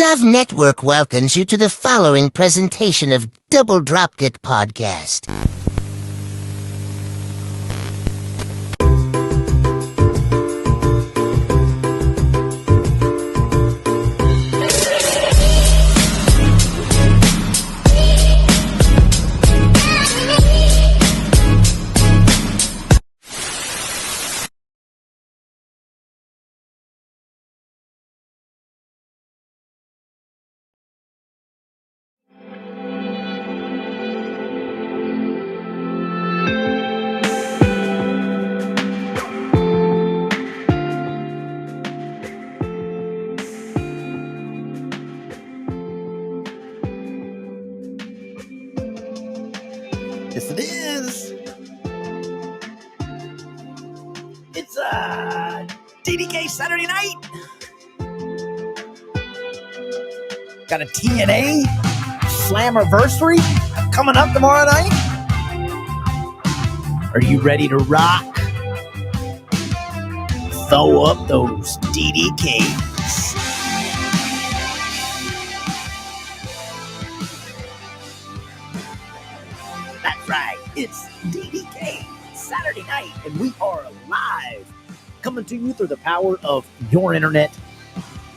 Dove Network welcomes you to the following presentation of Double Dropkick Podcast. Yes, it is. It's DDK Saturday night. Got a TNA Slamversary coming up tomorrow night. Are you ready to rock? Throw up those DDKs. That's right, it's DDK Saturday night, and we are live, coming to you through the power of your internet.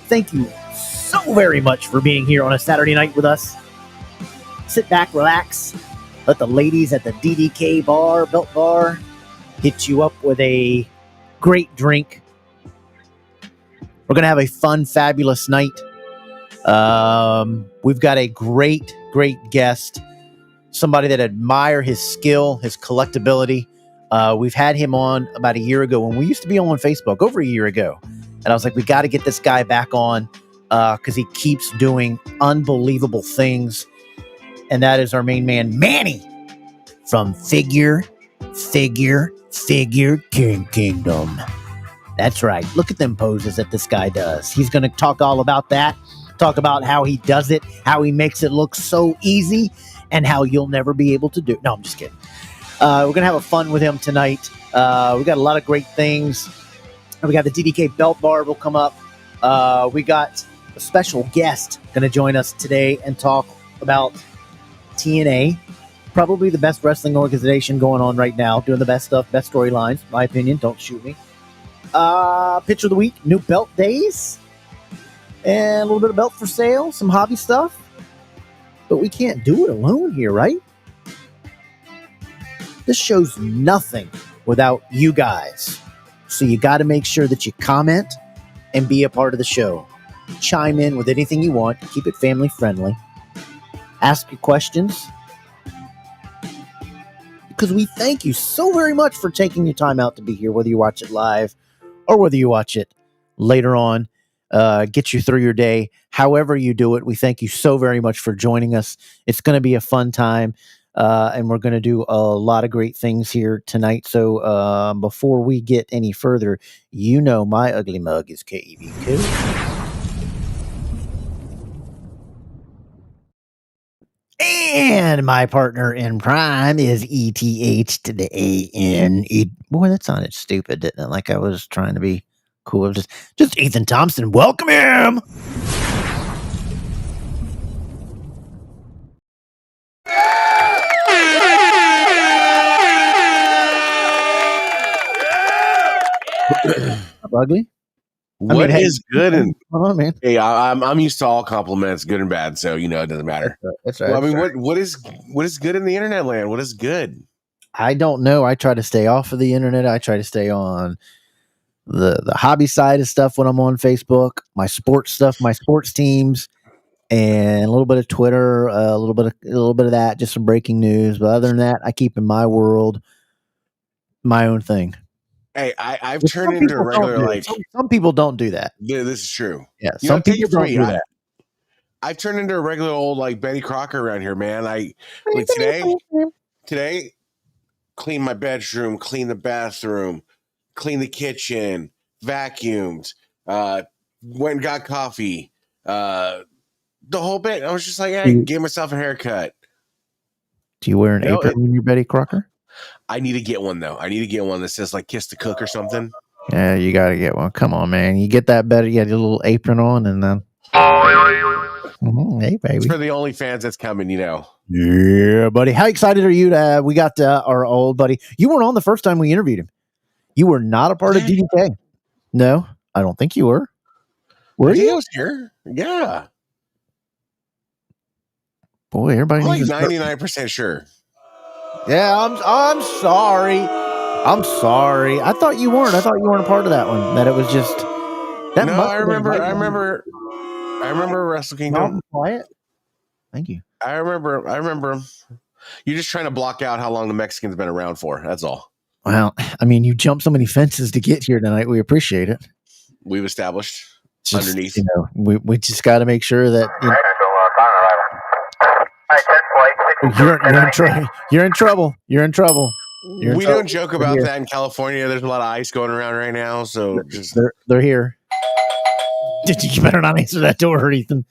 Thank you so very much for being here on a Saturday night with us. Sit back, relax, let the ladies at the DDK bar, Belt Bar, hit you up with a great drink. We're going to have a fun, fabulous night. We've got a great guest. Somebody that admire his skill, his collectability. We've had him on about a year ago when we used to be on Facebook, over a year ago. And I was like, we got to get this guy back on because he keeps doing unbelievable things. And that is our main man, Manny, from Figure Kingdom. That's right. Look at them poses that this guy does. He's going to talk all about that. Talk about how he does it, how he makes it look so easy, and how you'll never be able to do it. No, I'm just kidding. We're going to have a fun with him tonight. We got a lot of great things. We got the DDK Belt Bar will come up. We got a special guest going to join us today and talk about TNA. Probably the best wrestling organization going on right now. Doing the best stuff, best storylines, my opinion. Don't shoot me. Picture of the week, new belt days. And a little bit of belt for sale, some hobby stuff. But we can't do it alone here, right? This show's nothing without you guys. So you got to make sure that you comment and be a part of the show. Chime in with anything you want. Keep it family friendly. Ask your questions. Because we thank you so very much for taking your time out to be here, whether you watch it live or whether you watch it later on. Get you through your day. However you do it, we thank you so very much for joining us. It's going to be a fun time, and we're going to do a lot of great things here tonight. So before we get any further, you know my ugly mug is KEBQ. And my partner in crime is ETH to the AN. Boy, that sounded stupid, didn't it? Like I was trying to be cool. Just Ethan Thompson. Welcome him. Ugly? What is good? And come on, man. Hey, I'm used to all compliments, good and bad. So it doesn't matter. That's right. Well, I mean, what is good in the internet land? What is good? I don't know. I try to stay off of the internet. I try to stay on the hobby side of stuff when I'm on Facebook, my sports stuff, my sports teams, and a little bit of Twitter, a little bit of that, just some breaking news. But other than that, I keep in my world my own thing. Hey, I've turned into a regular like some people don't do that. Yeah, this is true. Yeah, some people don't do that. I've turned into a regular old like Betty Crocker around here, man. Today, clean my bedroom, clean the bathroom, clean the kitchen, vacuumed, went and got coffee, the whole bit. I was just like, hey, give myself a haircut. Do you wear an apron when you're Betty Crocker? I need to get one though. I need to get one that says like "Kiss the Cook" or something. Yeah, you got to get one. Come on, man. You get that better. You get a little apron on, and then Hey, baby. It's for the OnlyFans that's coming, you know. Yeah, buddy. How excited are you to we got our old buddy? You weren't on the first time we interviewed him. You were not a part of DDK. No, I don't think you were. Were you? I was here. Yeah. Boy, everybody I'm like needs 99% sure. Yeah, I'm sorry. I'm sorry. I thought you weren't. I thought you weren't a part of that one. That it was just that. No, must I have been remember. right I when- remember. I remember Wrestle Calm Kingdom. and quiet. Thank you. I remember. You're just trying to block out how long the Mexicans been around for. That's all. Well, I mean, you jumped so many fences to get here tonight. We appreciate it. We've established Just, underneath. you know, we just got to make sure that you're in trouble. You're in trouble. We don't joke about that in California. There's a lot of ice going around right now, so just they're here. You better not answer that door, Ethan.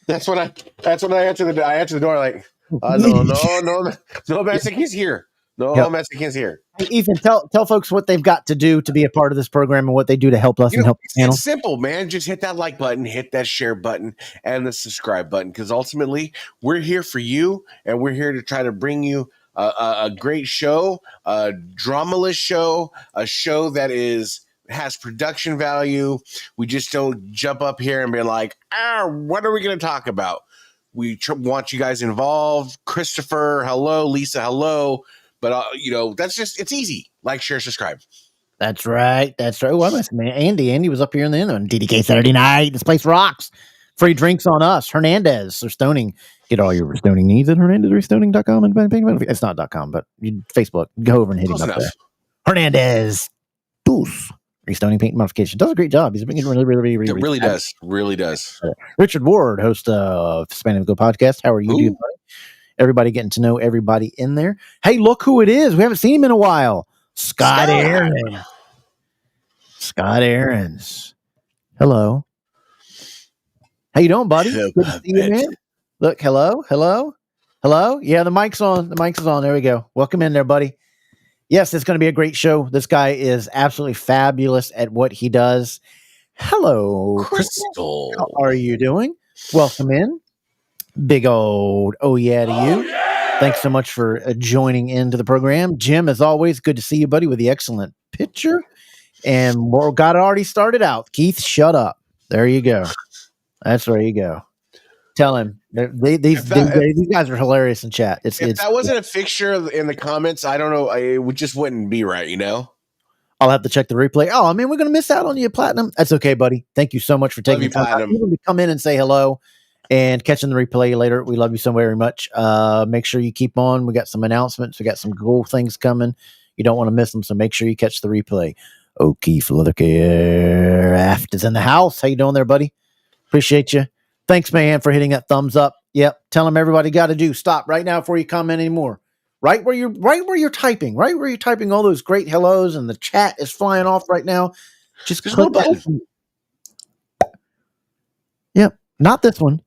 That's when I answer the door like, no Mexicans here. No Mexicans here. Ethan, tell folks what they've got to do to be a part of this program and what they do to help us and help the channel. It's simple, man. Just hit that like button, hit that share button, and the subscribe button. Because ultimately, we're here for you, and we're here to try to bring you a great show, a dramaless show, a show that has production value. We just don't jump up here and be like, what are we going to talk about? We want you guys involved. Christopher, hello. Lisa, hello. But, it's easy. Like, share, subscribe. That's right. Well, listen, man. Andy was up here in the end on DDK Saturday night. This place rocks. Free drinks on us. Hernandez or Stoning. Get all your stoning needs at HernandezRestoning.com. It's not .com, but Facebook. Go over and hit him up there. Hernandez. Booth. Restoning paint modification. Does a great job. He's been getting really does. Really does. Richard Ward, host of Span Go podcast. How are you doing, buddy? Everybody getting to know everybody in there. Hey, look who it is. We haven't seen him in a while. Scott Aaron. Scott Aarons. Hello. How you doing, buddy? Good to see you, man. Look, hello. Yeah, the mic's on. The mic is on. There we go. Welcome in there, buddy. Yes, it's going to be a great show. This guy is absolutely fabulous at what he does. Hello, Crystal. How are you doing? Welcome in. Big old yeah to you. Thanks so much for joining into the program. Jim, as always, good to see you, buddy, with the excellent picture. And we got it already started out. Keith, shut up. There you go. That's where you go. Tell him. These guys are hilarious in chat. If that wasn't a fixture in the comments, I don't know. It just wouldn't be right, you know? I'll have to check the replay. Oh, I mean, we're going to miss out on you, Platinum. That's okay, buddy. Thank you so much for taking the time to come in and say hello and catching the replay later. We love you so very much. Make sure you keep on. We got some announcements. We got some cool things coming. You don't want to miss them, so make sure you catch the replay. O'Keefe Leathercraft is in the house. How you doing there, buddy? Appreciate you. Thanks, man, for hitting that thumbs up. Yep. Tell them everybody got to do. Stop right now before you comment anymore. Right where you're typing all those great hellos and the chat is flying off right now. Just click that button. Yep. Not this one.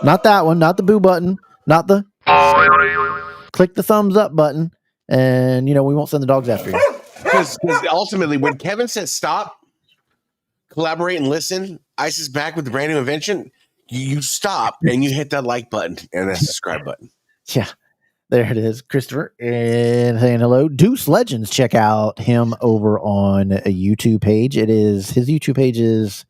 Not that one. Not the boo button. Not the click the thumbs up button. And we won't send the dogs after you. Because ultimately, when Kevin says stop, collaborate and listen, Ice is back with the brand new invention. You stop and you hit that like button and that subscribe button. Yeah. There it is, Christopher, and saying hello. Deuce Legends, check out him over on a YouTube page. His YouTube page is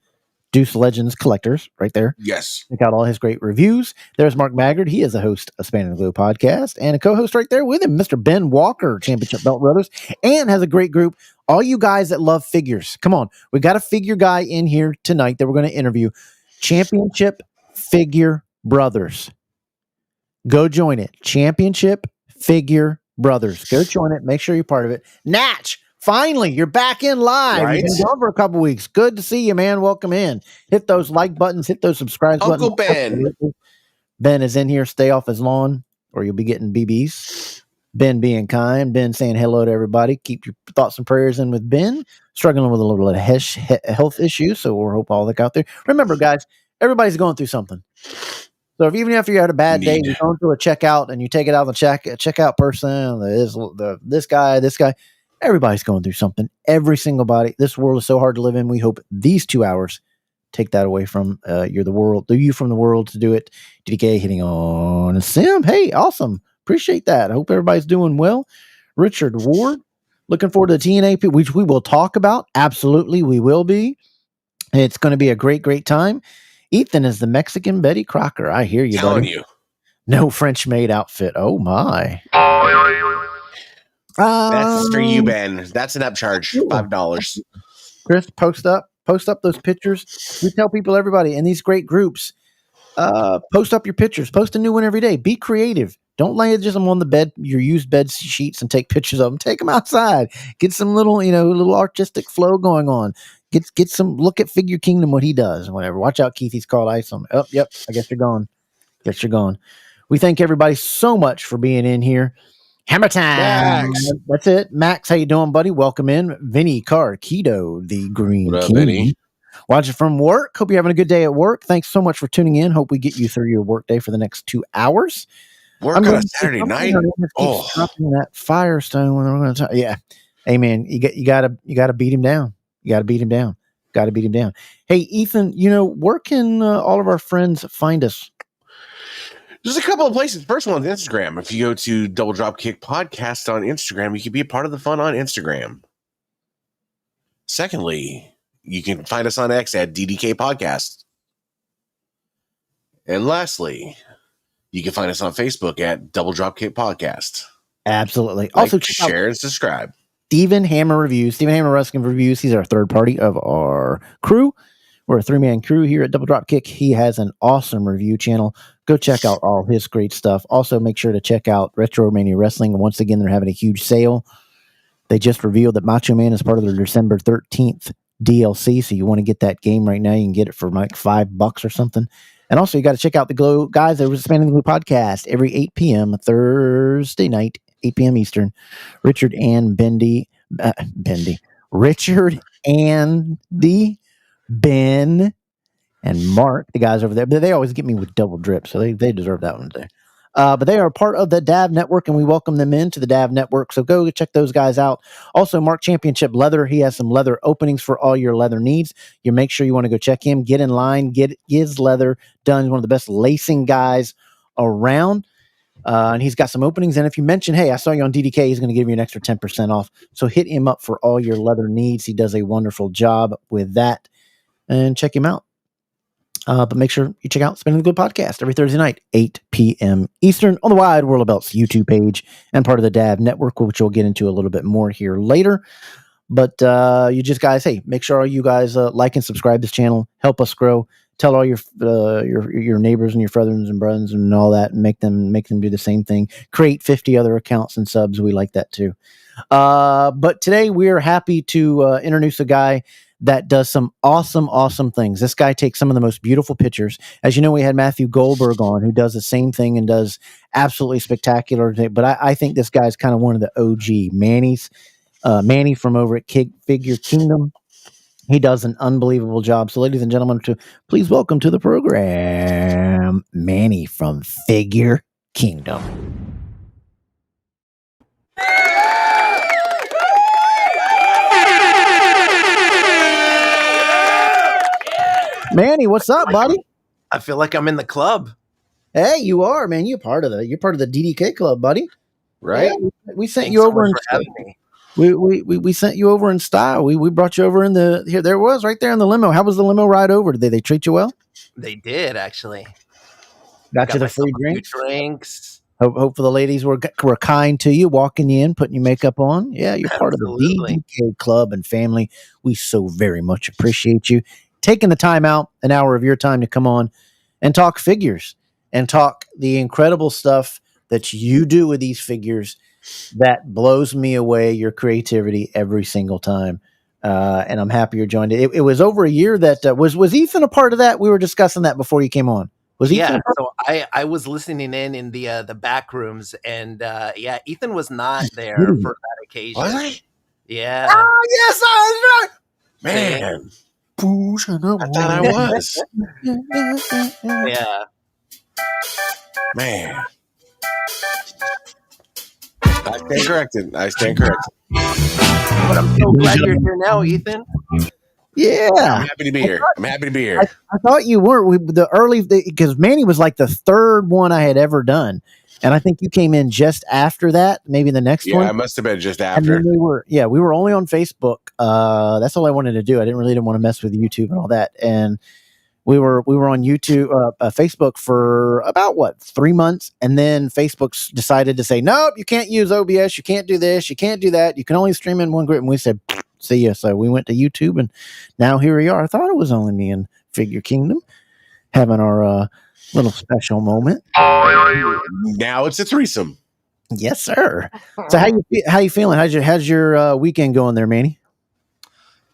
Deuce Legends Collectors, right there. Yes. Check out all his great reviews. There's Mark Maggard. He is a host of Span and Glow podcast and a co-host right there with him, Mr. Ben Walker, Championship Belt Brothers, and has a great group. All you guys that love figures, come on. We got a figure guy in here tonight that we're going to interview. Championship Figure Brothers. Go join it. Championship Figure Brothers. Go join it. Make sure you're part of it. Natch, finally, you're back in live. Right. You've been gone for a couple weeks. Good to see you, man. Welcome in. Hit those like buttons. Hit those subscribe buttons. Uncle Ben. Ben is in here. Stay off his lawn or you'll be getting BBs. Ben being kind. Ben saying hello to everybody. Keep your thoughts and prayers in with Ben. Struggling with a little bit of health issues, so we'll hope all that out there. Remember, guys, everybody's going through something. So if even after you had a bad day, you're going through a checkout and you take it out of the checkout person, this guy, everybody's going through something. Every single body. This world is so hard to live in. We hope these 2 hours take that away from you're the world. Do you from the world to do it? DDK hitting on a sim. Hey, awesome. Appreciate that. I hope everybody's doing well. Richard Ward, looking forward to the TNA, which we will talk about. Absolutely, we will be. It's going to be a great, great time. Ethan is the Mexican Betty Crocker. I hear you, Telling buddy. you. No French maid outfit. Oh my. That's for you, Ben. That's an upcharge. $5. Chris, post up those pictures. We tell people, everybody in these great groups, post up your pictures. Post a new one every day. Be creative. Don't lay just them on the bed, your used bed sheets, and take pictures of them. Take them outside. Get some little, little artistic flow going on. Get some. Look at Figure Kingdom, what he does, and whatever. Watch out, Keith. He's called ice on. Oh, yep. I guess you're gone. We thank everybody so much for being in here. Hammer time. Max. That's it. Max, how you doing, buddy? Welcome in. Vinny Keto, the Green What up, King. Vinny? Watching from work. Hope you're having a good day at work. Thanks so much for tuning in. Hope we get you through your work day for the next 2 hours. Work on a Saturday night. Oh, dropping that Firestone when we're going to talk. Yeah, hey man, you gotta beat him down. Got to beat him down. Hey, Ethan, where can all of our friends find us? There's a couple of places. First one is Instagram. If you go to Double Dropkick Podcast on Instagram, you can be a part of the fun on Instagram. Secondly, you can find us on X at DDK Podcast. And lastly, you can find us on Facebook at Double Dropkick Podcast. Absolutely. Like, Also, share and subscribe. Stephen Hammer Reviews. Stephen Hammer Wrestling Reviews. He's our third party of our crew. We're a 3-man crew here at Double Dropkick. He has an awesome review channel. Go check out all his great stuff. Also, make sure to check out Wrestlemania Wrestling. Once again, they're having a huge sale. They just revealed that Macho Man is part of their December 13th DLC. So you want to get that game right now, you can get it for like $5 or something. And also, you got to check out the Glow guys. There was a Spanning the Glue podcast every 8 p.m. Thursday night, 8 p.m. Eastern. Richard and Ben, and Mark, the guys over there. But they always get me with double drip, so they deserve that one today. But they are part of the DAV Network, and we welcome them into the DAV Network. So go check those guys out. Also, Mark Championship Leather. He has some leather openings for all your leather needs. You make sure you want to go check him. Get in line. Get his leather done. He's one of the best lacing guys around. And he's got some openings. And if you mention, hey, I saw you on DDK, he's going to give you an extra 10% off. So hit him up for all your leather needs. He does a wonderful job with that. And check him out. But make sure you check out Spinning the Good Podcast every Thursday night, 8 p.m. Eastern on the Wide World of Belts YouTube page and part of the DAV Network, which we'll get into a little bit more here later. But you just guys, hey, make sure all you guys like and subscribe this channel. Help us grow. Tell all your neighbors and your brothers and brothers and all that, and make them do the same thing. Create 50 other accounts and subs. We like that too. But today we are happy to introduce a guy that does some awesome things. This guy takes some of the most beautiful pictures. As you know, we had Matthew Goldberg on, who does the same thing and does absolutely spectacular. But I think this guy's kind of one of the OG Manny's. Manny from over at Figure Kingdom. He does an unbelievable job. So, ladies and gentlemen, please welcome to the program, Manny from Figure Kingdom. Manny, what's up, buddy? I feel like I'm in the club. Hey, you are, man. You're part of the DDK club, buddy. Right? Yeah, we sent you over in we sent you over in style. We brought you over in here. There it was right there in the limo. How was the limo ride over? Did they treat you well? They did, actually. Got you the free drinks. Drinks. Hopefully the ladies were kind to you, walking you in, putting your makeup on. Yeah, you're part of the DDK club and family. We so very much appreciate you taking the time out, an hour of your time, to come on and talk figures and talk the incredible stuff that you do with these figures that blows me away, your creativity every single time. And I'm happy you're joined. It was over a year that was Ethan a part of that? We were discussing that before you came on. Was Ethan? Yeah, so I was listening in the back rooms, and Ethan was not there for that occasion. Was he? Yeah. Oh, yes, I was right. Man. I thought I was. Yeah. Man. I stand corrected. But I'm so glad you're here now, Ethan. Yeah. I'm happy to be here. I'm happy to be here. I thought you weren't. Because Manny was like the third one I had ever done. And I think you came in just after that, maybe the next one. Yeah, I must have been just And after. then we were only on Facebook. That's all I wanted to do. I didn't want to mess with YouTube and all that. And we were on YouTube, Facebook for about 3 months, and then Facebook decided to say, nope, you can't use OBS, you can't do this, you can't do that, you can only stream in one group. And we said, see ya. So we went to YouTube, and now here we are. I thought it was only me and Figure Kingdom having our little special moment. Now it's a threesome. Yes, sir. So how you feeling? How's your weekend going there, Manny?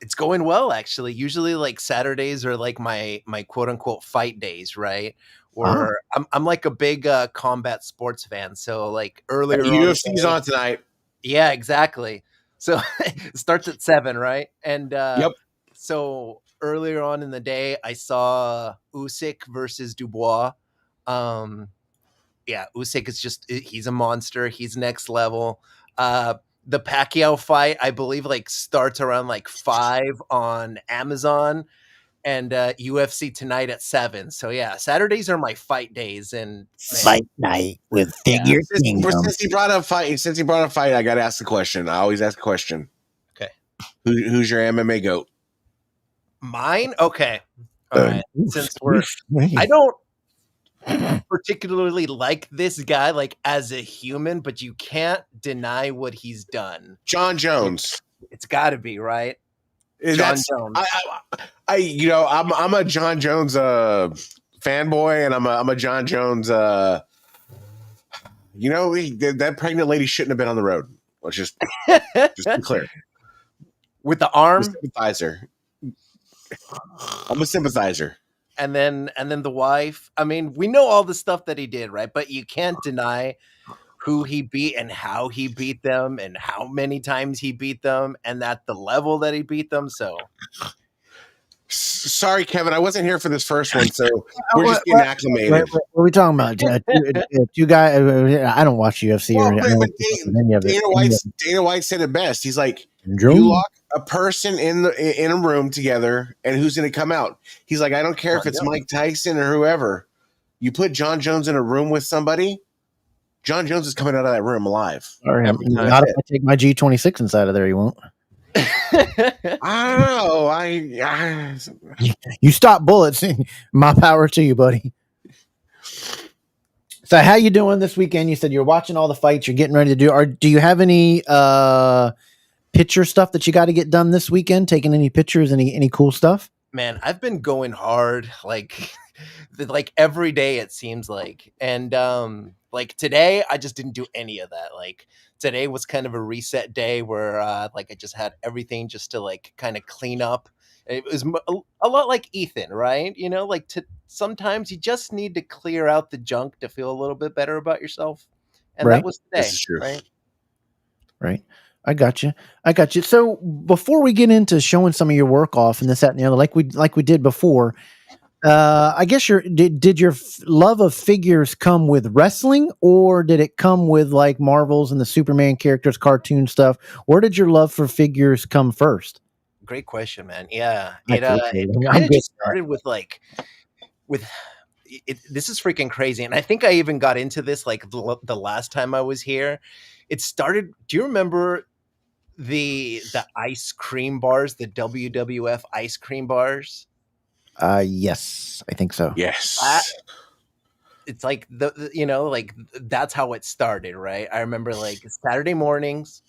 It's going well, actually. Usually, like Saturdays are like my quote unquote fight days, right? Or I'm like a big combat sports fan. So like earlier, UFC's on tonight. Yeah, exactly. So it starts at 7, right? And Yep. So earlier on in the day, I saw Usyk versus Dubois. Yeah, Usyk is he's a monster. He's next level. The Pacquiao fight, I believe, like starts around like 5 on Amazon, and UFC tonight at 7. So yeah, Saturdays are my fight days. And fight night with Figure Kingdom. Since he brought up fight, I got to ask the question. I always ask a question. Okay, who's your MMA goat? Mine? Okay, all right. Since I don't particularly like this guy like as a human, but you can't deny what he's done. John Jones. It's got to be, right? John Jones. I'm a John Jones fanboy, and I'm a John Jones. That pregnant lady shouldn't have been on the road. Let's just be clear. With the arm, I'm a sympathizer. And then the wife. I mean, we know all the stuff that he did, right? But you can't deny who he beat and how he beat them and how many times he beat them and at the level that he beat them. So sorry, Kevin, I wasn't here for this first one, so we're just getting acclimated. What are we talking about? Two guys. I don't watch UFC or any of it. Dana White said it best. He's like, you lock a person in a room together, and who's going to come out? He's like, I don't care if it's Mike Tyson or whoever. You put John Jones in a room with somebody, John Jones is coming out of that room alive. Not if I take my G26 inside of there, you won't. I don't know. You stop bullets. My power to you, buddy. So how you doing this weekend? You said you're watching all the fights. You're getting ready to do. Do you have any picture stuff that you got to get done this weekend? Taking any pictures? Any cool stuff? Man, I've been going hard like every day it seems like. And like today I just didn't do any of that. Like today was kind of a reset day where like I just had everything just to like kind of clean up. It was a lot like Ethan, right? You know, like sometimes you just need to clear out the junk to feel a little bit better about yourself. And that was today, this is true. Right. I got you. So before we get into showing some of your work off and this, that, and the other, like we did before, I guess did your love of figures come with wrestling, or did it come with like Marvels and the Superman characters, cartoon stuff? Where did your love for figures come first? Great question, man. Yeah, it kind of just started with this is freaking crazy, and I think I even got into this like the last time I was here. It started. Do you remember the ice cream bars, the WWF ice cream bars? Yes, I think so. Yes. It's like like that's how it started, right? I remember like Saturday mornings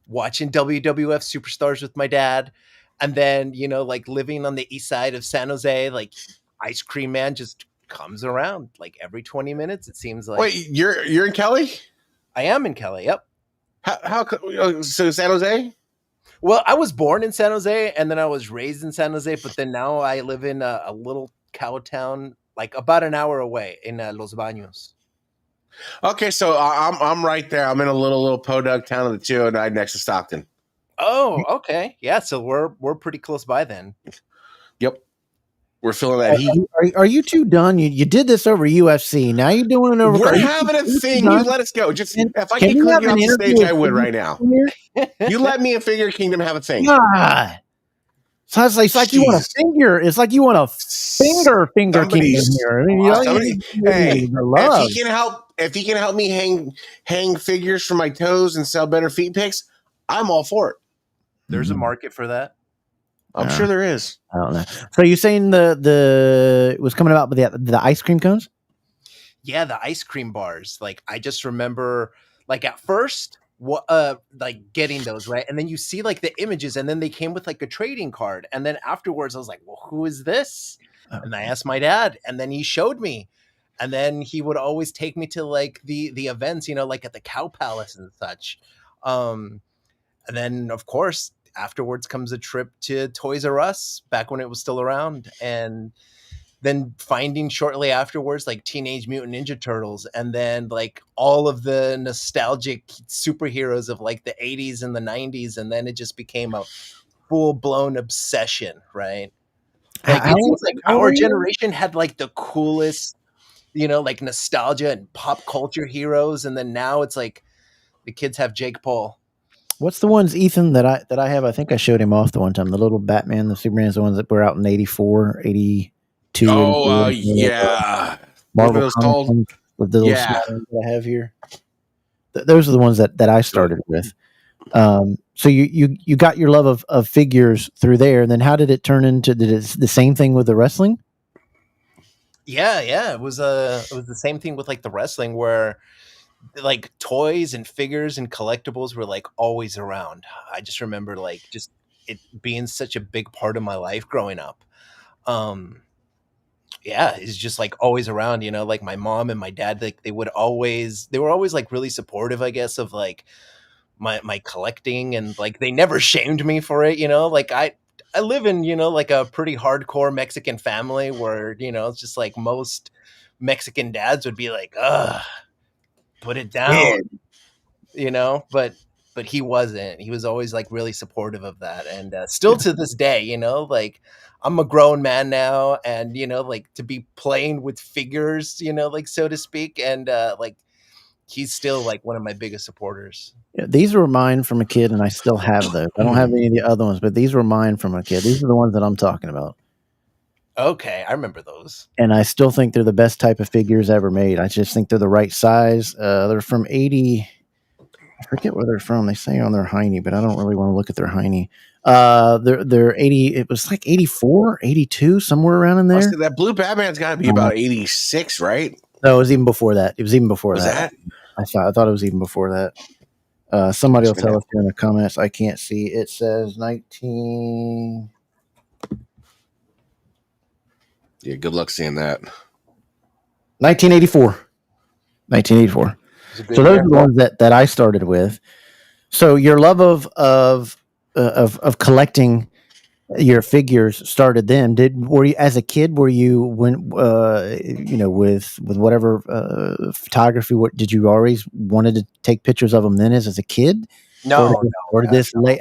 watching WWF Superstars with my dad, and then like living on the east side of San Jose, like Ice Cream Man just comes around like every 20 minutes. It seems like. Wait, you're in Kelly? I am in Kelly. Yep. How so San Jose? Well, I was born in San Jose, and then I was raised in San Jose, but then now I live in a little cow town, like about an hour away in Los Baños. Okay, so I'm right there. I'm in a little podunk town of the 209 next to Stockton. Oh, okay, yeah. So we're pretty close by then. Yep, we're feeling that heat. Are you two done? You did this over UFC. Now you're doing it over. We're having a thing. You let us go. Just if I could clean off the stage, I would right now. You let me and Figure Kingdom have a thing. God. So it's like you want a Jeez. finger. It's like you want a finger king in Somebody's- here. I mean, you know, Somebody, you hey, need the love. if he can help me hang figures from my toes and sell better feet pics, I'm all for it. There's a market for that. I'm sure there is. I don't know. So you're saying the it was coming about with the ice cream cones? Yeah, the ice cream bars. Like I just remember, like at first, like getting those right, and then you see like the images, and then they came with like a trading card, and then afterwards I was like, well, who is this? And I asked my dad, and then he showed me, and then he would always take me to like the events, you know, like at the Cow Palace and such. And then of course afterwards comes a trip to Toys R Us back when it was still around, and then finding shortly afterwards like Teenage Mutant Ninja Turtles, and then like all of the nostalgic superheroes of like the 80s and the 90s, and then it just became a full-blown obsession, right? Like it seems like our generation had like the coolest, you know, like nostalgia and pop culture heroes, and then now it's like the kids have Jake Paul. What's the ones, Ethan, that I have? I think I showed him off the one time. The little Batman, the Superman's, the ones that were out in 84, 82. Oh, 84, yeah. Marvel those comic called? ones with the little small ones that I have here. Those are the ones that I started with. So you got your love of figures through there, and then how did it turn into? Did it the same thing with the wrestling? Yeah, it was the same thing with like the wrestling, where like toys and figures and collectibles were like always around. I just remember like just it being such a big part of my life growing up. Yeah, it's just like always around, you know, like my mom and my dad, like they were always like really supportive, I guess, of like my collecting, and like they never shamed me for it, you know, like I live in, you know, like a pretty hardcore Mexican family where, you know, it's just like most Mexican dads would be like, ugh, put it down, you know, but he wasn't. He was always like really supportive of that, and still to this day, you know, like I'm a grown man now, and you know, like to be playing with figures, you know, like so to speak, and like he's still like one of my biggest supporters. Yeah, these were mine from a kid, and I still have those. I don't have any of the other ones, but these were mine from a kid. These are the ones that I'm talking about. Okay, I remember those. And I still think they're the best type of figures ever made. I just think they're the right size. They're from 80. I forget where they're from. They say on their hiney, but I don't really want to look at their hiney. They're 80. It was like 84, 82, somewhere around in there. So that blue Batman's got to be about 86, right? No, it was even before that. It was even before Was that? I thought it was even before that. Somebody will tell us here in the comments. I can't see. It says 19. Yeah, good luck seeing that. 1984. 1984. So those are the ones that I started with. So your love of collecting your figures started then. Were you, as a kid, were you when you know, with whatever photography? What did you always wanted to take pictures of them then as a kid? No, or did this late?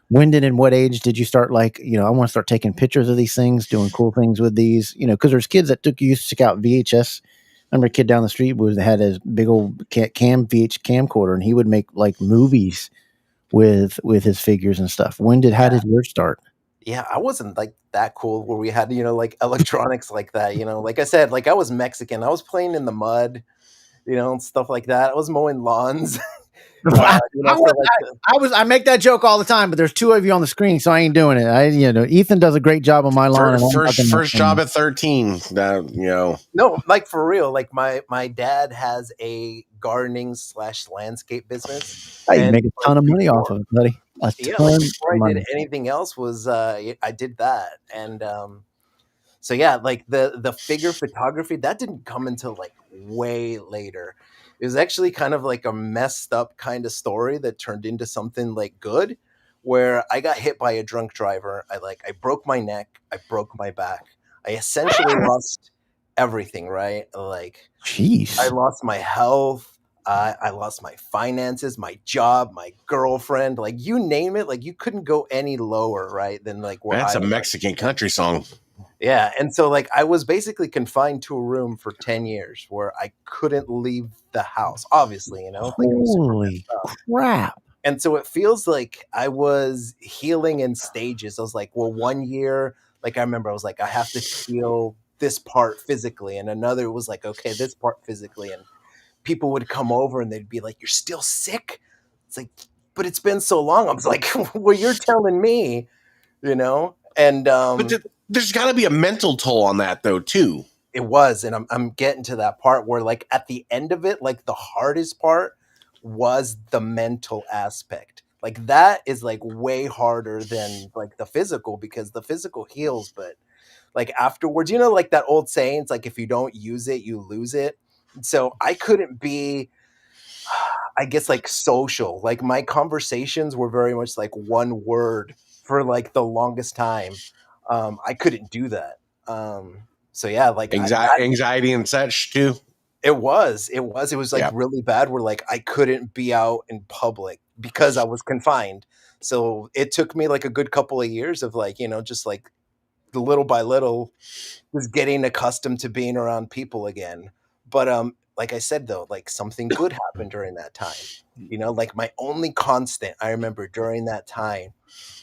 When did and what age did you start, like, you know, I want to start taking pictures of these things, doing cool things with these, you know, because there's kids that used to stick out VHS. I remember a kid down the street had his big old VH camcorder, and he would make like movies with his figures and stuff. How did yours start? Yeah, I wasn't like that cool where we had, you know, like electronics like that, you know, like I said, like I was Mexican. I was playing in the mud, you know, and stuff like that. I was mowing lawns. You know, I make that joke all the time, but there's two of you on the screen, so I ain't doing it. You know, Ethan does a great job on my lawn. First job at 13. You know, no, like for real. Like my dad has a gardening / landscape business. You make a ton of money off of it, buddy. Before I did anything else was I did that, and so yeah, like the figure photography that didn't come until like way later. It was actually kind of like a messed up kind of story that turned into something like good, where I got hit by a drunk driver. I broke my neck. I broke my back. I essentially lost everything, right? Like, jeez, I lost my health. I lost my finances, my job, my girlfriend, like you name it. Like you couldn't go any lower, right? Than like where that's a Mexican country song. Yeah, and so like I was basically confined to a room for 10 years where I couldn't leave the house. Obviously, you know. Holy crap! And so it feels like I was healing in stages. I was like, well, 1 year, like I remember I was like, I have to heal this part physically. And another was like, okay, this part physically. And people would come over and they'd be like, you're still sick? It's like, but it's been so long. I was like, well, you're telling me, you know? And But there's got to be a mental toll on that, though, too. it was. And I'm getting to that part where, like, at the end of it, like, the hardest part was the mental aspect. Like, that is, like, way harder than, like, the physical, because the physical heals, but, like, afterwards, you know, like that old saying, it's like, if you don't use it, you lose it. So I couldn't be, I guess, like, social. Like, my conversations were very much like one word for like the longest time. I couldn't do that. So yeah, like Anxiety and such, too. it was like Yep. really bad, where like I couldn't be out in public because I was confined. So it took me like a good couple of years of, like, you know, just like little by little, was getting accustomed to being around people again. But like I said, though, like, something good happened during that time. You know, like, my only constant I remember during that time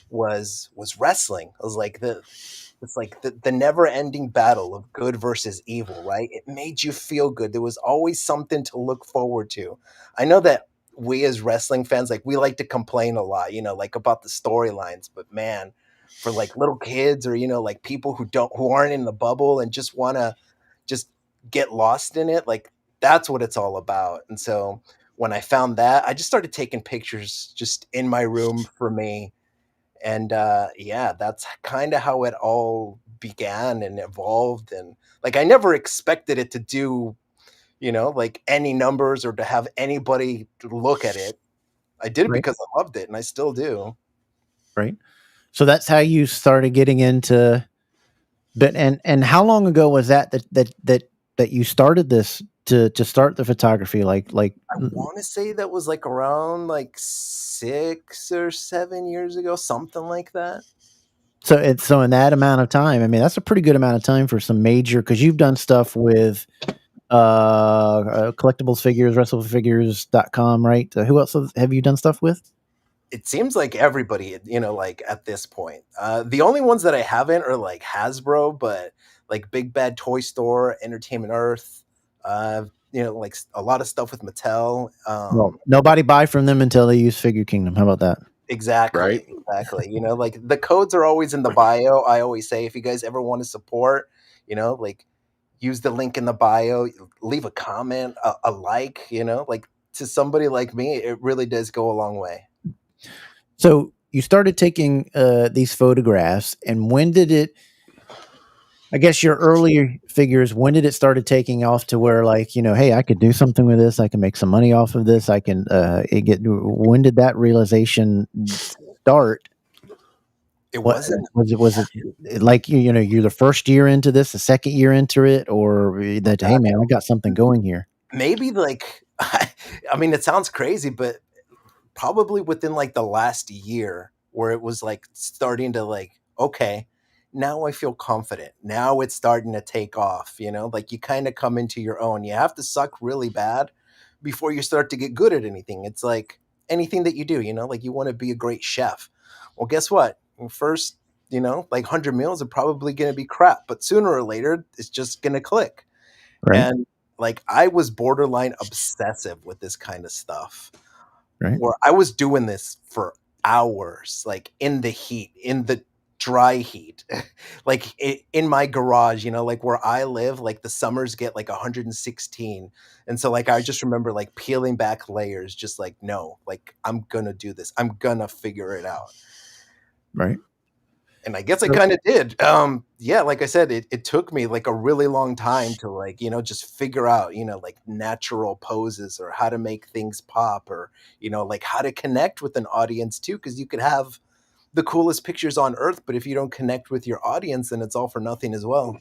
was wrestling. I was like, it's like the never ending battle of good versus evil, right? It made you feel good. There was always something to look forward to. I know that we as wrestling fans, like, we like to complain a lot, you know, like, about the storylines, but man, for like little kids, or, you know, like, people who aren't in the bubble and just want to just get lost in it, like, that's what it's all about. And so when I found that, I just started taking pictures just in my room for me. And yeah, that's kind of how it all began and evolved. And like, I never expected it to do, you know, like, any numbers, or to have anybody look at it. I did it Right. because I loved it, and I still do. Right. So that's how you started getting into. But and how long ago was that you started this to start the photography? Like I want to say that was like around like 6 or 7 years ago, something like that. so in that amount of time, I mean, that's a pretty good amount of time for some major, because you've done stuff with collectibles figures, wrestlefigures.com, right? Who else have you done stuff with? It seems like everybody, you know, like, at this point. The only ones that I haven't are like Hasbro, but like Big Bad Toy Store, Entertainment Earth, you know, like a lot of stuff with Mattel. Well, nobody buy from them until they use Figure Kingdom. How about that? Exactly, Right. exactly. You know, like, the codes are always in the bio. I always say, if you guys ever want to support, you know, like, use the link in the bio, leave a comment, a like, you know, like, to somebody like me, it really does go a long way. So you started taking these photographs, and when did it? I guess your earlier figures. When did it started taking off to where, like, you know, hey, I could do something with this. I can make some money off of this. I can get. When did that realization start? It What wasn't was it like? You know, you're the first year into this, the second year into it, or that? Hey, man, I got something going here. maybe like, I mean, it sounds crazy, but probably within like the last year, where it was like starting to, like, okay, now I feel confident. Now it's starting to take off, you know, like, you kind of come into your own. You have to suck really bad before you start to get good at anything. It's like anything that you do, you know, like, you want to be a great chef. Well, guess what? First, you know, like, 100 meals are probably going to be crap, but sooner or later, it's just going to click. Right. And like, I was borderline obsessive with this kind of stuff, Right. where I was doing this for hours, like, in the heat, in the dry heat, like, in my garage, you know, like, where I live, like, the summers get like 116. And so, like, I just remember, like, peeling back layers, just like, no, like, I'm gonna do this. I'm gonna figure it out. Right. And I guess I kind of did. Yeah, like I said, it took me like a really long time to, like, you know, just figure out, you know, like, natural poses, or how to make things pop, or, you know, like, how to connect with an audience too. Cause you could have the coolest pictures on earth, but if you don't connect with your audience, then it's all for nothing as well.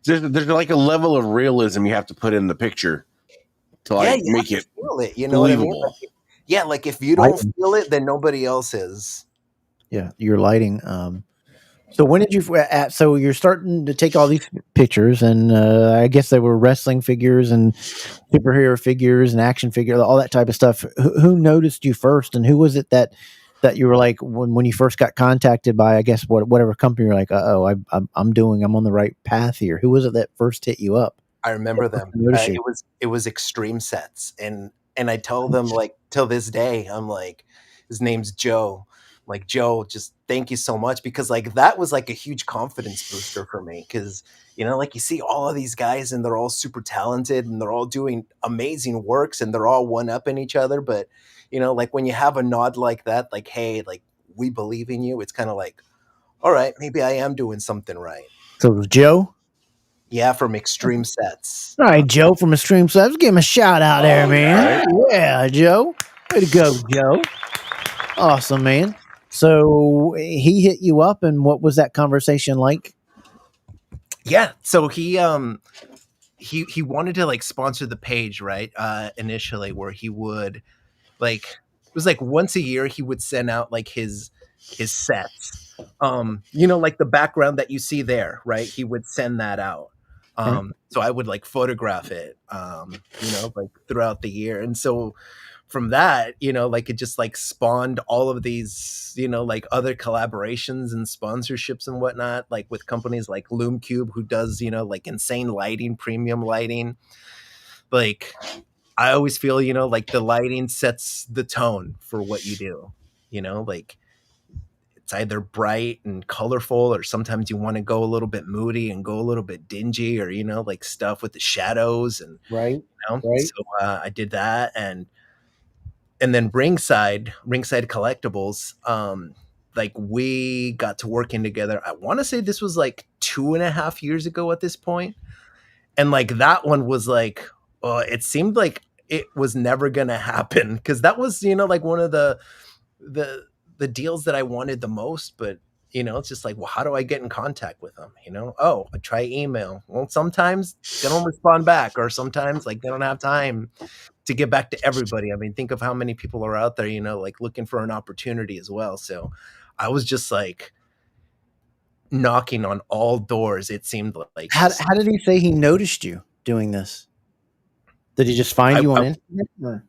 There's like a level of realism you have to put in the picture to, Yeah, like, you make have it to feel it. You know what I mean? believable. Yeah, like, if you don't feel it, then nobody else is. Yeah, your lighting. So when did you? So you're starting to take all these pictures, and I guess they were wrestling figures and superhero figures and action figures, all that type of stuff. Who noticed you first, and who was it that you were like when you first got contacted by? I guess whatever company you're like, I'm on the right path here. Who was it that first hit you up? I remember them. Notice you. It was Extreme Sets, and I tell them like till this day, I'm like, his name's Joe. Like Joe, just thank you so much because like that was like a huge confidence booster for me because like you see all of these guys and they're all super talented and they're all doing amazing works and they're all one up in each other, but like when you have a nod like that, like hey, like we believe in you, it's kind of like, all right, maybe I am doing something right. So it was Joe. Yeah, from Extreme Sets. All right, Joe from Extreme Subs. Give him a shout out there, man. Yeah, Joe. Way to go, Joe. Awesome, man. So he hit you up, and what was that conversation like? Yeah, so he wanted to like sponsor the page, right? Initially, where he would like it was like once a year he would send out like his sets. Like the background that you see there, right? He would send that out. So I would like photograph it, like throughout the year. And so from that, like it just like spawned all of these, like other collaborations and sponsorships and whatnot, like with companies like Loom Cube, who does, like insane lighting, premium lighting. Like I always feel, like the lighting sets the tone for what you do, like it's either bright and colorful, or sometimes you want to go a little bit moody and go a little bit dingy, or, like stuff with the shadows and, Right. So I did that. And then ringside collectibles, like we got to working together. I want to say this was like 2.5 years ago at this point. And like that one was like, it seemed like it was never going to happen. Cause that was, like one of the deals that I wanted the most, but it's just like, well, how do I get in contact with them? Oh, I try email. Well, sometimes they don't respond back, or sometimes like they don't have time to get back to everybody. I mean, think of how many people are out there, like looking for an opportunity as well. So I was just like knocking on all doors. It seemed like. How did he say he noticed you doing this? Did he just find you on Instagram? Or?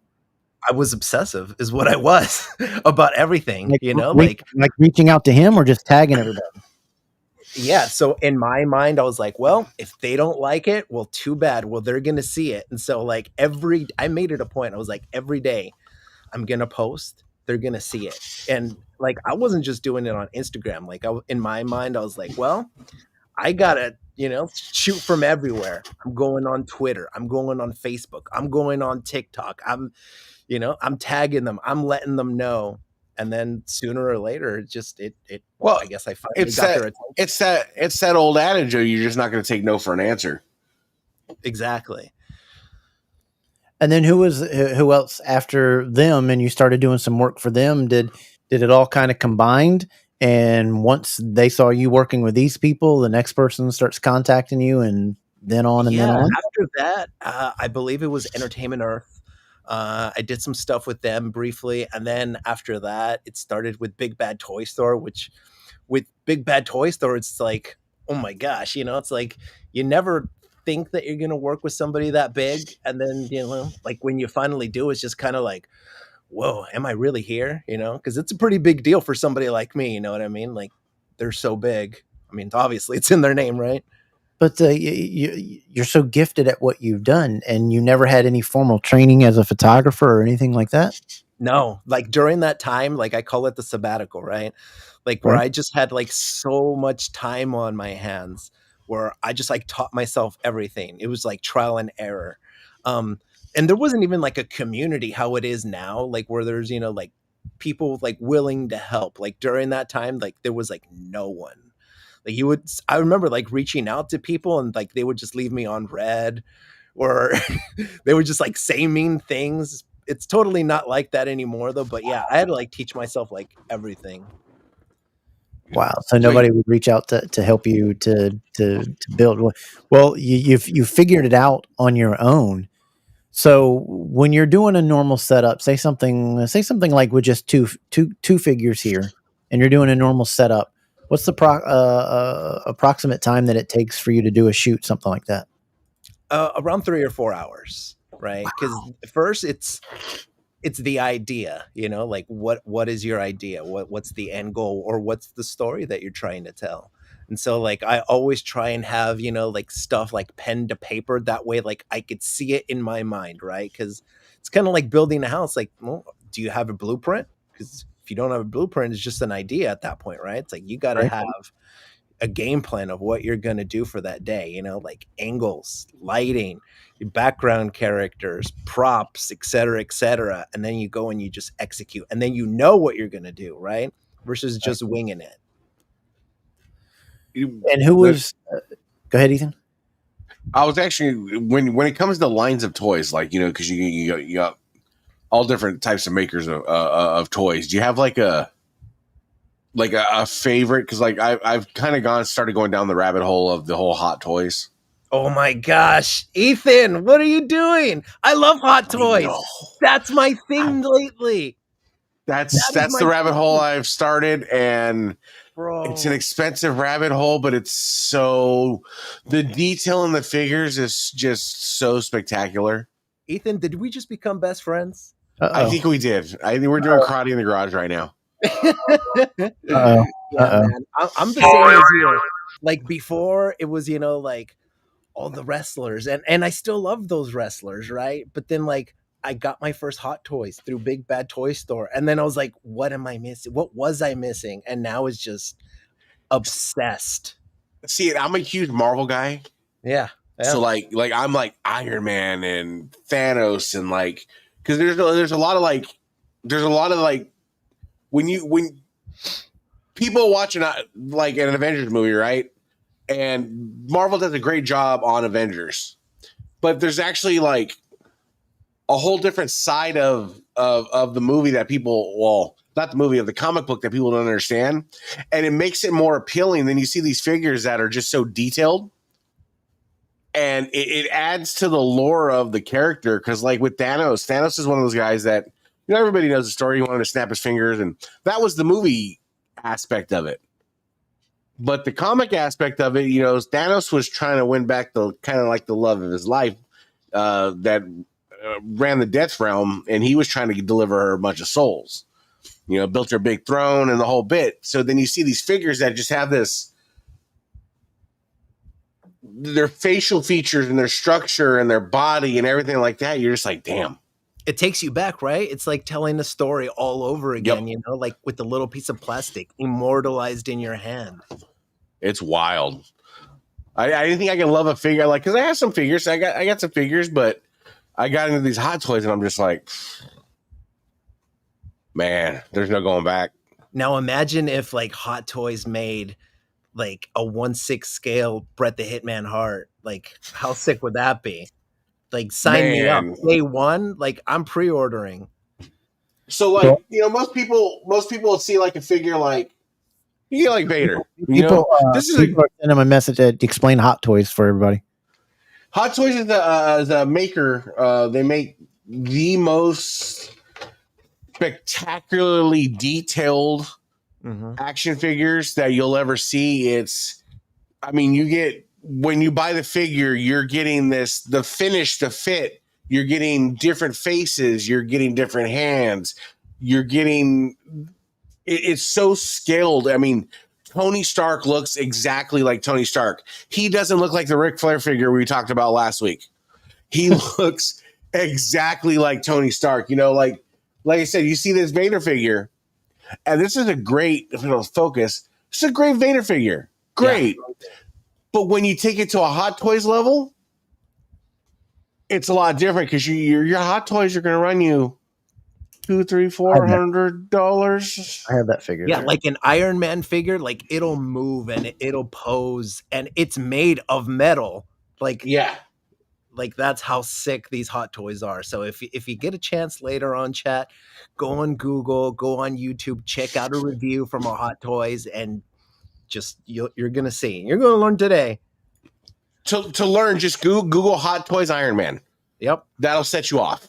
I was obsessive is what I was about everything, like reaching out to him or just tagging everybody. Yeah. So in my mind, I was like, well, if they don't like it, well, too bad. Well, they're going to see it. And so like I made it a point. I was like, every day I'm going to post, they're going to see it. And like, I wasn't just doing it on Instagram. Like in my mind, I was like, well, I gotta, shoot from everywhere. I'm going on Twitter. I'm going on Facebook. I'm going on TikTok. I'm tagging them. I'm letting them know. And then sooner or later, I guess I finally got their attention. It's that old adage, you're just not going to take no for an answer. Exactly. And then who else after them? And you started doing some work for them. Did it all kind of combined? And once they saw you working with these people, the next person starts contacting you, and then on and then on. After that, I believe it was Entertainment Earth. I did some stuff with them briefly, and then after that, it started with Big Bad Toy Store. Which, with Big Bad Toy Store, it's like, oh my gosh, it's like you never think that you're gonna work with somebody that big, and then like when you finally do, it's just kind of like, whoa, am I really here? Because it's a pretty big deal for somebody like me. You know what I mean? Like they're so big. I mean, obviously it's in their name, right? But you're so gifted at what you've done, and you never had any formal training as a photographer or anything like that? No, like during that time, like I call it the sabbatical, right? Like where I just had like so much time on my hands where I just like taught myself everything. It was like trial and error. And there wasn't even like a community how it is now, like where there's, like people like willing to help. Like during that time, like there was like no one. Like I remember like reaching out to people and like they would just leave me on red, or they would just like say mean things. It's totally not like that anymore though. But yeah, I had to like teach myself like everything. Wow. So nobody would reach out to help you to build. Well, you figured it out on your own. So when you're doing a normal setup, say something like with just two figures here, and you're doing a normal setup, What's the approximate time that it takes for you to do a shoot, something like that? Around 3 or 4 hours, right? Because first it's the idea, like what is your idea? What's the end goal, or what's the story that you're trying to tell? And so like I always try and have, like stuff like pen to paper. That way, like I could see it in my mind, right? Because it's kind of like building a house. Like, well, do you have a blueprint? Because if you don't have a blueprint, it's just an idea at that point, right? It's like you got to have a game plan of what you're going to do for that day, like angles, lighting, your background characters, props, et cetera, and then you go and you just execute, and then what you're going to do, right? Versus just winging it. And who was go ahead, Ethan. I was actually, when it comes to lines of toys, like, because you got all different types of makers of toys. Do you have like a favorite? Because like I've kind of started going down the rabbit hole of the whole Hot Toys. Oh my gosh, Ethan, what are you doing? I love Hot Toys. That's my thing lately. That's the rabbit hole I've started, and it's an expensive rabbit hole, but it's so, the detail in the figures is just so spectacular. Ethan, did we just become best friends? I think we did. I think we're doing karate in the garage right now. Yeah, man. I'm the same as you. Like before, it was like all the wrestlers, and I still love those wrestlers, right? But then like I got my first Hot Toys through Big Bad Toy Store, and then I was like, what am I missing? What was I missing? And now it's just obsessed. See, I'm a huge Marvel guy. Yeah. So like I'm like Iron Man and Thanos, and like, because there's a lot of like when people watching like an Avengers movie, right? And Marvel does a great job on Avengers, but there's actually like a whole different side of the movie that people, well, not the movie, of the comic book that people don't understand, and it makes it more appealing. Then you see these figures that are just so detailed, and it adds to the lore of the character. Because like with Thanos is one of those guys that, everybody knows the story. He wanted to snap his fingers, and that was the movie aspect of it. But the comic aspect of it, Thanos was trying to win back the kind of like the love of his life that ran the Death Realm, and he was trying to deliver her a bunch of souls. Built her big throne and the whole bit. So then you see these figures that just have their facial features and their structure and their body and everything like that. You're just like, damn. It takes you back, right? It's like telling a story all over again, like with the little piece of plastic immortalized in your hand. It's wild. I didn't think I can love a figure, like, because I have some figures. I got some figures, but I got into these Hot Toys, and I'm just like, man, there's no going back. Now imagine if like Hot Toys made like a 1/6 scale Bret the Hitman Hart. Like, how sick would that be? Like, sign me up. Day one, like I'm pre-ordering. So like, most people will see like a figure like, you get like Vader. This is send them a message to explain Hot Toys for everybody. Hot Toys is a maker. They make the most spectacularly detailed action figures that you'll ever see. When you buy the figure, you're getting the finish, the fit. You're getting different faces. You're getting different hands. You're getting, it's so scaled. I mean, Tony Stark looks exactly like Tony Stark. He doesn't look like the Ric Flair figure we talked about last week. He looks exactly like Tony Stark. Like I said, you see this Vader figure, and this is a great focus. It's a great Vader figure. Great. Yeah. But when you take it to a Hot Toys level, it's a lot different, because your Hot Toys are going to run you $400. I have that figure. Yeah, there. Like an Iron Man figure, like it'll move and it'll pose, and it's made of metal. Like, yeah, like that's how sick these Hot Toys are. So if you get a chance later on, chat, go on Google, go on YouTube, check out a review from our Hot Toys, and just you're gonna see. You're gonna learn today. To learn, just Google Hot Toys Iron Man. Yep, that'll set you off.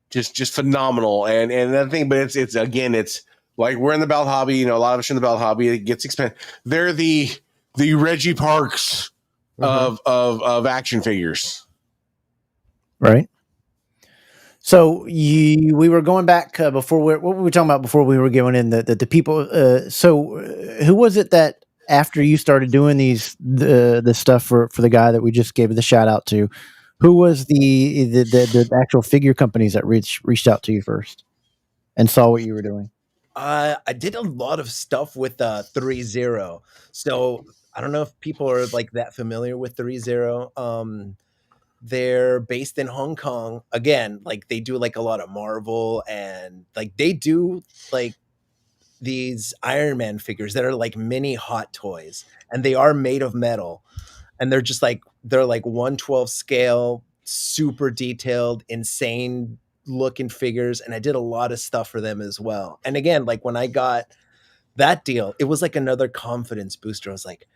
Just phenomenal, and that thing. But it's Like we're in the belt hobby, a lot of us in the belt hobby. It gets expensive. They're the Reggie Parks of action figures, right? So we were going back before. What were we talking about before we were going in the people? So who was it that after you started doing the stuff for the guy that we just gave the shout out to? Who was the actual figure companies that reached out to you first and saw what you were doing? I did a lot of stuff with 3-0. So I don't know if people are like that familiar with 3-0. They're based in Hong Kong. Again, like they do like a lot of Marvel, and like they do like these Iron Man figures that are like mini Hot Toys, and they are made of metal, and they're like 1/12 scale, super detailed, insane looking figures. And I did a lot of stuff for them as well. And again, like when I got that deal, it was like another confidence booster. I was like,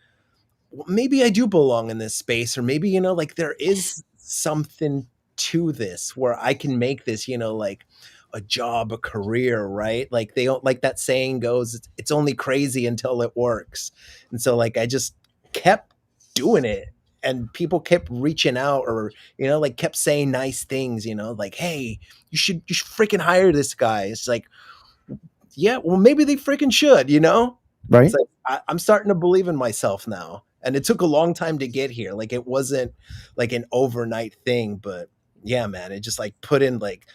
well, maybe I do belong in this space, or maybe, like there is something to this where I can make this, like a job, a career, right? Like they don't, like that saying goes, it's only crazy until it works. And so like I just kept doing it, and people kept reaching out, or like kept saying nice things, like, hey, you should freaking hire this guy. It's like, yeah, well, maybe they freaking should, Right. It's like, I'm starting to believe in myself now. And it took a long time to get here. Like it wasn't like an overnight thing, but yeah, man, it just like put in like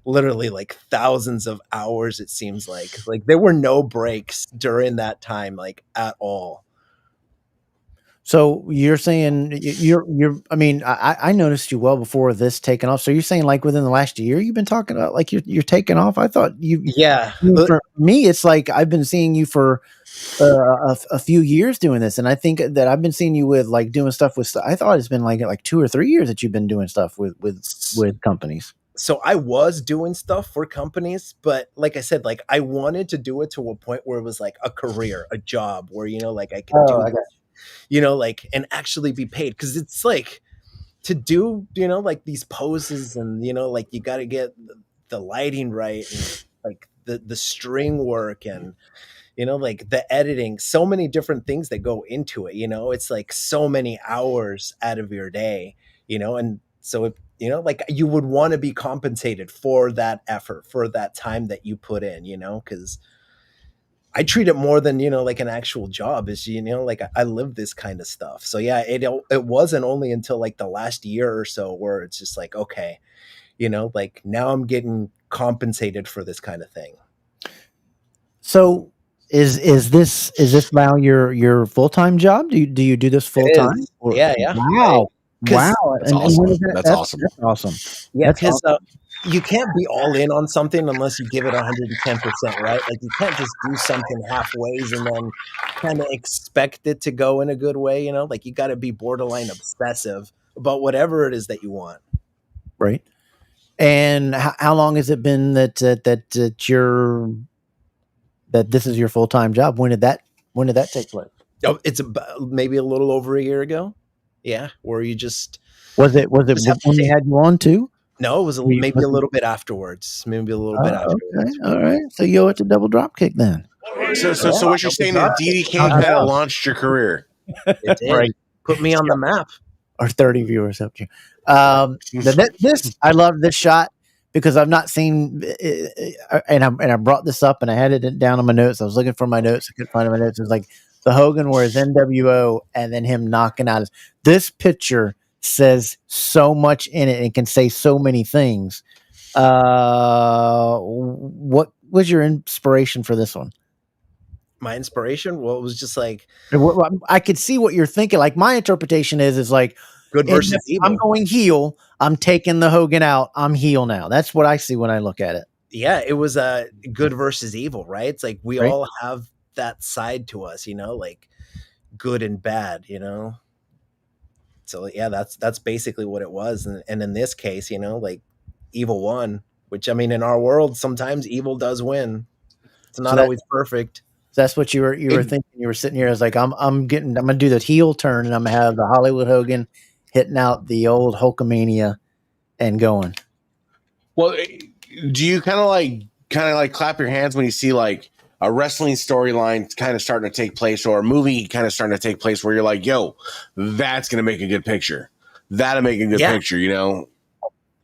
literally like thousands of hours. It seems like there were no breaks during that time, like at all. So you're saying I mean, I noticed you well before this taken off. So you're saying like within the last year you've been talking about like you're taking off? I thought Yeah. for me, it's like I've been seeing you for a few years doing this, and I think that I've been seeing you with like doing stuff with. I thought it's been like 2 or 3 years that you've been doing stuff with companies. So I was doing stuff for companies, but like I said, like I wanted to do it to a point where it was like a career, a job where, like I could do this, like, and actually be paid. Cause it's like to do, like these poses and, like you got to get the lighting right, and like the string work, and, like the editing, so many different things that go into it, it's like so many hours out of your day, and so if, like you would want to be compensated for that effort, for that time that you put in, because I treat it more than, like an actual job is, like I live this kind of stuff. So yeah, it wasn't only until like the last year or so where it's just like, okay, like now I'm getting compensated for this kind of thing. So is this now your full-time job? Do you do this full time? Yeah. Wow. Wow. That's awesome. That's awesome. That's awesome. Yeah, because you can't be all in on something unless you give it 110%, right? Like you can't just do something halfways and then kind of expect it to go in a good way, like you got to be borderline obsessive about whatever it is that you want. Right. And how long has it been that this is your full-time job? When did that take place? Oh, it's about maybe a little over a year ago. Yeah, where you just was it when we had you on too? No, it was maybe a little bit afterwards. Maybe a little bit afterwards. Okay, all right. So you owe it to Double Dropkick then. So what you're saying that DDK kind of launched your career? It did. Right. Put me on the map. Our 30 viewers helped you. I love this shot because I've not seen, and I brought this up and I had it down on my notes. I was looking for my notes. I couldn't find my notes. It was like the Hogan where his NWO and then him knocking out this picture says so much in it and can say so many things. What was your inspiration for this one? My inspiration? Well, it was just like I could see what you're thinking. Like my interpretation is like good versus evil. I'm going heel. I'm taking the Hogan out. I'm heel now. That's what I see when I look at it. Yeah, it was good versus evil, right? It's like we all have that side to us, like good and bad, So yeah, that's basically what it was. And in this case, like evil won, which I mean, in our world, sometimes evil does win. It's not always perfect. So that's what you were thinking. You were sitting here as like, I'm going to do the heel turn and I'm going to have the Hollywood Hogan hitting out the old Hulkamania and going. Well, do you kind of like clap your hands when you see like a wrestling storyline kind of starting to take place, or a movie kind of starting to take place, where you're like, yo, that's going to make a good picture. That'll make a good picture, you know?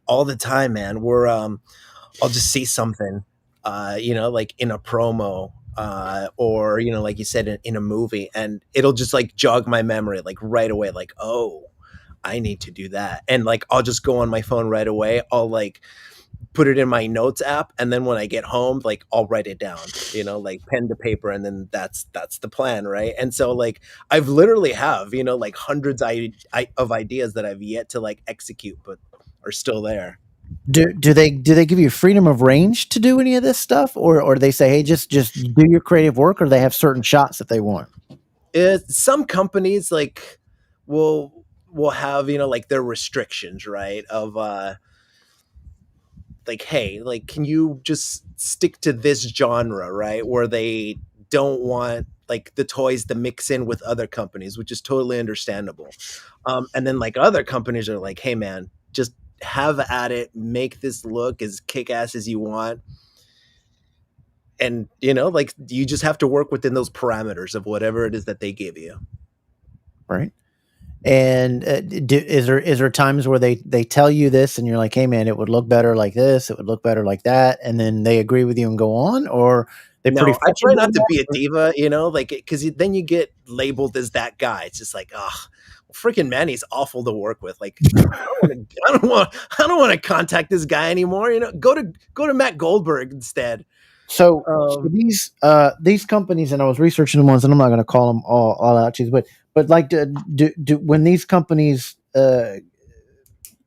All the time, man. I'll just see something, like in a promo, or, like you said, in a movie, and it'll just like jog my memory, like right away, like, oh, I need to do that. And like, I'll just go on my phone right away. I'll like put it in my notes app. And then when I get home, like I'll write it down, like pen to paper. And then that's the plan. Right. And so like, I've literally have, like hundreds of ideas that I've yet to like execute, but are still there. Do they give you freedom of range to do any of this stuff, or do they say, hey, just do your creative work, or they have certain shots that they want? Some companies like will have, like their restrictions, right? Of like, hey, like, can you just stick to this genre, right? Where they don't want like the toys to mix in with other companies, which is totally understandable. And then like other companies are like, hey man, just have at it, make this look as kick-ass as you want. And, like you just have to work within those parameters of whatever it is that they give you. Right. And is there times where they tell you this and you're like, hey man, it would look better like this, it would look better like that, and then they agree with you and go on? Or they No, I try not to be a diva, like, because then you get labeled as that guy. It's just like, oh, freaking Manny's awful to work with. Like, I don't want to contact this guy anymore. Go to Matt Goldberg instead. So these companies, and I was researching the ones, and I'm not going to call them all out to you, but like, do when these companies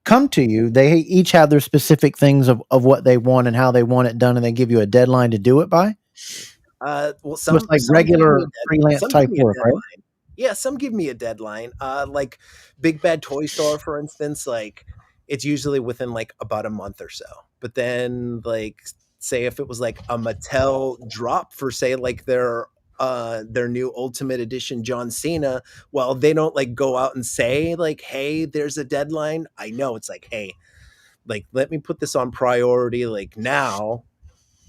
come to you, they each have their specific things of what they want and how they want it done, and they give you a deadline to do it by? Well, so it's like regular freelance type work, right? Yeah, some give me a deadline. Like Big Bad Toy Store, for instance, like it's usually within like about a month or so. But then like, say if it was like a Mattel drop for, say, like their new Ultimate Edition John Cena, well, they don't like go out and say like, hey, there's a deadline. I know it's like, hey, like let me put this on priority like now,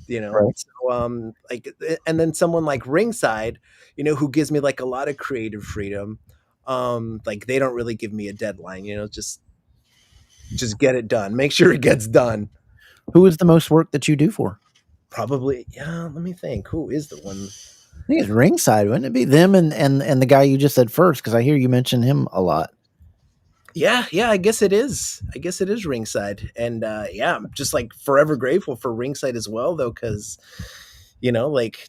Right. So like, and then someone like Ringside, who gives me like a lot of creative freedom, like they don't really give me a deadline, just get it done, make sure it gets done. Who is the most work that you do for? Probably, yeah, let me think. Who is the one? I think it's Ringside. Wouldn't it be them and the guy you just said first? Because I hear you mention him a lot. Yeah, I guess it is. Ringside. And yeah, I'm just like forever grateful for Ringside as well, though, because, like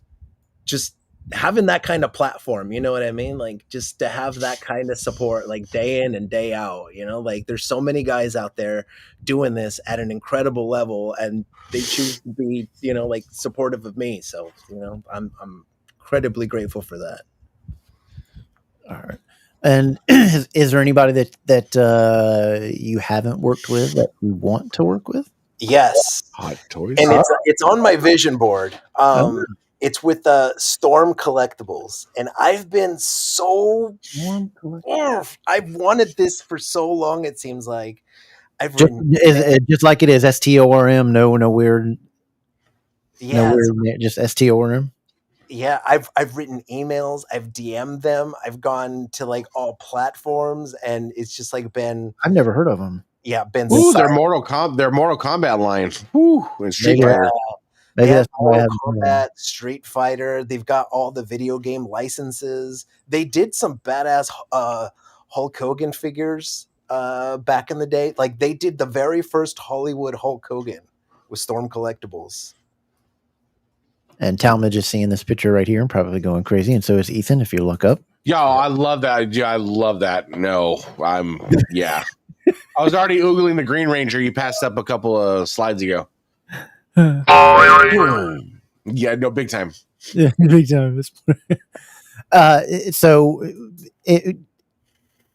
just having that kind of platform, you know what I mean? Like just to have that kind of support, like day in and day out, like there's so many guys out there doing this at an incredible level, and they choose to be, like supportive of me. So, I'm incredibly grateful for that. All right. And is there anybody that you haven't worked with that you want to work with? Yes. Hot toys. And it's on my vision board. It's with Storm Collectibles, and I've been so I've wanted this for so long. It seems like I've written just like it is STORM. No weird. Yeah, no weird. Just STORM. Yeah, I've written emails. I've DM'd them. I've gone to like all platforms, and it's just like been. I've never heard of them. Yeah, been. Ooh, their Mortal Kombat line. Ooh, and Street Fighter. Maybe that's Mortal Kombat, Street Fighter. They've got all the video game licenses. They did some badass Hulk Hogan figures back in the day. Like they did the very first Hollywood Hulk Hogan with Storm Collectibles. And Talmadge is seeing this picture right here and probably going crazy, and so is Ethan. If you look up, yo, I love that. Yeah, I love that. No, yeah. I was already oogling the Green Ranger. You passed up a couple of slides ago. Yeah, no, big time. Yeah, big time.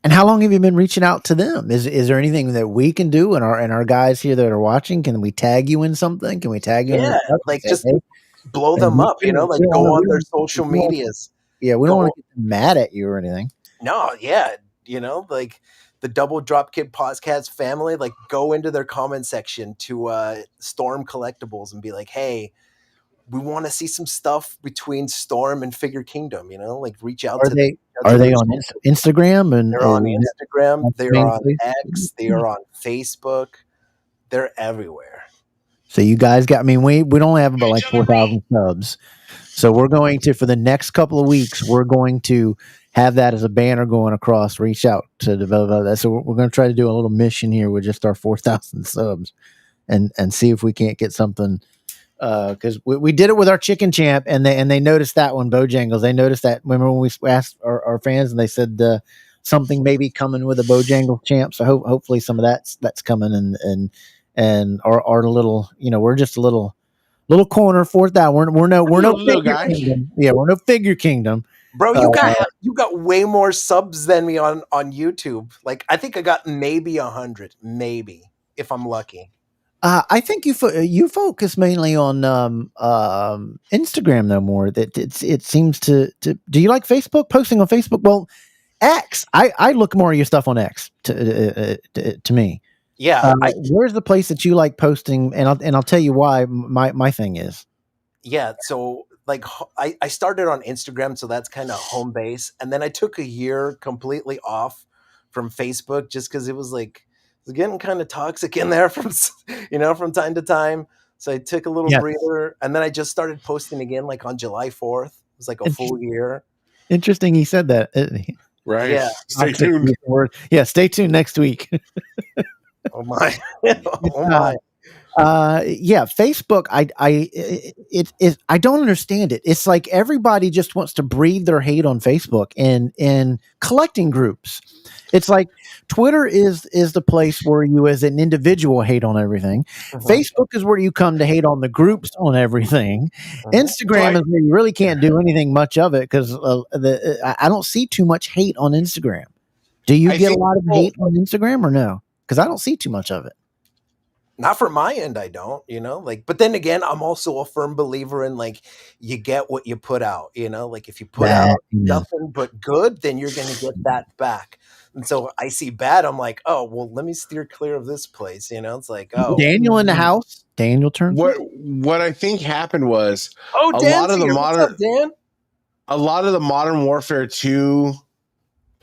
And how long have you been reaching out to them? Is there anything that we can do, and our guys here that are watching? Can we tag you in something? Can we tag you? Yeah, like just blow them up. Like go on their social medias. Yeah, we don't want to get mad at you or anything. No, yeah, like the Double Dropkick Podcast family, like go into their comment section to Storm Collectibles and be like, hey, we want to see some stuff between Storm and Figure Kingdom, you know, like reach out Are to they them. are they on Instagram and They're on and Instagram, that's they're main on place? X, they are on Facebook, they're everywhere. So you guys got, I mean, we don't have about like 4,000 subs. So we're going to, for the next couple of weeks, we're going to have that as a banner going across, reach out to develop that. So we're going to try to do a little mission here with just our 4,000 subs and see if we can't get something. Cause we did it with our chicken champ and they noticed that one, Bojangles. They noticed that. Remember when we asked our fans and they said, something maybe coming with a Bojangles champ. So hopefully some of that's coming and our little, you know, we're just a little corner, 4,000. We're no little figure guy. kingdom. Yeah, we're no figure kingdom. Bro, you got way more subs than me on YouTube. Like I think I got maybe 100, maybe if I'm lucky. I think you focus mainly on Instagram though more. That it seems to. Do you like Facebook? Posting on Facebook? Well, X. I look more at your stuff on X to me. Yeah, where's the place that you like posting? And I'll tell you why. My thing is. Yeah, so like I started on Instagram, so that's kind of home base, and then I took a year completely off from Facebook just because it was getting kind of toxic in there from from time to time. So I took a little breather, and then I just started posting again like on July 4th. It was like a full year. Interesting, he said that. Right. Yeah. Stay tuned. Yeah, stay tuned next week. Oh my! Oh my! Yeah, Facebook. I don't understand it. It's like everybody just wants to breathe their hate on Facebook and collecting groups. It's like Twitter is the place where you as an individual hate on everything. Mhm. Facebook is where you come to hate on the groups on everything. Instagram is where you really can't do anything much of it because I don't see too much hate on Instagram. Do you get a lot of hate on Instagram or no? Because I don't see too much of it. Not from my end, I don't, but then again, I'm also a firm believer in you get what you put out, like if you put out nothing but good, then you're going to get that back. And so I see bad. I'm like, oh, well, let me steer clear of this place. It's like, oh, Daniel in the house. Daniel turns. What I think happened was a lot of the modern, Dan? A lot of the Modern Warfare 2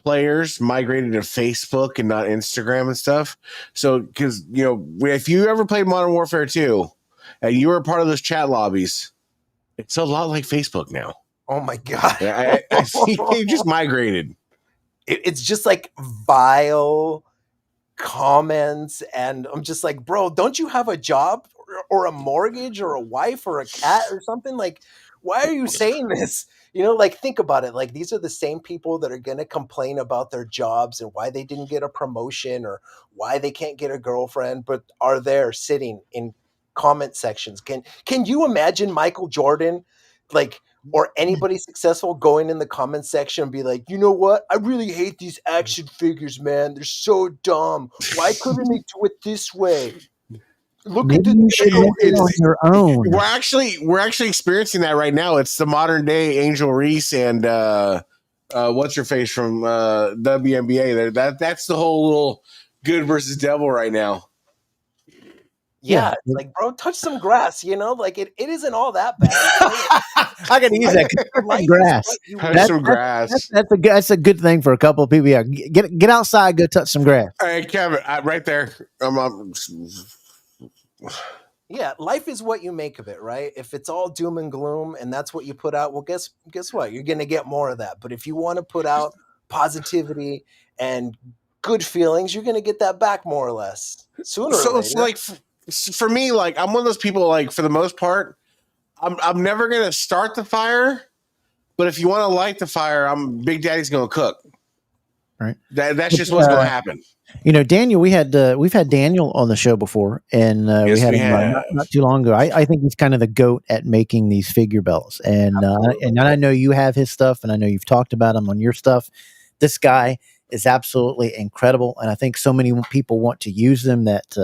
players migrated to Facebook and not Instagram and stuff. So, because if you ever played Modern Warfare 2 and you were part of those chat lobbies, it's a lot like Facebook now. Oh my god! I think they just migrated. It's just like vile comments, and I'm just like, bro, don't you have a job or a mortgage or a wife or a cat or something? Like, why are you saying this? Think about it. Like, these are the same people that are going to complain about their jobs and why they didn't get a promotion or why they can't get a girlfriend, but are there sitting in comment sections. Can you imagine Michael Jordan, or anybody successful going in the comment section and be like, you know what? I really hate these action figures, man. They're so dumb. Why couldn't they do it this way? Look at you should make it on your own. We're actually experiencing that right now. It's the modern day Angel Reese and what's her face from WNBA. That's the whole little good versus devil right now. Yeah, it's like, bro, touch some grass. It isn't all that bad. I gotta use that grass. Touch some grass. That's a good thing for a couple of people. Yeah, get outside, go touch some grass. All right, Kevin, right there. Yeah, life is what you make of it, right? If it's all doom and gloom and that's what you put out, well, guess what? You're going to get more of that. But if you want to put out positivity and good feelings, you're going to get that back more or less sooner or later. It's like, for me, like, I'm one of those people, like, for the most part, I'm never going to start the fire, but if you want to light the fire, Big Daddy's going to cook. Right. That's just what's going to happen. Daniel, we've had Daniel on the show before, and we had him not too long ago. I think he's kind of the GOAT at making these figure belts, and I know you have his stuff, and I know you've talked about him on your stuff. This guy is absolutely incredible, and I think so many people want to use them that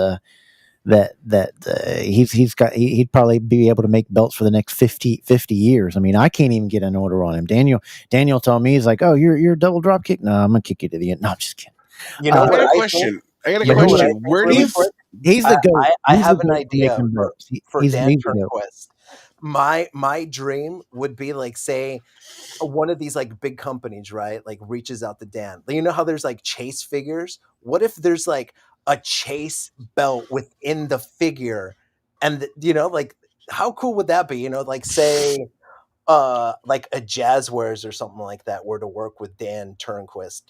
he'd probably be able to make belts for the next 50 years. I mean, I can't even get an order on him. Daniel told me, he's like, oh, you're a double drop kick. No, I'm gonna kick you to the end. No, I'm just kidding. I got a question. Where do you? He's the GOAT. I have an idea for Dan Turnquist. my dream would be like, say, one of these like big companies, right? Like reaches out to Dan. You know how there's like Chase figures? What if there's like a Chase belt within the figure? And like how cool would that be? Like say like a Jazzwares or something like that were to work with Dan Turnquist,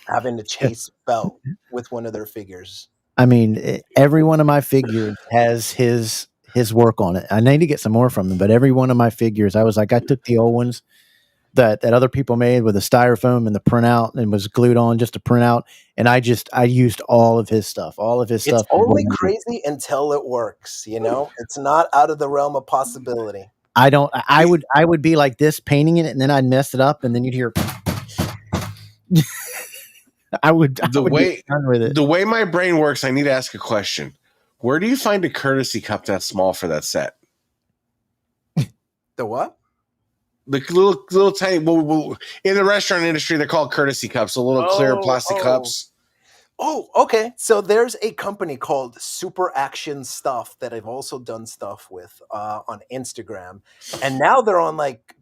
having a Chase belt with one of their figures. I mean, every one of my figures has his work on it. I need to get some more from them, but every one of my figures, I was like, I took the old ones that other people made with the styrofoam and the printout and was glued on just to print out, and I used all of his stuff. All of his It's stuff. only crazy until it works. It's not out of the realm of possibility. I would be like this painting it, and then I'd mess it up, and then you'd hear. I would be done with it. The way my brain works, I need to ask a question. Where do you find a courtesy cup that small for that set? The what? The little tiny. In the restaurant industry, they're called courtesy cups. The little clear plastic cups. Oh, okay. So there's a company called Super Action Stuff that I've also done stuff with on Instagram, and now they're on like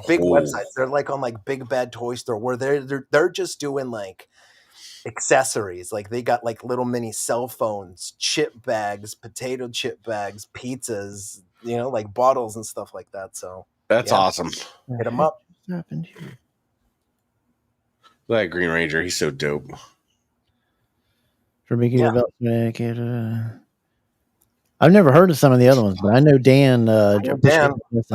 big websites. They're like on like Big Bad Toy Store, where they're just doing like accessories. Like they got like little mini cell phones, chip bags, potato chip bags, pizzas, like bottles and stuff like that. So that's awesome. Hit them up. What happened here? That Green Ranger, he's so dope. For making development. I've never heard of some of the other ones, but I know Dan. I know Dan. That's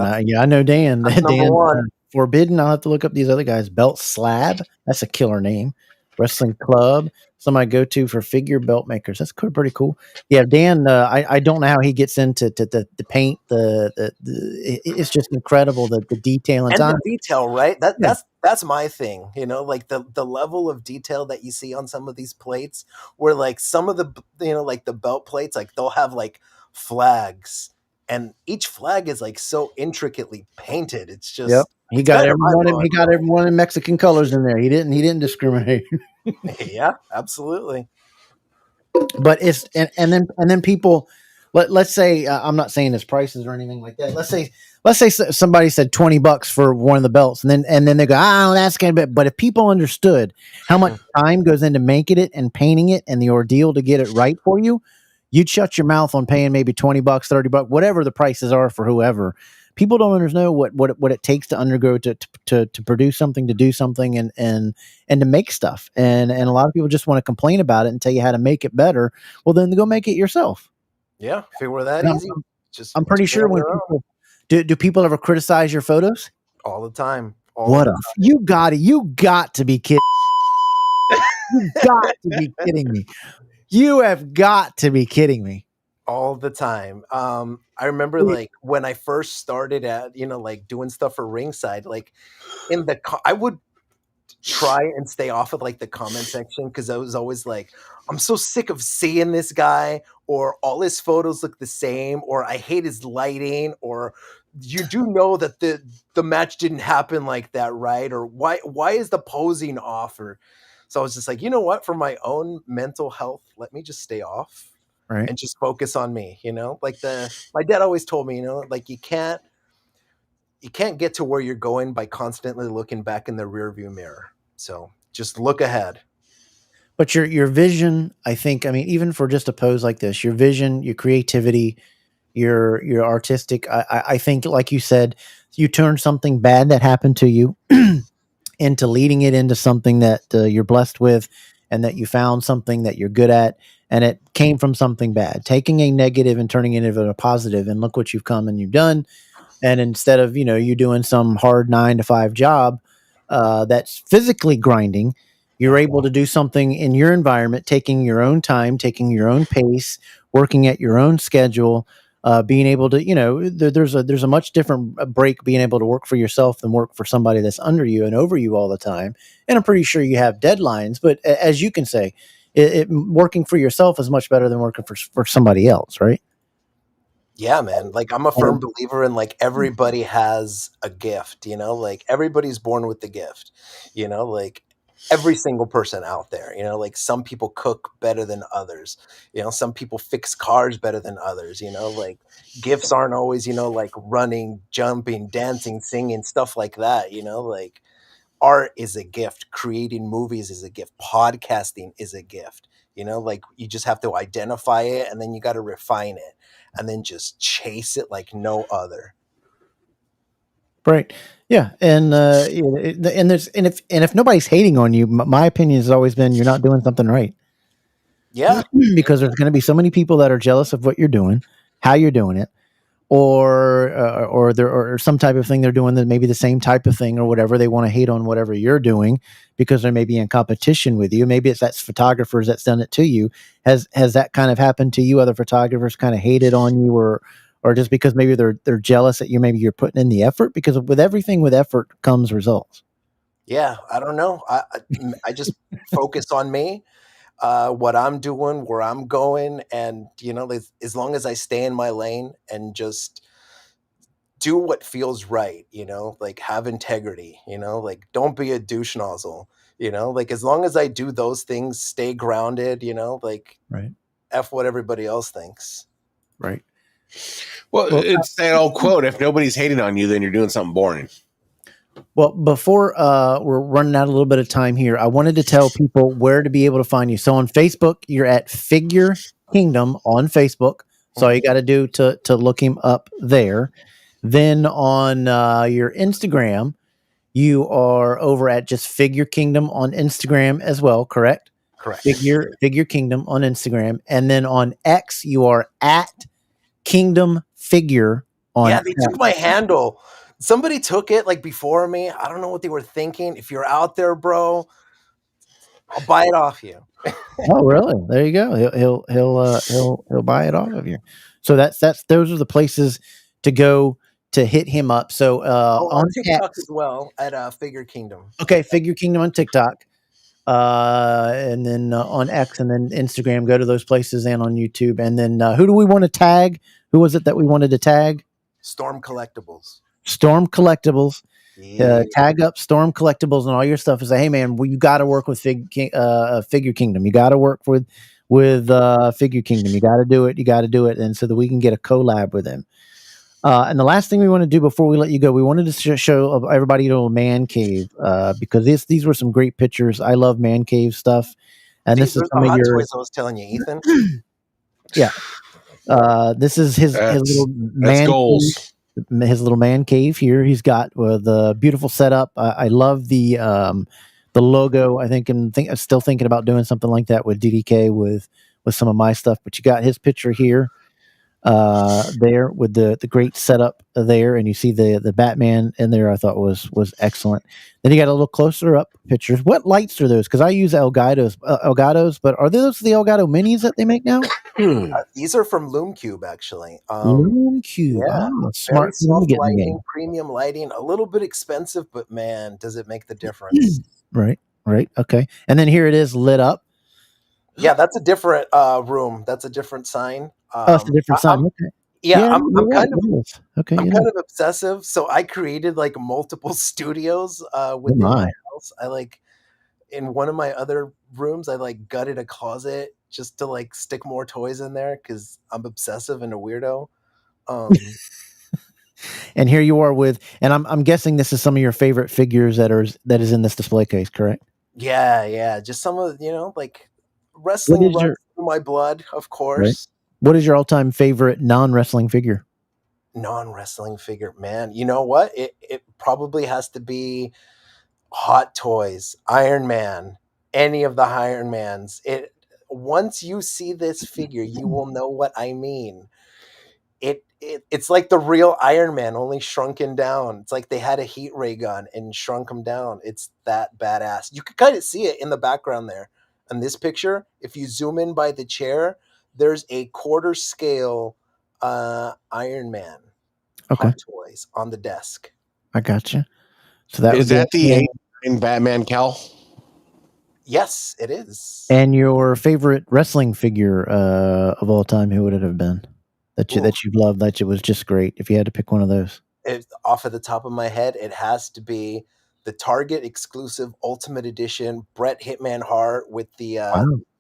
Dan number one. Forbidden. I'll have to look up these other guys. Belt Slab. That's a killer name. Wrestling Club. Some I go to for figure belt makers. That's pretty cool. Yeah, Dan. I don't know how he gets into the paint. It's just incredible the detail and the detail, right? That's my thing. Like the level of detail that you see on some of these plates, where like some of the like the belt plates, like they'll have like flags, and each flag is like so intricately painted. It's just He got everyone in Mexican colors in there. He didn't discriminate. Yeah, absolutely. But it's and then people, let's say I'm not saying his prices or anything like that. Let's say somebody said $20 for one of the belts, and then they go, that's kind of bit. But if people understood how much time goes into making it and painting it and the ordeal to get it right for you, you'd shut your mouth on paying maybe $20, $30, whatever the prices are for whoever. People don't understand what it takes to undergo to produce something, to do something, and to make stuff. And a lot of people just want to complain about it and tell you how to make it better. Well, then go make it yourself. Yeah, if it were that easy. I'm pretty sure when people do people ever criticize your photos? All the time. You got to be kidding. You got to be kidding me. You have got to be kidding me. All the time. I remember like when I first started at, like doing stuff for Ringside, like I would try and stay off of like the comment section, because I was always like, I'm so sick of seeing this guy, or all his photos look the same, or I hate his lighting, or you do know that the match didn't happen like that, right? Or why is the posing off? Or so I was just like, you know what, for my own mental health, let me just stay off. Right. And just focus on me, like my dad always told me, like you can't get to where you're going by constantly looking back in the rearview mirror. So just look ahead. But your vision, I think, even for just a pose like this, your vision, your creativity, your artistic, I think, like you said, you turn something bad that happened to you into leading it into something that you're blessed with, and that you found something that you're good at, and it came from something bad, taking a negative and turning it into a positive. And look what you've come and you've done. And instead of, you doing some hard 9-to-5 job that's physically grinding, you're able to do something in your environment, taking your own time, taking your own pace, working at your own schedule, being able to, there's a much different break being able to work for yourself than work for somebody that's under you and over you all the time. And I'm pretty sure you have deadlines, but as you can say, working for yourself is much better than working for somebody else, right? Yeah, man. Like I'm a firm believer in like everybody has a gift, like everybody's born with the gift, like every single person out there. You know, like some people cook better than others. You know, some people fix cars better than others. You know, like gifts aren't always, you know, like running, jumping, dancing, singing, stuff like that. You know, like art is a gift, creating movies is a gift, podcasting is a gift. You know, like you just have to identify it and then you got to refine it and then just chase it like no other. Right. Yeah. And if nobody's hating on you, my opinion has always been you're not doing something right. Yeah. Because there's going to be so many people that are jealous of what you're doing, how you're doing it, or some type of thing they're doing that maybe the same type of thing or whatever. They want to hate on whatever you're doing because they're maybe in competition with you. Maybe it's that's photographers that's done it to you. Has that kind of happened to you? Other photographers kind of hated on you, or just because maybe they're jealous that you're putting in the effort, because with everything with effort comes results. Yeah, I don't know. I just focus on me, what I'm doing, where I'm going, and you know, as long as I stay in my lane and just do what feels right, you know, like have integrity, you know, like don't be a douche nozzle, you know, like as long as I do those things, stay grounded, you know, like Right. F what everybody else thinks. Right. Well, it's that old quote: "If nobody's hating on you, then you're doing something boring." Well, before we're running out a little bit of time here, I wanted to tell people where to be able to find you. So on Facebook, you're at Figure Kingdom on Facebook. So all you got to do to look him up there. Then on your Instagram, you are over at just Figure Kingdom on Instagram as well, correct? Correct. Figure Kingdom on Instagram. And then on X, you are at Kingdom Figure on Yeah, they took my handle. Somebody took it like before me. I don't know what they were thinking. If you're out there, bro, I'll buy it off you. Oh, really? There you go. He'll buy it off of you. So that's those are the places to go to hit him up. So On on TikTok X, as well at Figure Kingdom. okay, Figure Kingdom on TikTok, and then on X, and then Instagram. Go to those places and on YouTube. And then who do we want to tag? Who was it that we wanted to tag? Storm Collectibles. Storm Collectibles. Yeah. Tag up Storm Collectibles and all your stuff and say, hey man, you got to work with Figure Kingdom. You got to work with Figure Kingdom. You got to do it. You got to do it, and so that we can get a collab with him. And the last thing we want to do before we let you go, we wanted to show everybody a little man cave because these were some great pictures. I love man cave stuff, and See, this is there's some the of hot your toys I was telling you, Ethan. yeah. This is his little That's man goals. cave. His little man cave here. He's got the beautiful setup. I love the logo. I'm still thinking about doing something like that with DDK with some of my stuff. But you got his picture here, there with the great setup there, and you see the Batman in there. I thought was excellent. Then you got a little closer up pictures. What lights are those? Because I use Elgato's, but are those the Elgato minis that they make now? These are from Loom Cube, actually. Loom Cube. Yeah, Oh, very smart for them to soft get in the lighting, game. premium lighting, a little bit expensive, but man, does it make the difference. Right. Okay. And then here it is lit up. Yeah, that's a different room. That's a different sign. Oh, it's a different sign. Okay. I'm kind of okay. I'm kind of obsessive. So I created like multiple studios within my house. I like in one of my other rooms, I like gutted a closet just to like stick more toys in there because I'm obsessive and a weirdo. And here you are with, and I'm guessing this is some of your favorite figures that is in this display case, correct? Yeah. Just some of like wrestling runs through my blood, of course. Right. What is your all-time favorite non-wrestling figure? Non-wrestling figure, man. You know what? It probably has to be Hot Toys, Iron Man, any of the Iron Mans. Once you see this figure, you will know what I mean. It's like the real Iron Man, only shrunken down. It's like they had a heat ray gun and shrunk him down. It's that badass. You could kind of see it in the background there. In this picture, if you zoom in by the chair, there's a quarter scale Iron Man Hot Toys on the desk. I gotcha. So that is that the 89 Batman Cal? Yes, it is. And your favorite wrestling figure of all time, who would it have been? That you loved, that it was just great. If you had to pick one of those, Off of the top of my head, it has to be the Target exclusive Ultimate Edition Bret Hitman Hart with the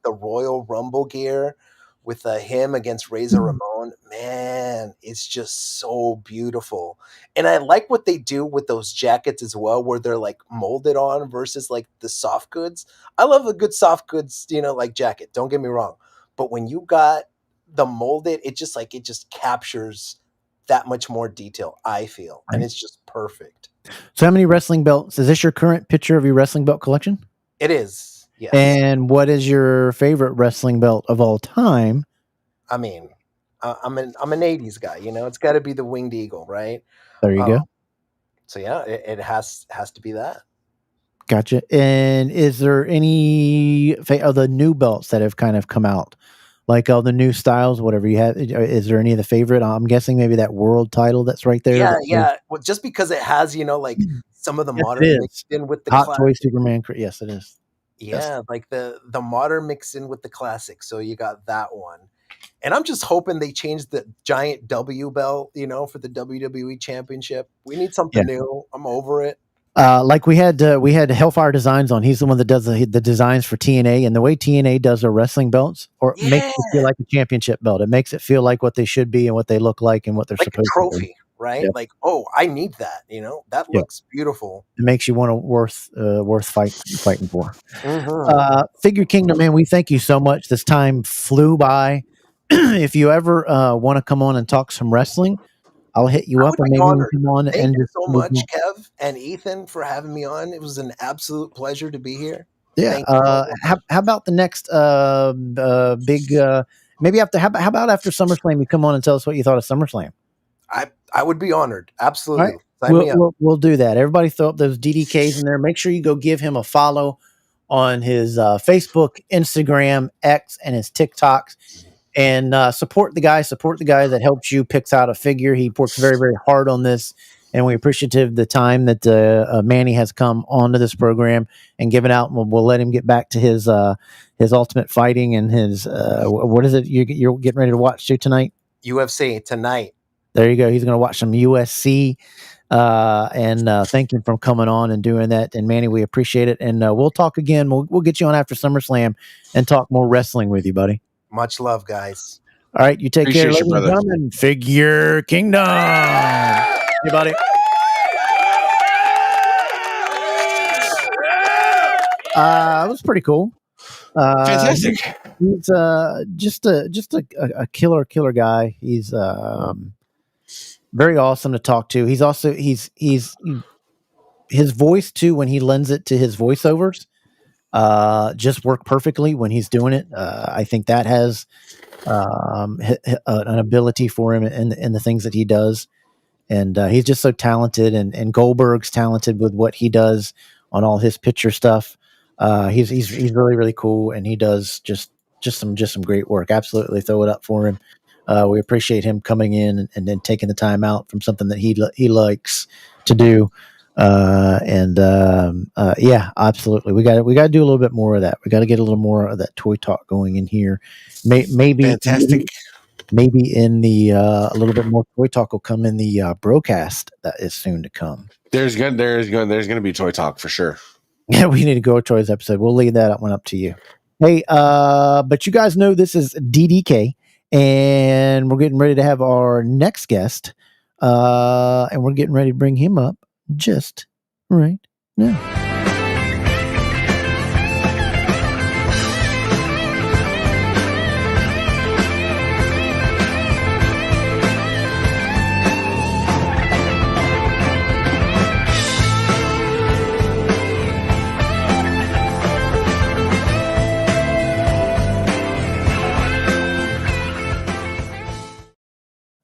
Royal Rumble gear with him against Razor Ramon. Man, it's just so beautiful. And I like what they do with those jackets as well, where they're like molded on versus like the soft goods. I love a good soft goods, like jacket. Don't get me wrong. But when you got the molded, it just captures that much more detail, I feel. And it's just perfect. So how many wrestling belts? Is this your current picture of your wrestling belt collection? It is. Yes. And what is your favorite wrestling belt of all time? I mean, I'm an 80s guy, it's got to be the Winged Eagle, right? There you go. So yeah, it has to be that. Gotcha. And is there any of the new belts that have kind of come out, like all the new styles, whatever you have? Is there any of the favorite? I'm guessing maybe that world title that's right there. Yeah. Well, just because it has, like some of the modern mixed in with the Hot classic. Toy Superman. Yes, it is. Yeah, yes. Like the modern mixed in with the classic. So you got that one. And I'm just hoping they change the giant W belt, for the WWE Championship. We need something new. I'm over it. Like we had Hellfire Designs on. He's the one that does the designs for TNA, and the way TNA does their wrestling belts, makes it feel like a championship belt. It makes it feel like what they should be and what they look like and what they're supposed a trophy, to be. Right? Yep. Like, oh, I need that. That looks beautiful. It makes you want to worth fighting for. Mm-hmm. Figure Kingdom, man, we thank you so much. This time flew by. If you ever want to come on and talk some wrestling, I'll hit you up and maybe we'll come on. Thank you so much, Kev and Ethan, for having me on. It was an absolute pleasure to be here. Yeah. How about the next big? Maybe after. How about after SummerSlam? You come on and tell us what you thought of SummerSlam. I would be honored. Absolutely. Right. We'll do that. Everybody throw up those DDKs in there. Make sure you go give him a follow on his Facebook, Instagram, X, and his TikToks. And support the guy that helps you picks out a figure. He works very, very hard on this, and we're appreciative of the time that Manny has come onto this program and given out. We'll let him get back to his ultimate fighting and his what is it you're getting ready to watch tonight? UFC tonight. There you go. He's going to watch some USC. And thank him for coming on and doing that. And Manny, we appreciate it. And we'll talk again. We'll get you on after SummerSlam and talk more wrestling with you, buddy. Much love, guys. All right, you take care, ladies and gentlemen. Figure Kingdom. Hey, buddy. It was pretty cool. Fantastic. He's just a killer guy. He's very awesome to talk to. He's also his voice too, when he lends it to his voiceovers, just work perfectly when he's doing it. I think that has an ability for him in the things that he does. And he's just so talented, and Goldberg's talented with what he does on all his picture stuff. He's really, really cool, and he does just some great work. Absolutely throw it up for him. We appreciate him coming in and then taking the time out from something that he likes to do. Yeah, absolutely. We got to do a little bit more of that. We got to get a little more of that toy talk going in here. Maybe fantastic. Maybe in the a little bit more toy talk will come in the broadcast that is soon to come. There's going to be toy talk for sure. Yeah, we need to go toys episode. We'll leave that one up to you. Hey, but you guys know this is DDK, and we're getting ready to have our next guest, and we're getting ready to bring him up just right now.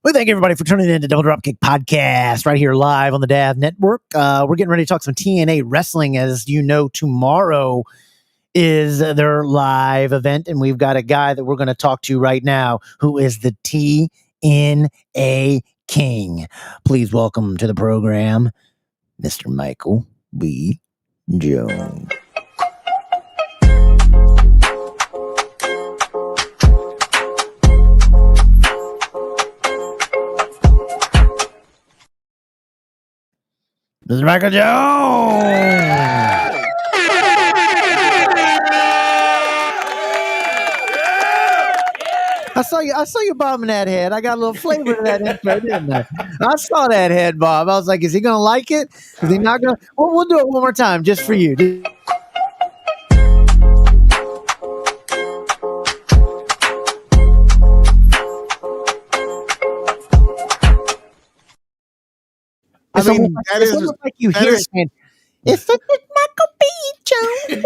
We thank everybody for tuning in to Double Dropkick Podcast right here live on the DAV Network. We're getting ready to talk some TNA wrestling. As you know, tomorrow is their live event, and we've got a guy that we're going to talk to right now who is the TNA King. Please welcome to the program, Mr. Michael B. Jones. Mr. Michael Jones. I saw you bobbing that head. I got a little flavor to that intro, didn't I? I saw that head bob. I was like, is he gonna like it? Is he not gonna? Well, we'll do it one more time just for you. I mean, it's almost like you hear it saying, "It's Michael B. Jones."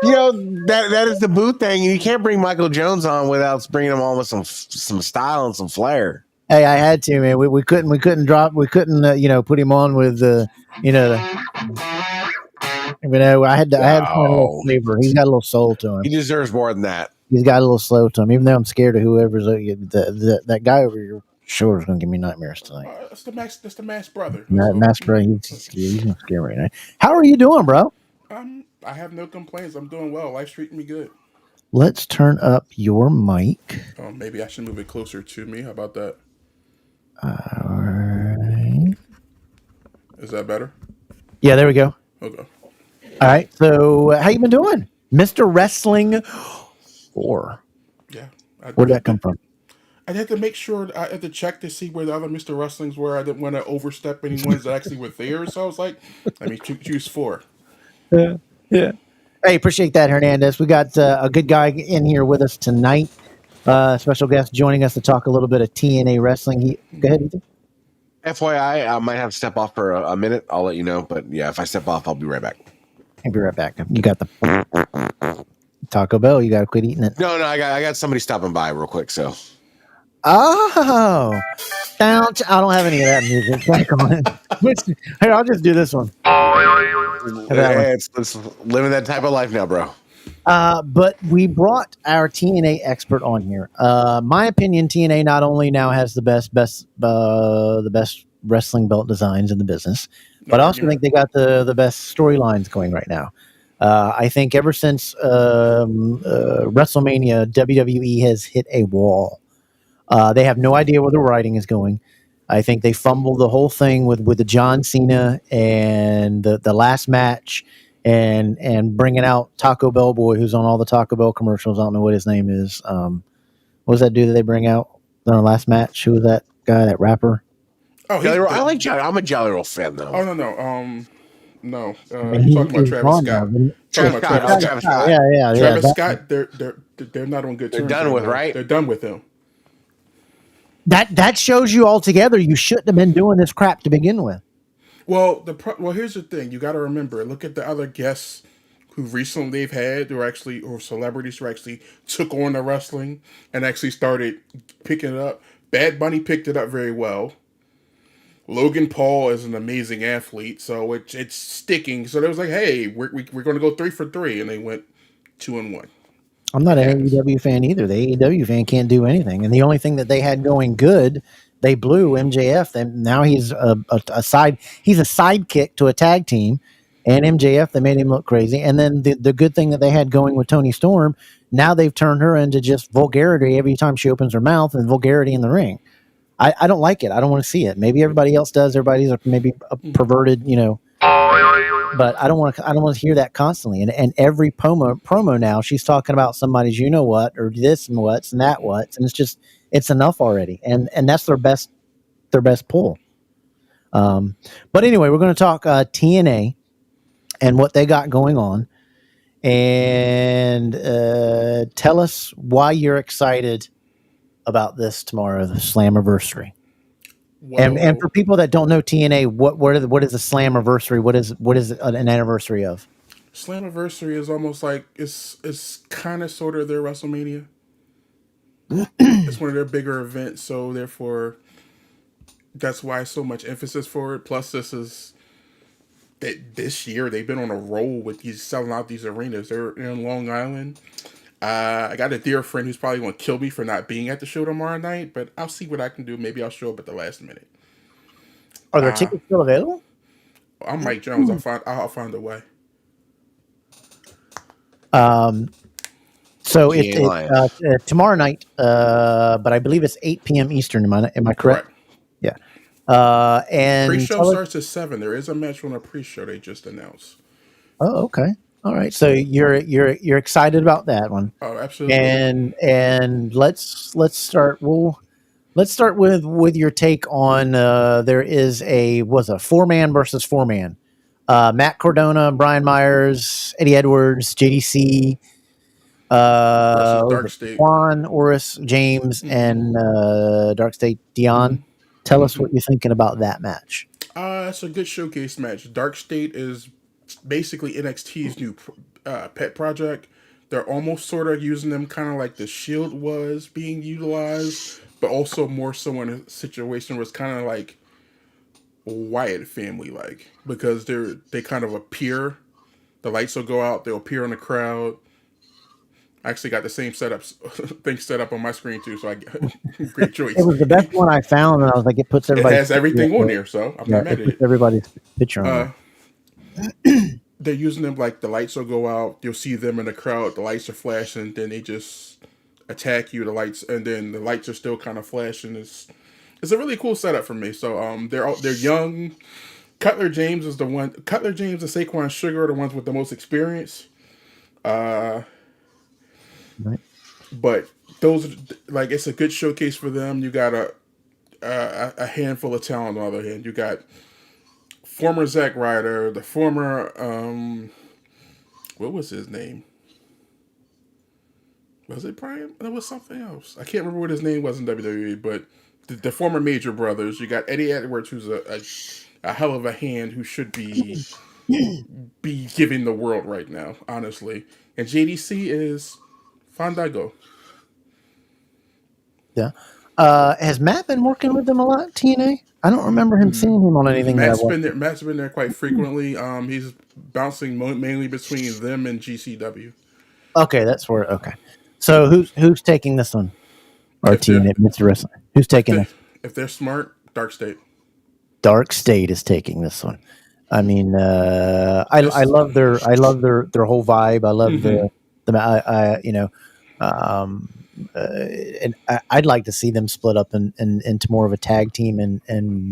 You know, that is the boot thing. You can't bring Michael Jones on without bringing him on with some style and some flair. Hey, I had to, man. We couldn't put him on with I had to find a little flavor. He's got a little soul to him. He deserves more than that. He's got a little soul to him. Even though I'm scared of whoever's that guy over your shoulder is going to give me nightmares tonight. That's the masked brother. Masked brother. He's going to scare me right now. How are you doing, bro? I have no complaints. I'm doing well. Life's treating me good. Let's turn up your mic. Maybe I should move it closer to me. How about that? All right. Is that better? Yeah, there we go. Okay. All right. So, how you been doing, Mr. Wrestling 4? Yeah. Where'd that come from? I had to make sure. I had to check to see where the other Mr. Wrestlings were. I didn't want to overstep any ones that actually were there. So I was like, let me choose 4. Yeah. Hey, appreciate that, Hernandez. We got a good guy in here with us tonight. Special guest joining us to talk a little bit of TNA wrestling. Go ahead, Ethan. FYI, I might have to step off for a minute. I'll let you know. But yeah, if I step off, I'll be right back. I'll be right back. You got the Taco Bell. You got to quit eating it. No, I got somebody stopping by real quick. So. Oh, I don't have any of that music. Here, I'll just do this one. It's living that type of life now, bro. But we brought our TNA expert on here. My opinion, TNA not only now has the best wrestling belt designs in the business, but I also think they got the best storylines going right now. I think ever since WrestleMania, WWE has hit a wall. They have no idea where the writing is going. I think they fumbled the whole thing with the John Cena and the last match and bringing out Taco Bell Boy, who's on all the Taco Bell commercials. I don't know what his name is. What was that dude that they bring out in the last match? Who was that guy, that rapper? Oh, I like Jolly. I'm a Jolly Roll fan, though. Oh, no. No. You're talking about Travis Scott. Travis Scott. Yeah. Travis Scott, they're not on good terms. They're done with, right? They're done with him. That shows you altogether you shouldn't have been doing this crap to begin with. Well, here's the thing. You got to remember. Look at the other guests who recently they've had, or celebrities who actually took on the wrestling and actually started picking it up. Bad Bunny picked it up very well. Logan Paul is an amazing athlete, so it's sticking. So they was like, hey, we're going to go 3 for 3, and they went 2-1. I'm not an AEW fan either. The AEW fan can't do anything, and the only thing that they had going good, they blew MJF. And now he's he's a sidekick to a tag team, and MJF, they made him look crazy. And then the good thing that they had going with Toni Storm, now they've turned her into just vulgarity every time she opens her mouth, and vulgarity in the ring. I don't like it. I don't want to see it. Maybe everybody else does. Everybody's maybe a perverted, but I don't want to hear that constantly. And every promo now, she's talking about somebody's or this and what's and that what's, and it's enough already. And that's their best pull. But anyway, we're going to talk TNA and what they got going on, and tell us why you're excited about this tomorrow, the Slammiversary. Well, and for people that don't know TNA, what is the Slammiversary? What is an anniversary of? Slammiversary is almost like it's kind of sort of their WrestleMania. It's one of their bigger events, so therefore that's why so much emphasis for it. Plus, this year they've been on a roll with selling out these arenas. They're in Long Island. I got a dear friend who's probably going to kill me for not being at the show tomorrow night, but I'll see what I can do. Maybe I'll show up at the last minute. Are there tickets still available? I'm Mike Jones. I'll find a way. So it's tomorrow night, but I believe it's 8 p.m. Eastern. Am I correct? Yeah. And Pre-show starts at 7. There is a match on a pre-show they just announced. oh, okay, all right. So you're excited about that one, Oh, absolutely. and let's start. Let's start with your take on there is a 4-man versus 4-man. Matt Cardona, Brian Myers, Eddie Edwards, JDC, Versus what was Dark it? State. Juan, Oris, James, and Dark State Dion. Tell us what you're thinking about that match. It's a good showcase match. Dark State is basically NXT's new pet project. They're almost sort of using them kind of like the Shield was being utilized, but also more so in a situation where it's kind of like Wyatt family like, because they kind of appear. The lights will go out. They'll appear in the crowd. I actually got the same thing set up on my screen too, so I great choice. It was the best one I found, and I was like, it puts It everybody. has everything on there, so I'm not mad at it. Everybody's picture on there. They're using them like the lights will go out. You'll see them in the crowd. The lights are flashing. Then they just attack you. The lights, and then the lights are still kind of flashing. It's a really cool setup for me. So they're young. Cutler James is the one. Cutler James and Saquon Sugar are the ones with the most experience. Right. But those like it's a good showcase for them. You got a handful of talent on the other hand. You got former Zack Ryder, the former what was his name? Was it Brian? It was something else. I can't remember what his name was in WWE, but the former Major Brothers. You got Eddie Edwards, who's a hell of a hand who should be giving the world right now, honestly. And JDC is Fandango. Yeah. Has Matt been working with them a lot, TNA? I don't remember him seeing him on anything. Matt's been there quite frequently. He's bouncing mainly between them and GCW. Okay, that's where. Okay, so who's taking this one? Or TNA, Mr. Wrestling. Who's taking it? If they're smart, Dark State. Dark State is taking this one. I mean, I love their whole vibe. I love and I'd like to see them split up into more of a tag team and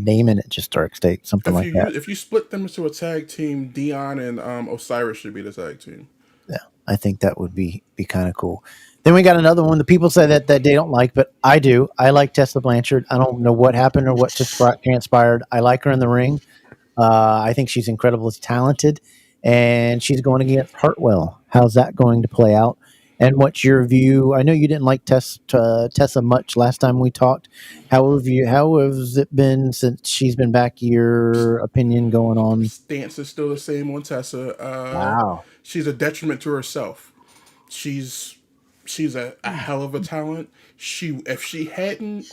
naming it just Dark State, something like that. If you split them into a tag team, Dion and Osiris should be the tag team. Yeah, I think that would be kind of cool. Then we got another one. The people say that they don't like, but I do. I like Tessa Blanchard. I don't know what happened or what just transpired. I like her in the ring. I think she's incredibly talented, and she's going against Hartwell. How's that going to play out? And what's your view? I know you didn't like Tessa much last time we talked. How has it been since she's been back? Your opinion going on? Stance is still the same on Tessa. Wow. She's a detriment to herself. She's a hell of a talent. If she hadn't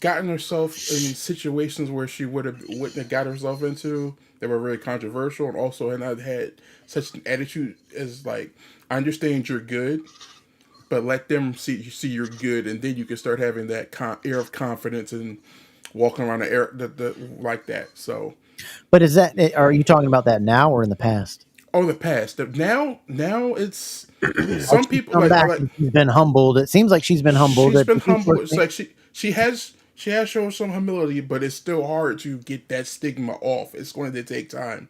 gotten herself in situations where she wouldn't have got herself into that were really controversial, and also had not had such an attitude as like, I understand you're good, but let them see you're good, and then you can start having that air of confidence and walking around the air like that. So, but are you talking about that now or in the past? Oh, the past. Now it's some people she's been humbled. It seems like she's been humbled. She's been humbled. It's like she has shown some humility, but it's still hard to get that stigma off. It's going to take time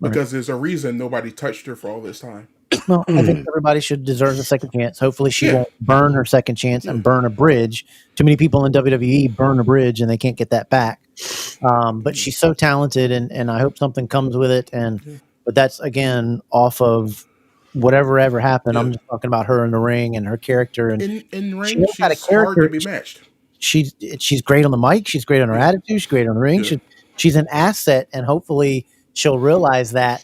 because there's a reason nobody touched her for all this time. Well, I think everybody should deserve a second chance. Hopefully, she won't burn her second chance and burn a bridge. Too many people in WWE burn a bridge and they can't get that back. But she's so talented, and I hope something comes with it. But that's again off of whatever ever happened. I'm just talking about her in the ring and her character. And in ring, she's hard to be matched. She's great on the mic. She's great on her attitude. She's great on the ring. She's an asset, and hopefully she'll realize that.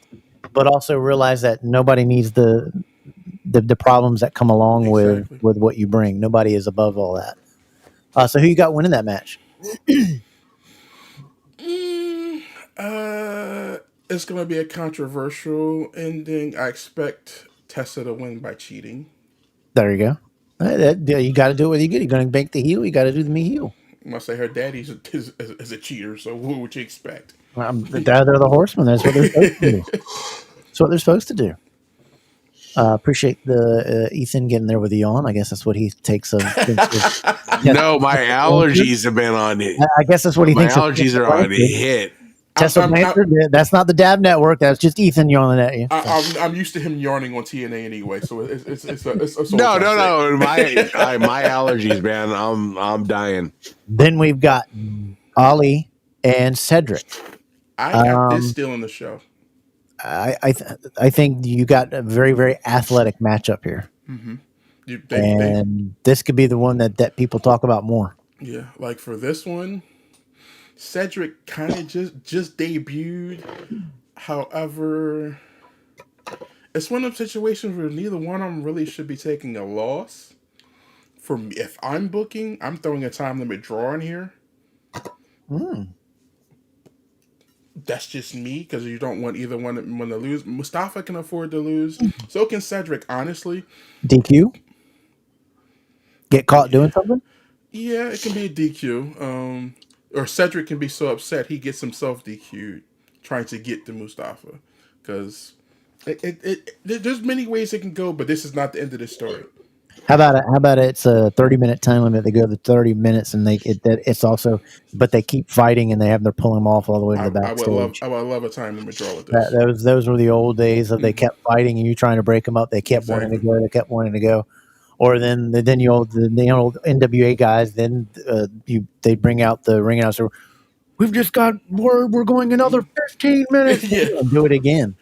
But also realize that nobody needs the problems that come along with what you bring. Nobody is above all that. So who you got winning that match? It's going to be a controversial ending. I expect Tessa to win by cheating. There you go. You got to do it whether you get. You're going to make the heel. You got to do the me heel. I must say her daddy is a cheater. So what would you expect? They're the horsemen. That's what they're supposed to do. That's what they're supposed to do. Appreciate the Ethan getting there with the yawn. I guess that's what he takes of No, my allergies have been on it. I guess that's what he My thinks. allergies are on hit. Tessa Blanchard, that's not the Dab Network. That's just Ethan yelling at you. I'm used to him yarning on TNA anyway, so it's No. My allergies, man. I'm dying. Then we've got Ollie and Cedric. I got this still in the show. I think you got a very, very athletic matchup here. Mm-hmm. This could be the one that people talk about more. Yeah, like for this one, Cedric kind of just debuted. However, it's one of those situations where neither one of them really should be taking a loss. For me, if I'm booking, I'm throwing a time limit draw in here. That's just me, because you don't want either one to lose. Mustafa can afford to lose. So can Cedric, honestly. DQ? Get caught doing something? Yeah, it can be a DQ. Or Cedric can be so upset he gets himself DQ'd trying to get to Mustafa. Because there's many ways it can go, but this is not the end of the story. How about it's a 30-minute time limit? They go to 30 minutes, and it's also, but they keep fighting, and they're pulling them off all the way to the backstage. I would love a time limit draw with this. Those were the old days of they kept fighting, and you trying to break them up. They kept wanting to go. They kept wanting to go. Or then the old NWA guys. Then they bring out the ring announcer. We've just got word we're going another 15 minutes. Yeah. And do it again.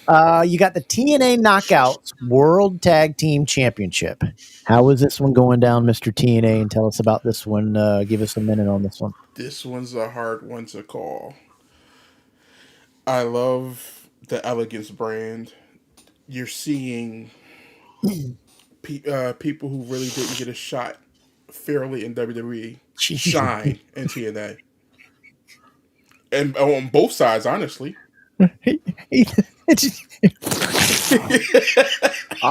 You got the TNA Knockouts World Tag Team Championship. How is this one going down, Mr. TNA? And tell us about this one. Give us a minute on this one. This one's a hard one to call. I love the Elegance brand. You're seeing people who really didn't get a shot fairly in WWE shine in TNA. And on both sides, honestly. I'm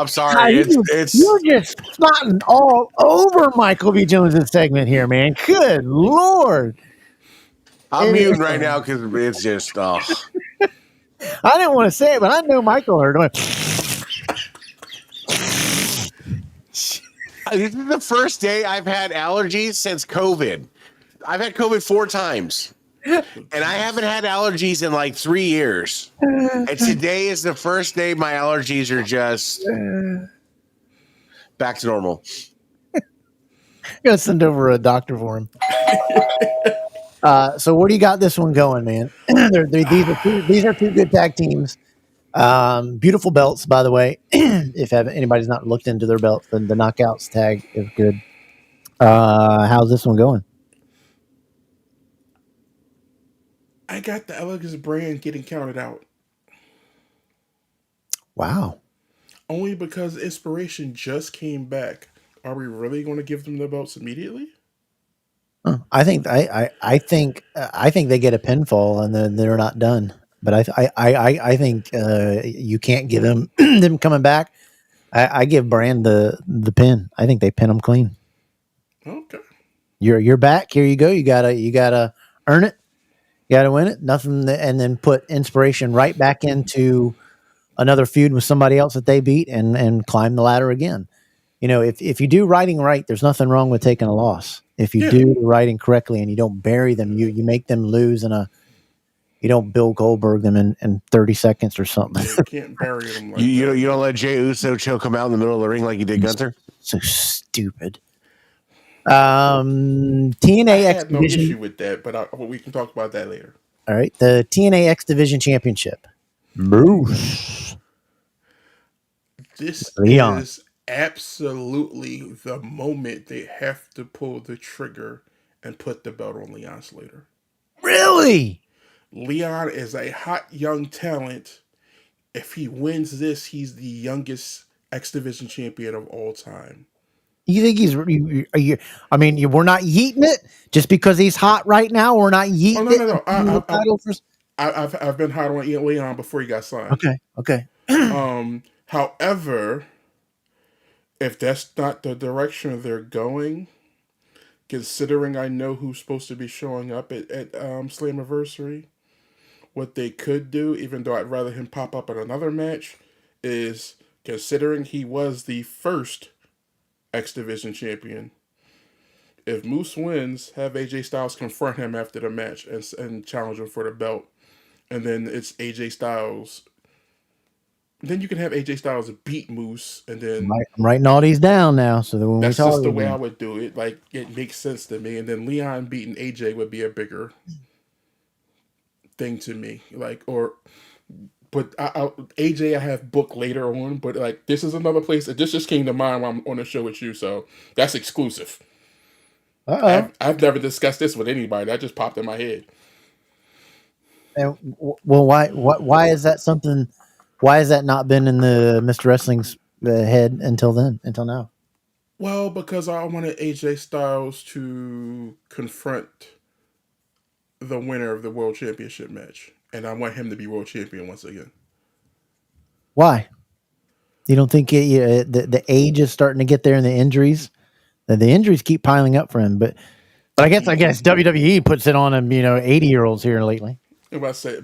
sorry. You're just snotting all over Michael B. Jones' segment here, man. Good Lord. I'm muting right now because it's just, I didn't want to say it, but I know Michael heard it. This is the first day I've had allergies since COVID. I've had COVID 4 times. And I haven't had allergies in like 3 years. And today is the first day my allergies are just back to normal. Gotta send over a doctor for him. So where do you got this one going, man? These are two good tag teams. Beautiful belts, by the way. If anybody's not looked into their belts, then the Knockouts tag is good. How's this one going? I got the Elegance brand getting counted out. Wow. Only because Inspiration just came back. Are we really going to give them the belts immediately? I think they get a pinfall and then they're not done. But I think you can't give them them coming back. I give Brand the pin. I think they pin them clean. Okay. You're back. Here you go. You gotta earn it. You gotta win it. Nothing, and then put Inspiration right back into another feud with somebody else that they beat and climb the ladder again. You know, if you do writing right, there's nothing wrong with taking a loss. If you do the writing correctly and you don't bury them, you make them lose you don't Bill Goldberg them in 30 seconds or something. You can't bury them like you don't let Jey Uso come out in the middle of the ring like you did Gunther? So stupid. TNA I X had no Division. issue with that, but we can talk about that later. All right, the TNA X Division Championship. Moose. This Leon. is absolutely the moment they have to pull the trigger and put the belt on Leon Slater. Really? Leon is a hot young talent. If he wins this, he's the youngest X Division champion of all time. You think he's? We're not yeeting it just because he's hot right now. We're not yeeting it. No. I've been hot on Leon before he got signed. Okay. However, if that's not the direction they're going, considering I know who's supposed to be showing up at Slammiversary, what they could do, even though I'd rather him pop up in another match, is considering he was the first X Division champion, If Moose wins, have AJ Styles confront him after the match and challenge him for the belt, and then it's AJ Styles. Then you can have AJ Styles beat Moose, and then I'm writing all these down now, so that when we that's talk just the way I again. would do it. Like, it makes sense to me. And then Leon beating AJ would be a bigger thing to me. Like, or but AJ I have booked later on. But like, this is another place that this just came to mind while I'm on the show with you. So that's exclusive. Uh-oh. I've never discussed this with anybody. That just popped in my head. And well, why is that something? Why has that not been in the Mr. Wrestling's head until now? Well, because I wanted AJ Styles to confront the winner of the World Championship match, and I want him to be World Champion once again. Why? You don't think the age is starting to get there and the injuries? The injuries keep piling up for him, but I guess WWE puts it on him. 80-year-olds here lately. If I say,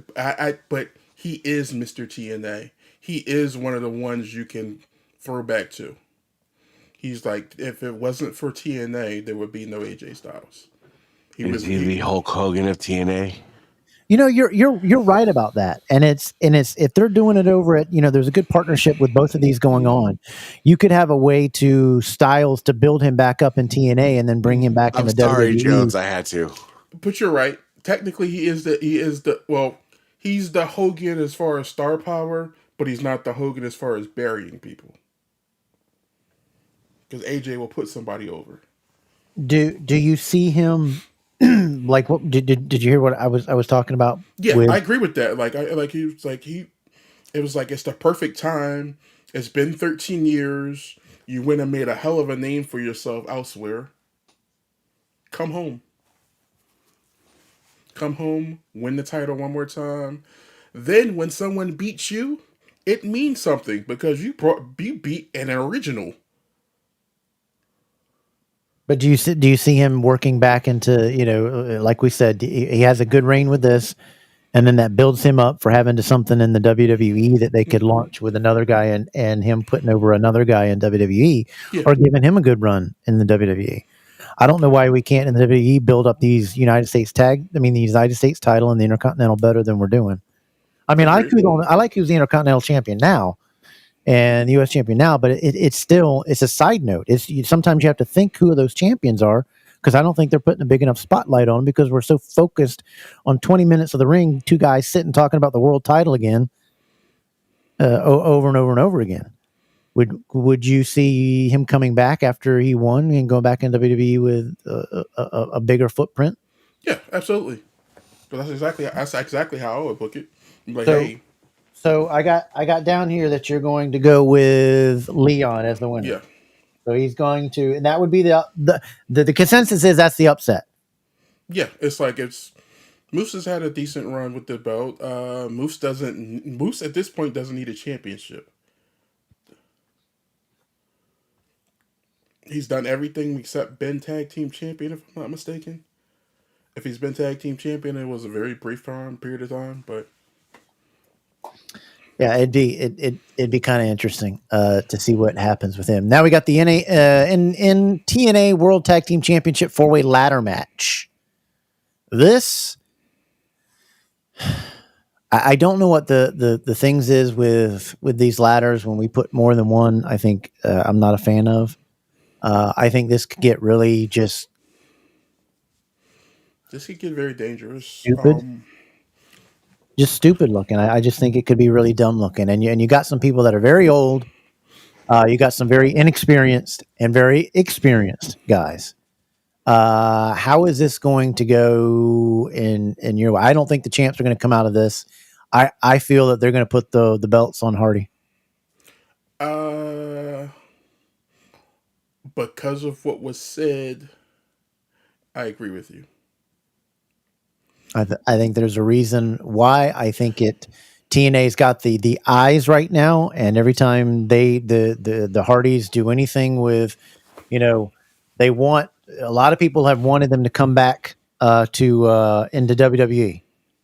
but he is Mr. TNA. He is one of the ones you can throw back to. He's like, if it wasn't for TNA, there would be no AJ Styles. Is he the Hulk Hogan of TNA? You're right about that, and it's if they're doing it over at there's a good partnership with both of these going on. You could have a way to Styles to build him back up in TNA and then bring him back in the sorry, WWE. Jones, I had to. But you're right. Technically, he's the Hogan as far as star power, but he's not the Hogan as far as burying people. Because AJ will put somebody over. Do you see him? Like, what did you hear what I was talking about? Yeah, I agree with that. It was like it's the perfect time. It's been 13 years. You went and made a hell of a name for yourself elsewhere. Come home. Come home, win the title one more time. Then when someone beats you, it means something because you beat an original. But do you see him working back into like we said, he has a good reign with this, and then that builds him up for having to something in the WWE that they could launch with another guy and him putting over another guy in WWE, Yeah. or giving him a good run in the WWE. I don't know why we can't in the WWE build up these the United States title and the Intercontinental better than we're doing. I mean, I like who's the Intercontinental champion now and the U.S. champion now, but it's a side note. Sometimes you have to think who those champions are, because I don't think they're putting a big enough spotlight on them because we're so focused on 20 minutes of the ring, two guys sitting talking about the world title again, over and over and over again. Would you see him coming back after he won and going back in WWE with a bigger footprint? Yeah, absolutely. But that's exactly how I would book it. Like, so I got down here that you're going to go with Leon as the winner. Yeah. So he's going to, and that would be the consensus is that's the upset. Yeah, Moose has had a decent run with the belt. Moose at this point doesn't need a championship. He's done everything except been tag team champion, if I'm not mistaken. If he's been tag team champion, it was a very brief period of time, but yeah, it'd be kind of interesting to see what happens with him. Now we got the in TNA World Tag Team Championship 4-way ladder match. This, I don't know what the things is with these ladders when we put more than one. I think I'm not a fan of. I think this could get really this could get very dangerous. Stupid. Just stupid looking. I just think it could be really dumb looking. And you got some people that are very old. You got some very inexperienced and very experienced guys. How is this going to go in your way? I don't think the champs are going to come out of this. I feel that they're going to put the belts on Hardy. Because of what was said, I agree with you. I think there's a reason why. I think TNA's got the eyes right now, and every time the Hardys do anything with, they want, a lot of people have wanted them to come back into WWE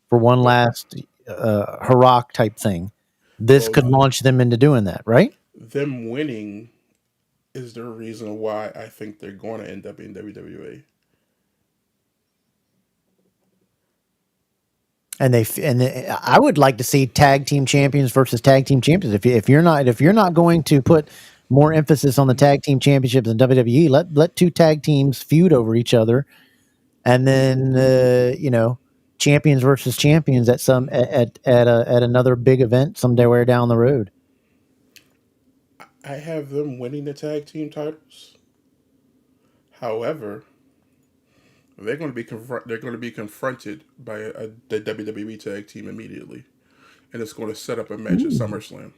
for one last hurrah type thing. This could launch them into doing that, right? Them winning is the reason why I think they're going to end up in WWE. I would like to see tag team champions versus tag team champions. If you're not going to put more emphasis on the tag team championships in WWE, let two tag teams feud over each other, and then champions versus champions at another big event somewhere down the road. I have them winning the tag team titles. However, they're going to be confronted by the WWE tag team immediately, and it's going to set up a match at SummerSlam.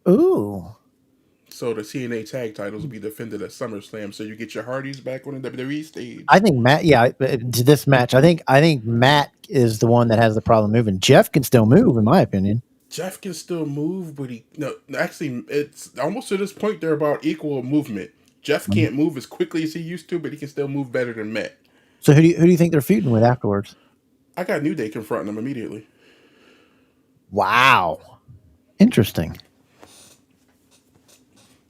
Ooh. So the TNA tag titles will be defended at SummerSlam. So you get your Hardys back on the WWE stage. I think Matt. Yeah, to this match, I think Matt is the one that has the problem moving. Jeff can still move, in my opinion. Jeff can still move, but actually, it's almost to this point they're about equal movement. Jeff can't move as quickly as he used to, but he can still move better than Matt. So who do you think they're feuding with afterwards? I got New Day confronting them immediately. Wow, interesting.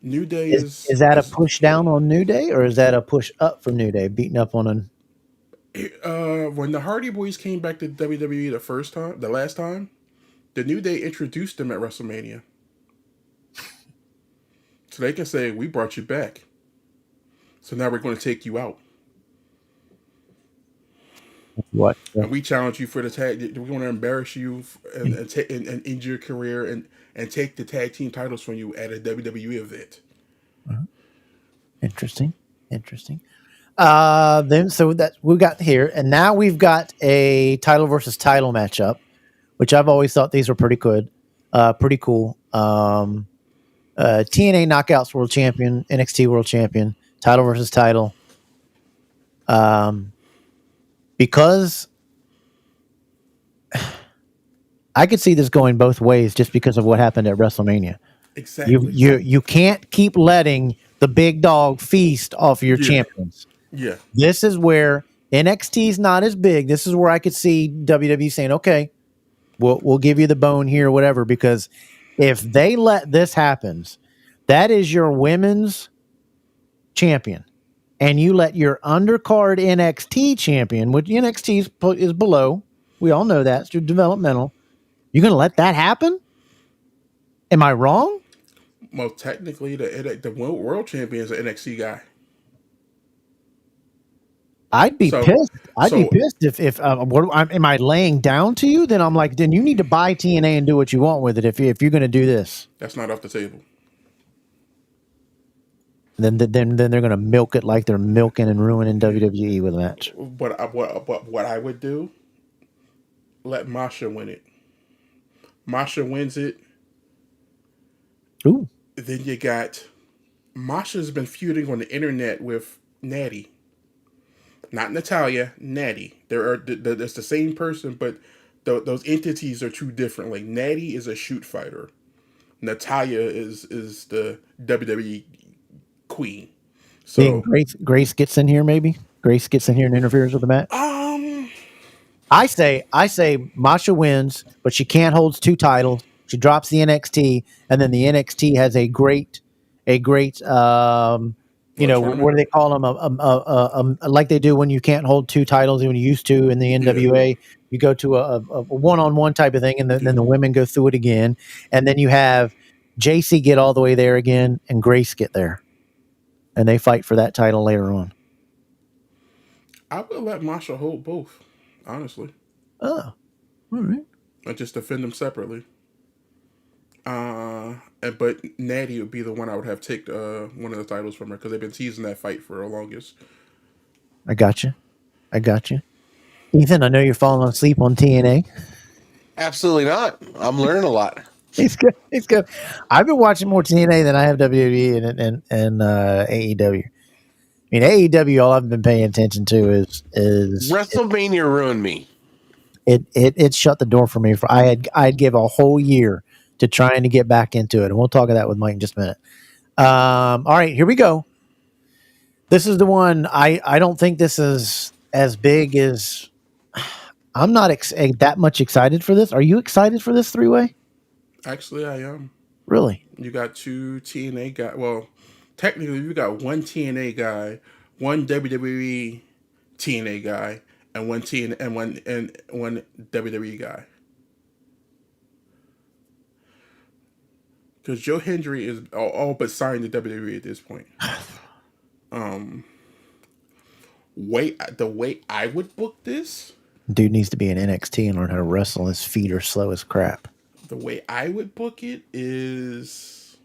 New Day is that a push down on New Day, or is that a push up for New Day, beating up on an? When the Hardy Boys came back to WWE the last time, the New Day introduced them at WrestleMania. So they can say, we brought you back. So now we're going to take you out. What? And we challenge you for the tag. We want to embarrass you and end your career and take the tag team titles from you at a WWE event. Interesting. Then so that we got here, and now we've got a title versus title matchup, which I've always thought these were pretty good, pretty cool. TNA Knockouts World Champion, NXT World Champion, title versus title. Because I could see this going both ways just because of what happened at WrestleMania. Exactly. You can't keep letting the big dog feast off your champions. Yeah. This is where NXT's not as big. This is where I could see WWE saying, okay, we'll give you the bone here or whatever, because if they let this happen, that is your women's champion. And you let your undercard NXT champion, which NXT is below, we all know that, it's your developmental. You're going to let that happen? Am I wrong? Well, technically, the world champion is an NXT guy. I'd be pissed. I'd be pissed if am I laying down to you? Then I'm like, then you need to buy TNA and do what you want with it if you're going to do this. That's not off the table. Then they're going to milk it like they're milking and ruining WWE with a match. But what I would do, let Masha win it. Masha wins it. Ooh. Then you got Masha's been feuding on the internet with Natty. Not Natalia, Natty. It's the same person, but those entities are two different. Like Natty is a shoot fighter. Natalia is the WWE queen. So Grace gets in here, maybe Grace gets in here and interferes with the match. I say Masha wins, but she can't hold two titles. She drops the NXT, and then the NXT has a great what do they call them? Like they do when you can't hold two titles when you used to in the NWA. You go to a one-on-one type of thing, and then the women go through it again, and then you have JC get all the way there again, and Grace get there, and they fight for that title later on. I would let Masha hold both, honestly. Oh, all right. I just defend them separately. But Natty would be the one I would have take one of the titles from her because they've been teasing that fight for the longest. I got you. Ethan, I know you're falling asleep on TNA. Absolutely not. I'm learning a lot. He's good. I've been watching more TNA than I have WWE and AEW. I mean, AEW, all I've been paying attention to is WrestleMania ruined me. It shut the door for me. I'd give a whole year to trying to get back into it, and we'll talk of that with Mike in just a minute. All right, here we go. This is the one. I don't think this is as big as. I'm not that much excited for this. Are you excited for this three-way? Actually, I am. Really? You got two TNA guys. Well, technically you got one TNA guy, one WWE TNA guy, and one WWE guy. Because Joe Hendry is all but signed to WWE at this point. The way I would book this, Dude needs to be in NXT and learn how to wrestle. His feet are slow as crap. the way I would book it is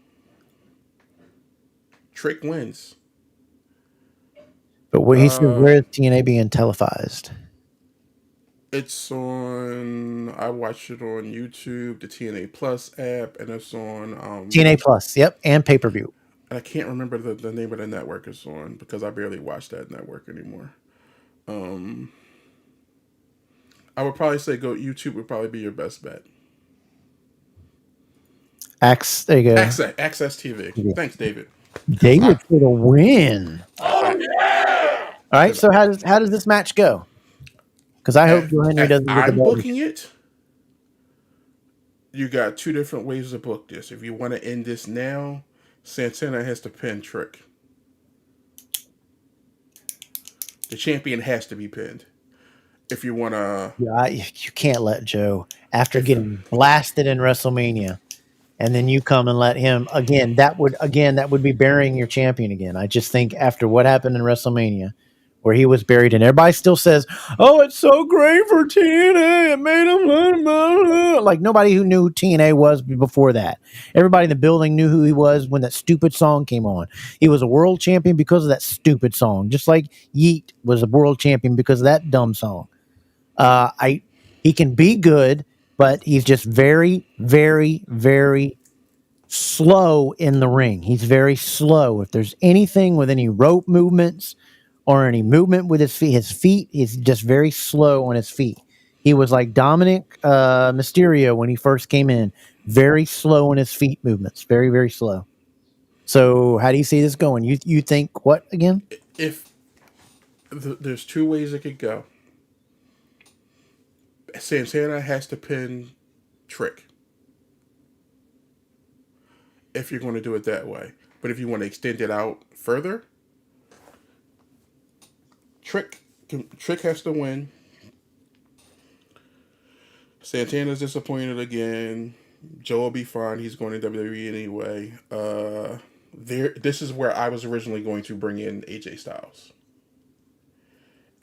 Trick wins. But he said, where is TNA being televised? It's on. I watched it on YouTube, the TNA Plus app, and it's on. TNA Plus, yep, and pay-per-view. I can't remember the name of the network it's on because I barely watch that network anymore. I would probably say go YouTube would probably be your best bet. There you go. Access TV. Yeah. Thanks, David. David for the win. Oh yeah! All right, so how does this match go? Because I hope Joe Henry doesn't get the ball. I'm booking it. You got two different ways to book this. If you want to end this now, Santana has to pin Trick. The champion has to be pinned. If you want to... Yeah, you can't let Joe, after getting blasted in WrestleMania, and then you come and let him, again, that would be burying your champion again. I just think after what happened in WrestleMania, where he was buried, and everybody still says, oh, it's so great for TNA, it made him, like nobody who knew who TNA was before that. Everybody in the building knew who he was when that stupid song came on. He was a world champion because of that stupid song, just like Yeet was a world champion because of that dumb song. He can be good, but he's just very, very, very slow in the ring. He's very slow. If there's anything with any rope movements or any movement with his feet is just very slow on his feet. He was like Dominic Mysterio when he first came in. Very slow on his feet movements. Very, very slow. So how do you see this going? You think what again? There's two ways it could go. Santana has to pin Trick. If you're going to do it that way. But if you want to extend it out further, Trick has to win. Santana's disappointed again. Joe will be fine. He's going to WWE anyway. This is where I was originally going to bring in AJ Styles.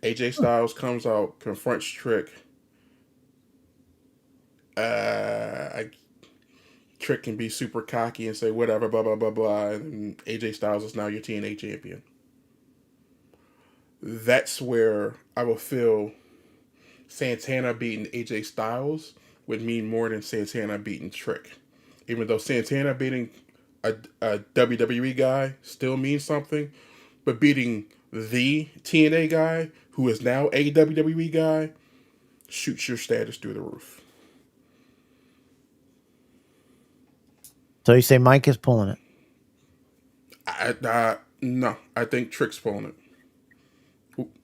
AJ Styles comes out, confronts Trick. Trick can be super cocky and say whatever, blah, blah, blah, blah. And AJ Styles is now your TNA champion. That's where I will feel Santana beating AJ Styles would mean more than Santana beating Trick. Even though Santana beating a WWE guy still means something, but beating the TNA guy, who is now a WWE guy, shoots your status through the roof. So you say Mike is pulling it? No, I think Trick's pulling it.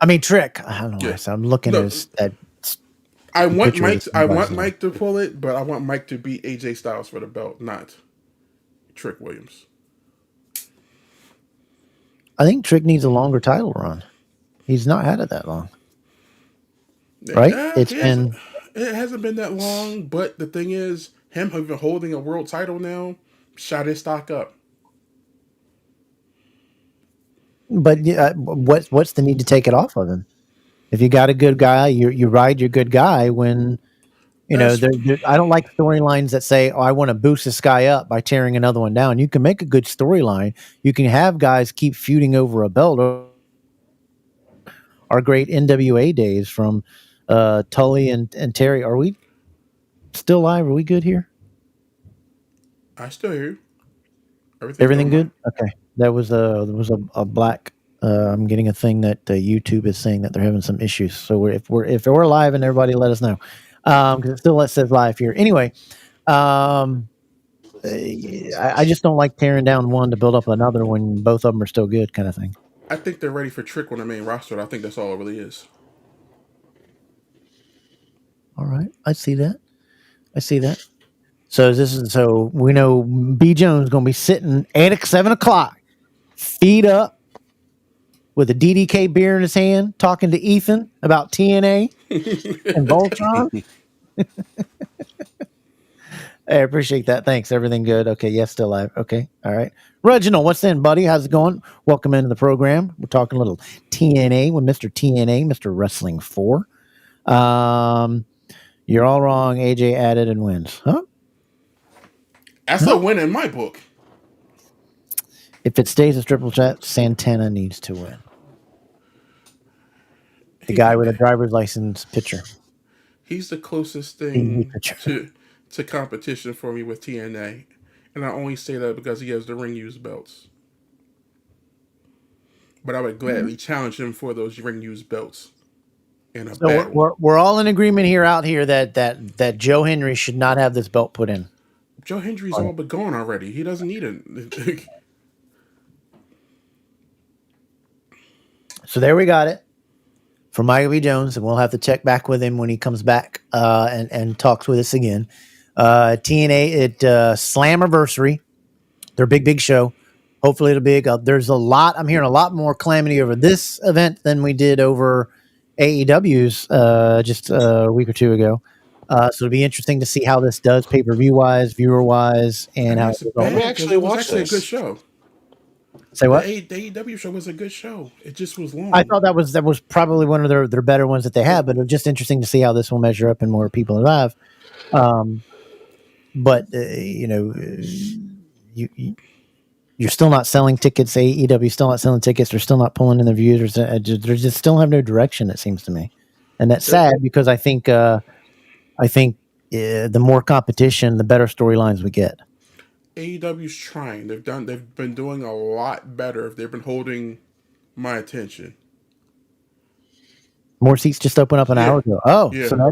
I mean, Trick. I don't know. Yeah. So I'm looking at that. I want Mike to pull it, but I want Mike to beat AJ Styles for the belt, not Trick Williams. I think Trick needs a longer title run. He's not had it that long, right? It hasn't been that long, but the thing is, him even holding a world title now shot his stock up. But what's the need to take it off of him? If you got a good guy, you ride your good guy when, I don't like storylines that say, oh, I want to boost this guy up by tearing another one down. You can make a good storyline. You can have guys keep feuding over a belt. Our great NWA days from Tully and Terry. Are we still live? Are we good here? I still hear you. Everything good? Okay. There was a black. I'm getting a thing that YouTube is saying that they're having some issues. So if we're live, and everybody let us know, because it still says live here. Anyway, I just don't like tearing down one to build up another when both of them are still good, kind of thing. I think they're ready for Trick on the main roster. I think that's all it really is. All right, I see that. So we know B Jones going to be sitting at 7 o'clock. feet up, with a DDK beer in his hand, talking to Ethan about TNA and Voltron. I appreciate that. Thanks. Everything good? Okay. Yes, still alive. Okay. All right. Reginald, what's in, buddy? How's it going? Welcome into the program. We're talking a little TNA with Mr. TNA, Mr. Wrestling 4. You're all wrong. AJ added and wins. Huh? That's a win in my book. If it stays a triple chat, Santana needs to win. The guy with a driver's license picture. He's the closest thing to competition for me with TNA. And I only say that because he has the ring use belts. But I would gladly challenge him for those ring use belts. So we're all in agreement here out here that Joe Henry should not have this belt put in. Joe Hendry's all but gone already. He doesn't need it. So there we got it for Michael B. Jones, and we'll have to check back with him when he comes back and talks with us again. TNA at Slammiversary, their big show. Hopefully it'll be big. There's a lot. I'm hearing a lot more calamity over this event than we did over AEW's just a week or two ago. So it'll be interesting to see how this does pay-per-view wise, viewer wise, and how it actually was a good show. Say what? The AEW show was a good show. It just was long. I thought that was probably one of their better ones that they had, but it was just interesting to see how this will measure up and more people alive. But you're still not selling tickets. AEW still not selling tickets. They're still not pulling in the views. They just still have no direction. It seems to me, and that's sad because I think the more competition, the better storylines we get. AEW's trying. They've been doing a lot better. They've been holding my attention. More seats just open up an hour ago. Oh, yeah. So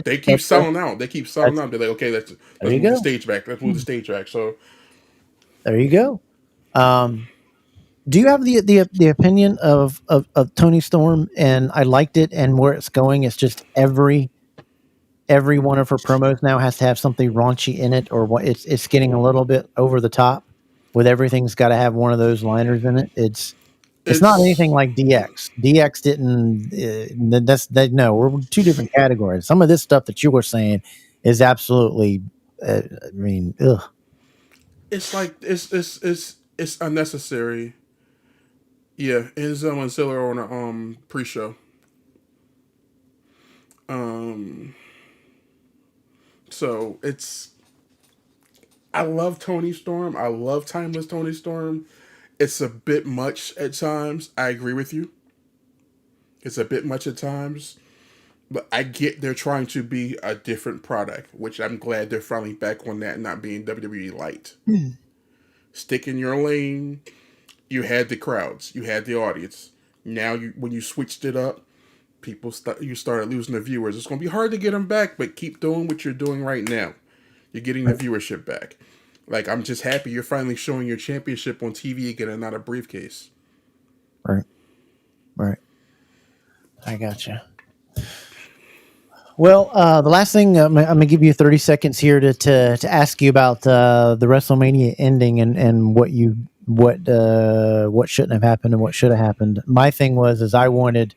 they keep selling out. They keep selling out. They're like, okay, let's move the stage back. Let's move the stage back. So there you go. Do you have the opinion of Tony Storm? And I liked it, and where it's going, it's just every one of her promos now has to have something raunchy in it, or what? It's getting a little bit over the top. With everything's got to have one of those liners in it. It's not anything like DX. DX didn't. No, we're two different categories. Some of this stuff that you were saying is absolutely. Ugh. It's like it's unnecessary. Yeah, Enzo and Zilla on a pre-show. So I love Tony Storm. I love Timeless Tony Storm. It's a bit much at times. I agree with you. It's a bit much at times. But I get they're trying to be a different product, which I'm glad they're finally back on that, not being WWE light. Stick in your lane. You had the crowds. You had the audience. Now, when you switched it up, you started losing the viewers. It's going to be hard to get them back, but keep doing what you're doing right now. You're getting the viewership back. Like, I'm just happy you're finally showing your championship on TV again and not a briefcase. Right. I gotcha. Well, the last thing I'm going to give you 30 seconds here to ask you about the WrestleMania ending and what shouldn't have happened and what should have happened. My thing was I wanted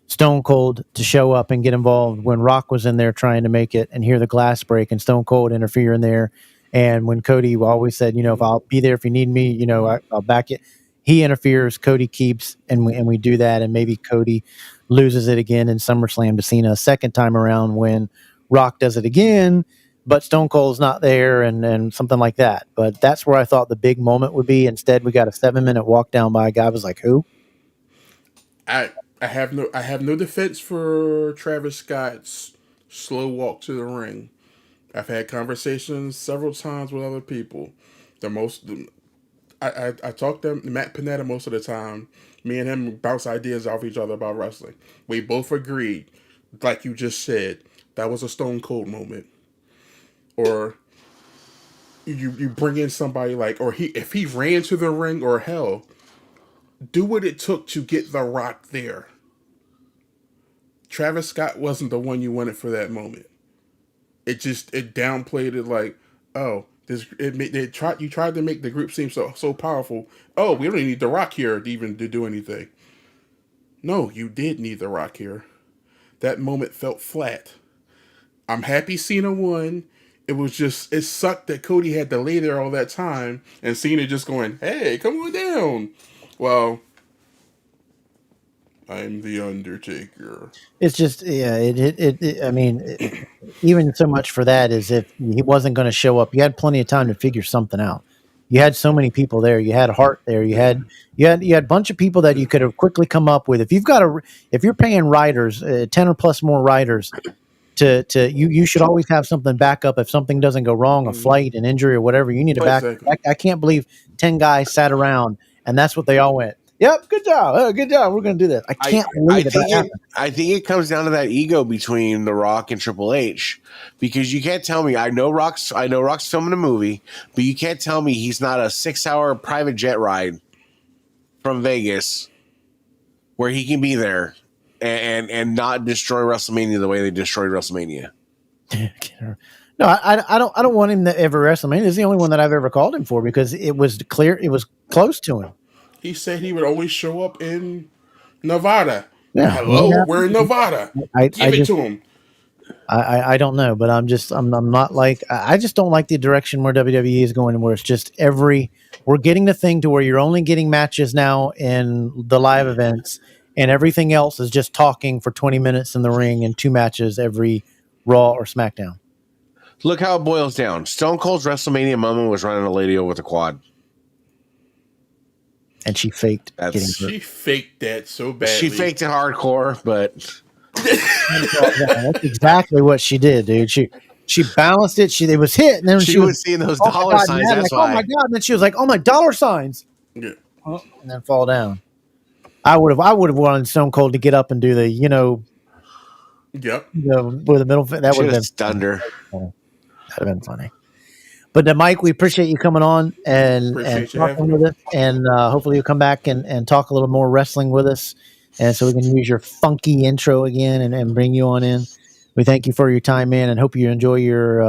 Stone Cold to show up and get involved when Rock was in there trying to make it and hear the glass break and Stone Cold interfere in there. And when Cody always said, if I'll be there if you need me, I'll back it. He interferes, Cody keeps, and we do that, and maybe Cody loses it again in SummerSlam to Cena a second time around when Rock does it again, but Stone Cold's not there and something like that. But that's where I thought the big moment would be. Instead, we got a 7-minute walk down by a guy. I was like, who? I have no defense for Travis Scott's slow walk to the ring. I've had conversations several times with other people. I talk to Matt Panetta most of the time. Me and him bounce ideas off each other about wrestling. We both agreed, like you just said, that was a Stone Cold moment. Or you bring in somebody if he ran to the ring, or hell, do what it took to get The Rock there. Travis Scott wasn't the one you wanted for that moment. It downplayed it like, oh, You tried to make the group seem so powerful. Oh, we don't need The Rock here to do anything. No, you did need The Rock here. That moment felt flat. I'm happy Cena won. It sucked that Cody had to lay there all that time and Cena just going, hey, come on down. Well, I'm the Undertaker. It's just, yeah, I mean, even so much for that is if he wasn't going to show up, you had plenty of time to figure something out. You had so many people there. You had Hart there. You had a bunch of people that you could have quickly come up with. If you're paying writers, 10 or plus more writers, you should always have something back up if something doesn't go wrong, a flight, an injury, or whatever. You need to back. Exactly. I can't believe 10 guys sat around and that's what they all went. Yep, good job. Good job. We're going to do this. I can't believe that happened. I think it comes down to that ego between The Rock and Triple H, because you can't tell me. I know Rock's filming a movie, but you can't tell me he's not a 6-hour private jet ride from Vegas where he can be there and not destroy WrestleMania the way they destroyed WrestleMania. No, I don't want him to ever WrestleMania. It's the only one that I've ever called him for because it was clear, it was close to him. He said he would always show up in Nevada. Yeah. Hello, we're in Nevada. Give it to him. I don't know, but I'm not like, I just don't like the direction where WWE is going, where it's just we're getting the thing to where you're only getting matches now in the live events and everything else is just talking for 20 minutes in the ring and 2 matches every Raw or SmackDown. Look how it boils down. Stone Cold's WrestleMania moment was running a lady over with a quad. And she faked getting hurt. She faked that so badly. She faked it hardcore, but that's exactly what she did, dude. She balanced it. It was hit, and then she was seeing those dollar signs. That's why. Oh my god! And then she was like, "Oh my dollar signs!" Yeah. And then fall down. I would have wanted Stone Cold to get up and do the, Yep. With the middle. That would have been stunned her. That would have been funny. But Mike, we appreciate you coming on and talking with us, and hopefully you'll come back and talk a little more wrestling with us, and so we can use your funky intro again and bring you on in. We thank you for your time, man, and hope you enjoy your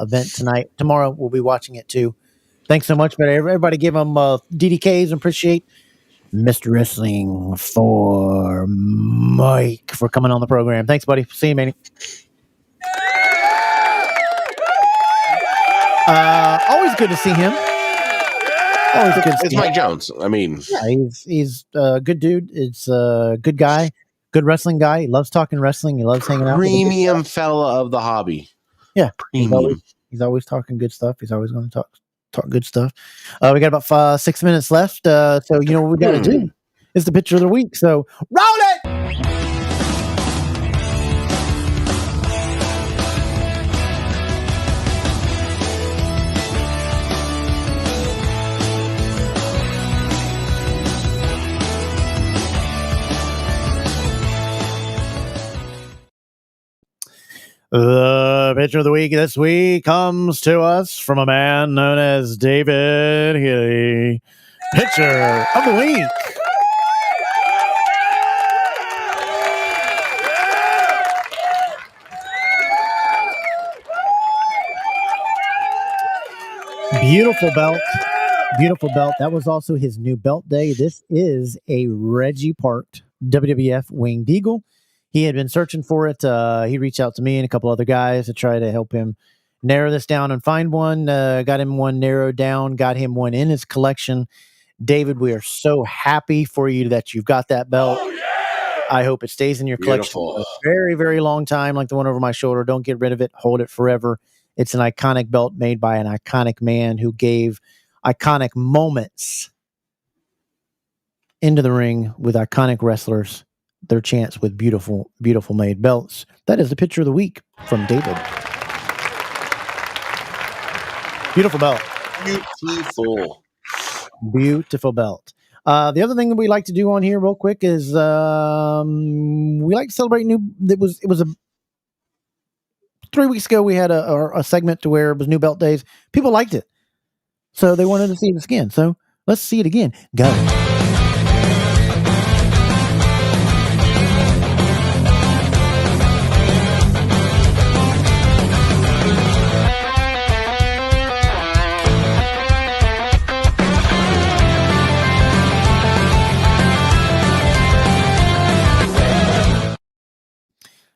event tonight. Tomorrow we'll be watching it too. Thanks so much, but everybody give them DDKs and appreciate Mr. Wrestling for Mike for coming on the program. Thanks, buddy. See you, Manny. Always good to see him. Always good to see It's Mike Jones. I mean, yeah, he's a good dude. It's a good guy, good wrestling guy. He loves talking wrestling. He loves hanging out. Premium fella of the hobby. Yeah, premium. He's always talking good stuff. He's always going to talk good stuff. We got about 6 minutes left. So you know what we got to do? It's the picture of the week. So roll it. The picture of the week this week comes to us from a man known as David Healy. Picture of the week. Beautiful belt. Beautiful belt. That was also his new belt day. This is a Reggie Parked WWF Winged Eagle. He had been searching for it. He reached out to me and a couple other guys to try to help him narrow this down and find one. Got him one narrowed down, got him one in his collection. David, we are so happy for you that you've got that belt. Oh, yeah! I hope it stays in your collection for a very, very long time, like the one over my shoulder. Don't get rid of it. Hold it forever. It's an iconic belt made by an iconic man who gave iconic moments into the ring with iconic wrestlers their chance with beautiful, beautiful made belts. That is the picture of the week from David. Beautiful belt. Beautiful belt. The other thing that we like to do on here real quick is we like to celebrate new. It was 3 weeks ago we had a segment to where it was new belt days. People liked it, so they wanted to see it again. So let's see it again. Go.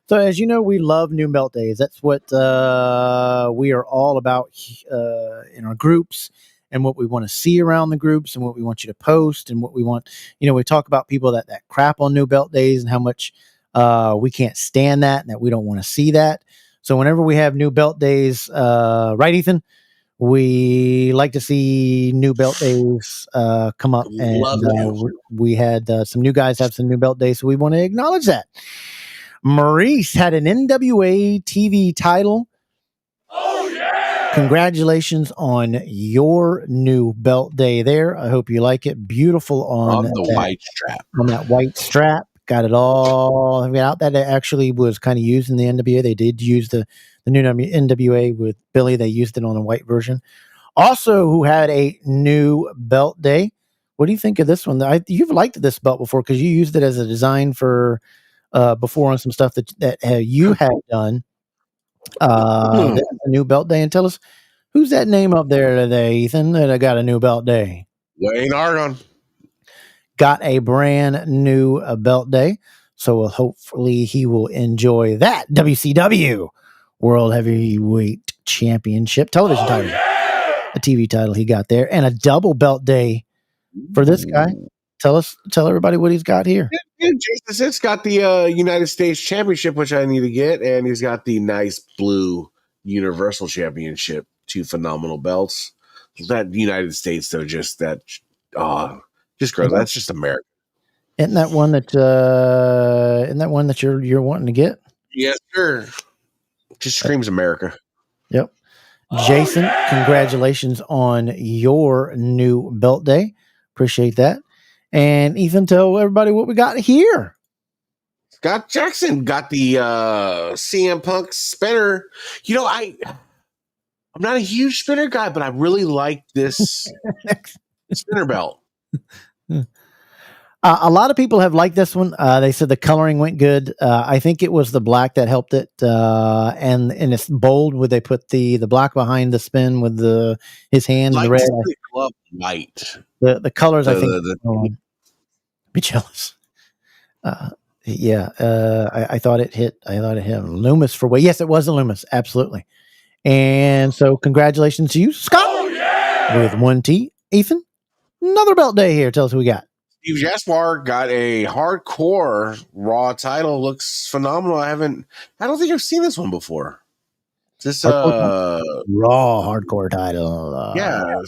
So as you know, we love new belt days. That's what we are all about in our groups, and what we want to see around the groups, and what we want you to post, and what we want. We talk about people that crap on new belt days and how much we can't stand that and that we don't want to see that. So whenever we have new belt days, right, Ethan, we like to see new belt days come up, and Love to. we had some new guys have some new belt days, so we want to acknowledge that. Maurice had an NWA TV title. Oh, yeah! Congratulations on your new belt day there. I hope you like it. Beautiful on the white strap. On that white strap. Got it all out. That actually was kind of used in the NWA. They did use the new NWA with Billy. They used it on a white version. Also, who had a new belt day. What do you think of this one? You've liked this belt before because you used it as a design for before on some stuff that you had done. A new belt day, and tell us who's that name up there today, Ethan, that I got a new belt day. Wayne Argon got a brand new belt day, so hopefully he will enjoy that WCW World Heavyweight Championship television title, a TV title he got there, and a double belt day for this guy. Tell everybody what he's got here. Jason, it's got the United States Championship, which I need to get, and he's got the nice blue Universal Championship. 2 phenomenal belts. That United States, though, just gross. That's just America. Isn't that one that you're wanting to get? Yes, sir. Just screams America. Yep. Jason, congratulations on your new belt day. Appreciate that. And Ethan, tell everybody what we got here. Scott Jackson got the CM Punk spinner. I'm not a huge spinner guy, but I really like this spinner belt. A lot of people have liked this one. They said the coloring went good. I think it was the black that helped it, and it's bold. Where they put the black behind the spin with his hand and the red. Glove white. The colors, I think. Be jealous. I thought it hit. Loomis for weight. Yes, it was a Loomis. Absolutely. And so, congratulations to you, Scott, with 1T. Ethan, another belt day here. Tell us who we got. Steve Jaspar got a hardcore Raw title. Looks phenomenal. I don't think I've seen this one before. Is this Raw hardcore title? Yeah.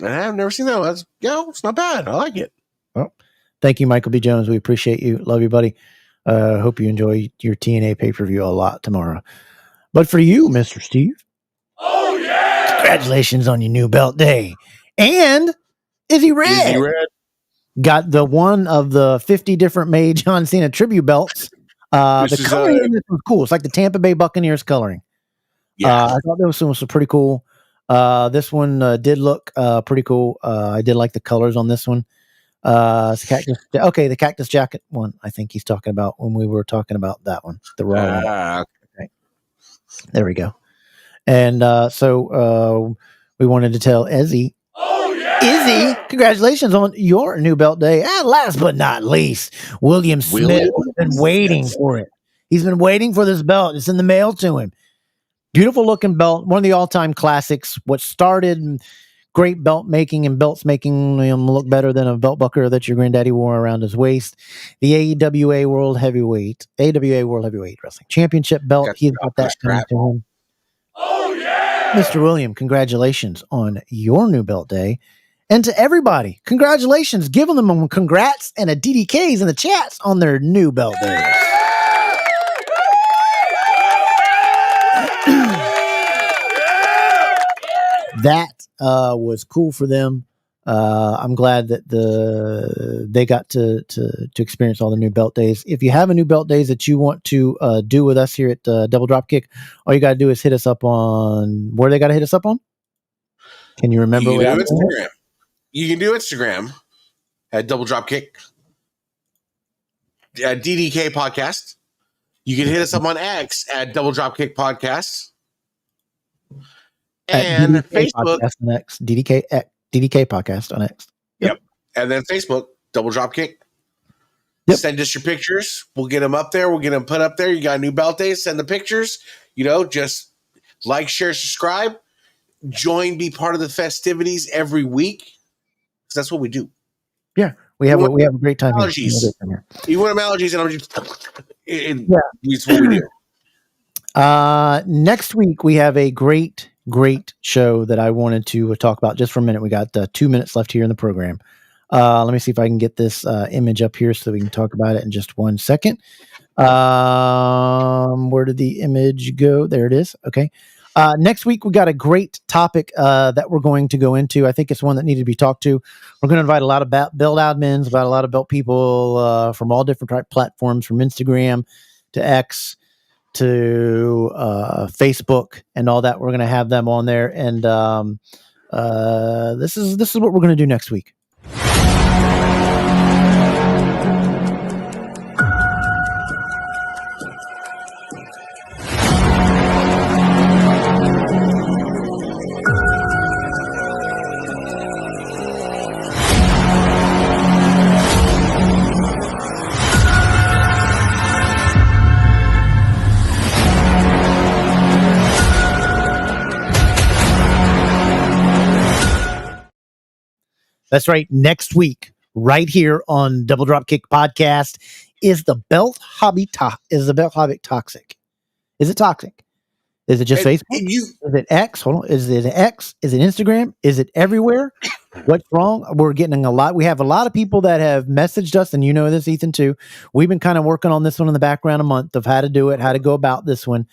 I have never seen that one. It's not bad. I like it. Well, thank you, Michael B. Jones. We appreciate you. Love you, buddy. Hope you enjoy your TNA pay-per-view a lot tomorrow. But for you, Mr. Steve, congratulations on your new belt day. And Izzy Red got the one of the 50 different made John Cena tribute belts. The coloring in this was cool. It's like the Tampa Bay Buccaneers coloring. Yeah. I thought this one was pretty cool. This one did look pretty cool. I did like the colors on this one. The Cactus Jacket one, I think he's talking about when we were talking about that one. The Raw one. Okay. There we go. And so we wanted to tell Izzy, Izzy, congratulations on your new belt day. And last but not least, William Smith has been waiting for it. He's been waiting for this belt. It's in the mail to him. Beautiful looking belt. One of the all-time classics. What started great belt making and belts making look better than a belt buckler that your granddaddy wore around his waist. The AWA World Heavyweight Wrestling Championship belt. He's got that coming to him. Mr. William, congratulations on your new belt day. And to everybody, congratulations. Giving them congrats and a DDKs in the chats on their new belt days. That was cool for them. I'm glad that they got to experience all the new belt days. If you have a new belt days that you want to do with us here at Double Dropkick, all you got to do is hit us up on where they got to hit us up on. Can you remember? You can do Instagram at Double Dropkick, DDK Podcast. You can hit us up on X at Double Dropkick Podcast. And Facebook. Podcast on X, DDK Podcast on X. Yep. And then Facebook, Double Dropkick. Yep. Send us your pictures. We'll get them up there. We'll get them put up there. You got a new belt day, send the pictures. Just like, share, subscribe. Join, be part of the festivities every week. Because that's what we do. Yeah, we have a great time allergies. here. You want them allergies, and I'm just it's what we do. Next week we have a great show that I wanted to talk about just for a minute. We got 2 minutes left here in the program. Let me see if I can get this image up here so we can talk about it in just 1 second. Where did the image go? There it is. Okay. Next week, we got a great topic that we're going to go into. I think it's one that needed to be talked to. We're going to invite a lot of belt admins, about a lot of belt people from all different platforms, from Instagram to X to Facebook and all that. We're going to have them on there. And this is what we're going to do next week. That's right. Next week, right here on Double Dropkick Podcast, is the belt hobby toxic? Is it toxic? Is it just Facebook? Is it X? Hold on. Is it X? Is it Instagram? Is it everywhere? What's wrong? We're getting a lot. We have a lot of people that have messaged us, and you know this, Ethan, too. We've been kind of working on this one in the background a month of how to do it, how to go about this one,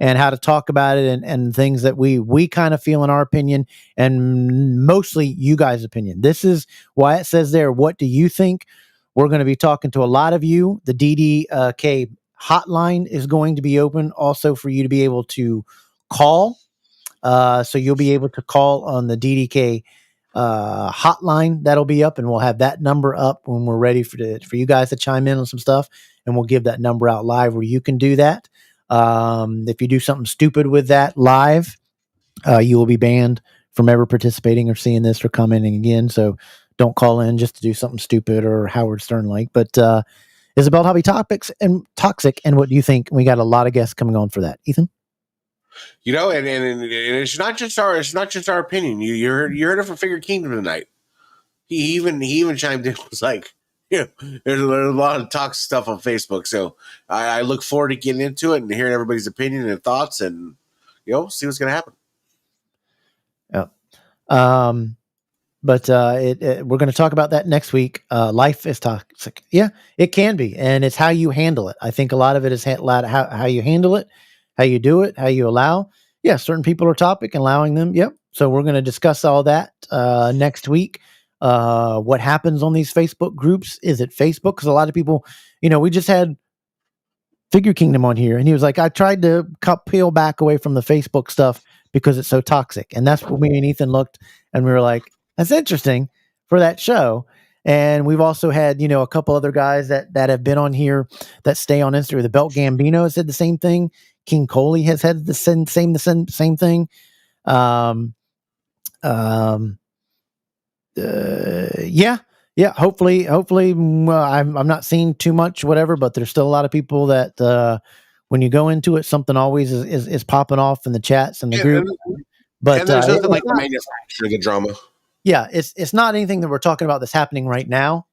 and how to talk about it, and things that we kind of feel in our opinion, and mostly you guys' opinion. This is why it says there, what do you think? We're going to be talking to a lot of you. The DDK hotline is going to be open also for you to be able to call. So you'll be able to call on the DDK hotline. That'll be up, and we'll have that number up when we're ready for you guys to chime in on some stuff, and we'll give that number out live where you can do that. If you do something stupid with that live, you will be banned from ever participating or seeing this or commenting again. So don't call in just to do something stupid or Howard Stern like. But Isabel, hobby topics and toxic, and what do you think? We got a lot of guests coming on for that, Ethan. And it's not just our opinion. You heard it from Figure Kingdom tonight. He even chimed in, was like, there's a lot of toxic stuff on Facebook. So I look forward to getting into it and hearing everybody's opinion and thoughts, and see what's going to happen. Yeah. But we're going to talk about that next week. Life is toxic. Yeah, it can be, and it's how you handle it. I think a lot of it is how you handle it, how you do it, how you allow. Yeah, certain people are topic, allowing them. Yep. So we're going to discuss all that next week. What happens on these Facebook groups? Is it Facebook? Because a lot of people, we just had Figure Kingdom on here, and he was like, I tried to peel back away from the Facebook stuff because it's so toxic. And that's what me and Ethan looked, and we were like, that's interesting for that show. And we've also had, a couple other guys that have been on here that stay on Instagram. The Belt Gambino has said the same thing. King Coley has had the same thing. Yeah. Hopefully, I'm not seeing too much, whatever, but there's still a lot of people that when you go into it, something always is popping off in the chats and the group. But there's nothing like the manufacturing the drama. Yeah, it's not anything that we're talking about that's happening right now.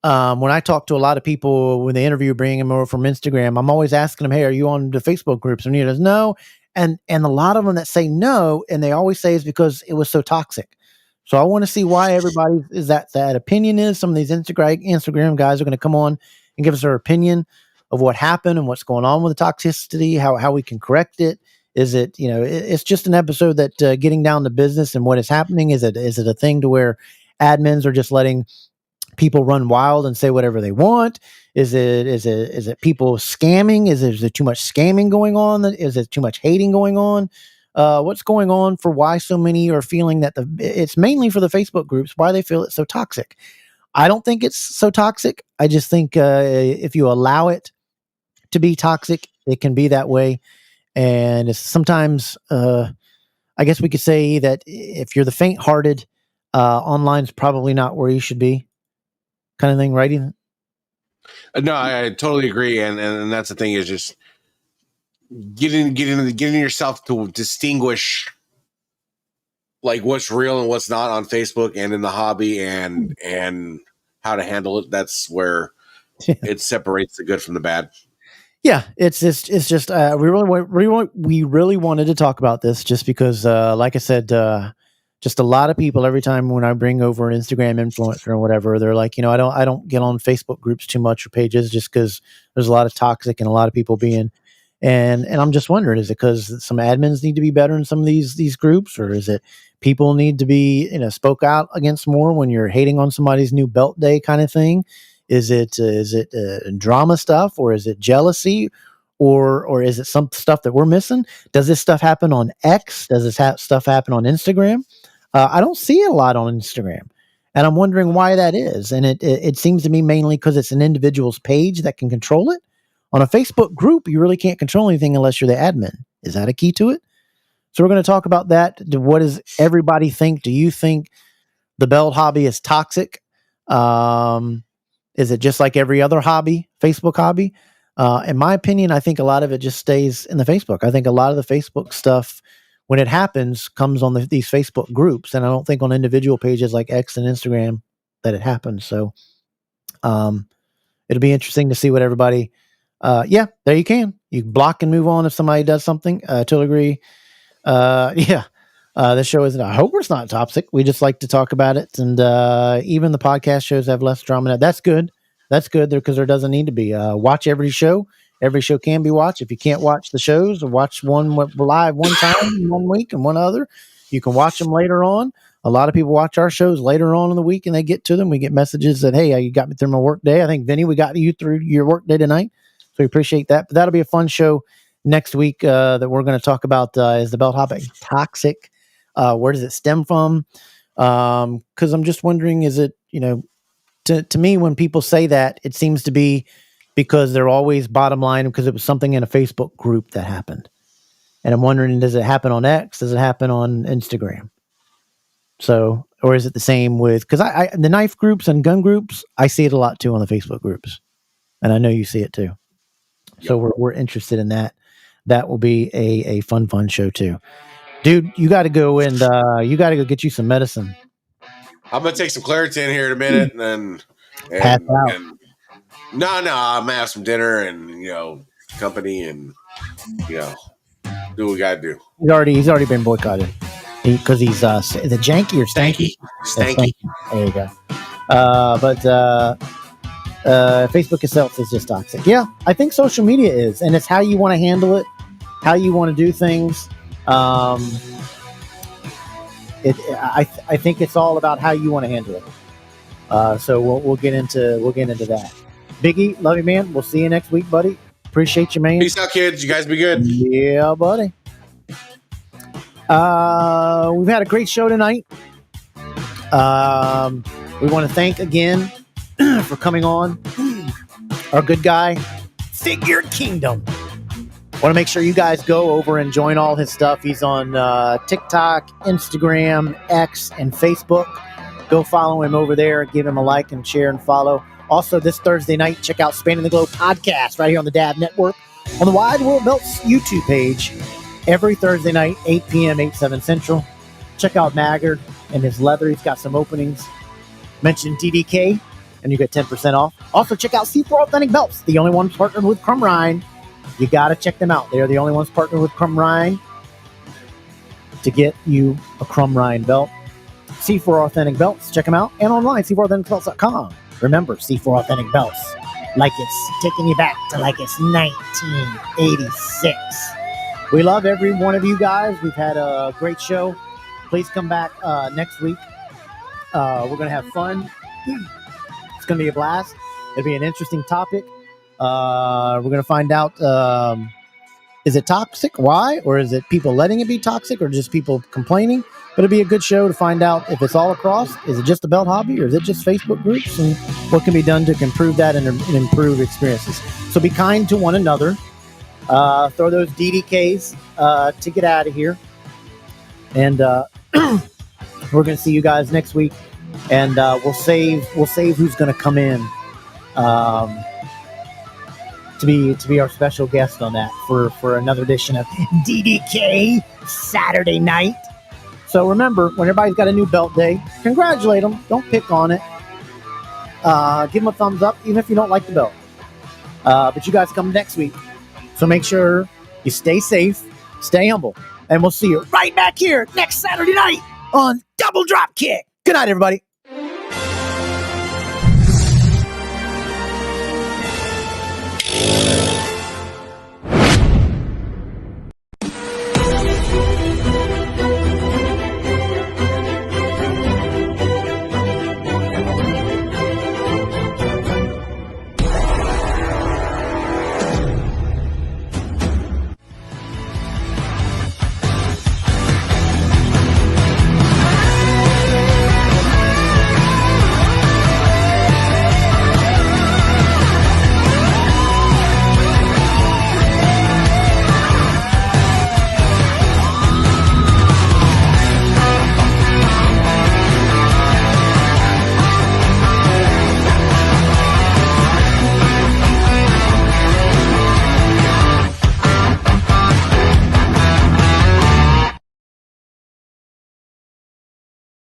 When I talk to a lot of people, when they interview, bringing them over from Instagram, I'm always asking them, hey, are you on the Facebook groups? And he goes, no. And a lot of them that say no, and they always say it's because it was so toxic. So I want to see why everybody is that opinion is. Some of these Instagram guys are going to come on and give us their opinion of what happened and what's going on with the toxicity, how we can correct it. Is it, it's just an episode that getting down to business and what is happening. Is it a thing to where admins are just letting people run wild and say whatever they want? Is it people scamming? Is there too much scamming going on? Is it too much hating going on? What's going on for why so many are feeling that it's mainly for the Facebook groups, why they feel it's so toxic? I don't think it's so toxic. I just think if you allow it to be toxic, it can be that way. And it's sometimes, I guess we could say that if you're the faint-hearted, online's probably not where you should be, kind of thing, right, Ethan? No, I totally agree, and that's the thing is just getting yourself to distinguish like what's real and what's not on Facebook and in the hobby, and how to handle it. That's where it separates the good from the bad. Yeah, it's just we really wanted to talk about this just because, like I said, just a lot of people every time when I bring over an Instagram influencer or whatever, they're like, I don't get on Facebook groups too much or pages just because there's a lot of toxic and a lot of people being, and I'm just wondering, is it because some admins need to be better in some of these groups, or is it people need to be spoke out against more when you're hating on somebody's new belt day kind of thing? Is it drama stuff, or is it jealousy, or is it some stuff that we're missing? Does this stuff happen on X? Does this stuff happen on Instagram? I don't see it a lot on Instagram, and I'm wondering why that is. And it seems to me mainly because it's an individual's page that can control it. On a Facebook group, you really can't control anything unless you're the admin. Is that a key to it? So we're going to talk about that. What does everybody think? Do you think the belt hobby is toxic? Is it just like every other hobby, Facebook hobby? In my opinion, I think a lot of it just stays in the Facebook. I think a lot of the Facebook stuff, when it happens, comes on these Facebook groups. And I don't think on individual pages like X and Instagram that it happens. So it'll be interesting to see what everybody... yeah, there you can. You block and move on if somebody does something. Totally agree. This show isn't, I hope it's not toxic. We just like to talk about it. And even the podcast shows have less drama. That's good. That's good there because there doesn't need to be. Watch every show. Every show can be watched. If you can't watch the shows or watch one live one time, 1 week and one other, you can watch them later on. A lot of people watch our shows later on in the week and they get to them. We get messages that, hey, you got me through my work day. I think, Vinny, we got you through your work day tonight. So we appreciate that. But that'll be a fun show next week that we're going to talk about is the belt hobby toxic? Where does it stem from? Because I'm just wondering, is it, to me, when people say that, it seems to be because they're always bottom line because it was something in a Facebook group that happened. And I'm wondering, does it happen on X? Does it happen on Instagram? So, or is it the same with, because the knife groups and gun groups, I see it a lot too on the Facebook groups. And I know you see it too. So we're interested in that. That will be a fun show too. Dude, you got to go and you got to go get you some medicine. I'm gonna take some Claritin here in a minute, and Pass out. no, I'm gonna have some dinner and company and do what we gotta do. He's already been boycotted because he's is it janky or stanky? Stanky. There you go. Facebook itself is just toxic. Yeah, I think social media is, and it's how you want to handle it, how you want to do things. I think it's all about how you want to handle it. So we'll get into that. Biggie, love you, man. We'll see you next week, buddy. Appreciate you, man. Peace out, kids. You guys be good. Yeah, buddy. We've had a great show tonight. We want to thank again for coming on our good guy, Figure Kingdom. Want to make sure you guys go over and join all his stuff. He's on TikTok, Instagram, X, and Facebook. Go follow him over there. Give him a like and share and follow. Also, this Thursday night, check out Spanning the Globe podcast right here on the Dab Network on the Wide World Belts YouTube page every Thursday night, 8 p.m., 8/7 Central. Check out Maggard and his leather. He's got some openings. Mention DDK and you get 10% off. Also, check out C4 Authentic Belts, the only ones partnered with Crumb Rind. You got to check them out. They are the only ones partnered with Crumb Rind to get you a Crumb Rind belt. C4 Authentic Belts. Check them out. And online, c4authenticbelts.com. Remember, C4 Authentic Belts. Like it's taking you back to like it's 1986. We love every one of you guys. We've had a great show. Please come back next week. We're going to have fun. It's going to be a blast. It'll be an interesting topic. We're going to find out, is it toxic? Why? Or is it people letting it be toxic or just people complaining? But it'll be a good show to find out if it's all across. Is it just a belt hobby or is it just Facebook groups? And what can be done to improve that and improve experiences. So be kind to one another. Throw those DDKs to get out of here. And we're going to see you guys next week. And we'll save who's going to come in to be our special guest on that for another edition of DDK Saturday Night. So remember, when everybody's got a new belt day, congratulate them. Don't pick on it. Give them a thumbs up, even if you don't like the belt. But you guys come next week. So make sure you stay safe, stay humble, and we'll see you right back here next Saturday night on Double Dropkick. Good night, everybody.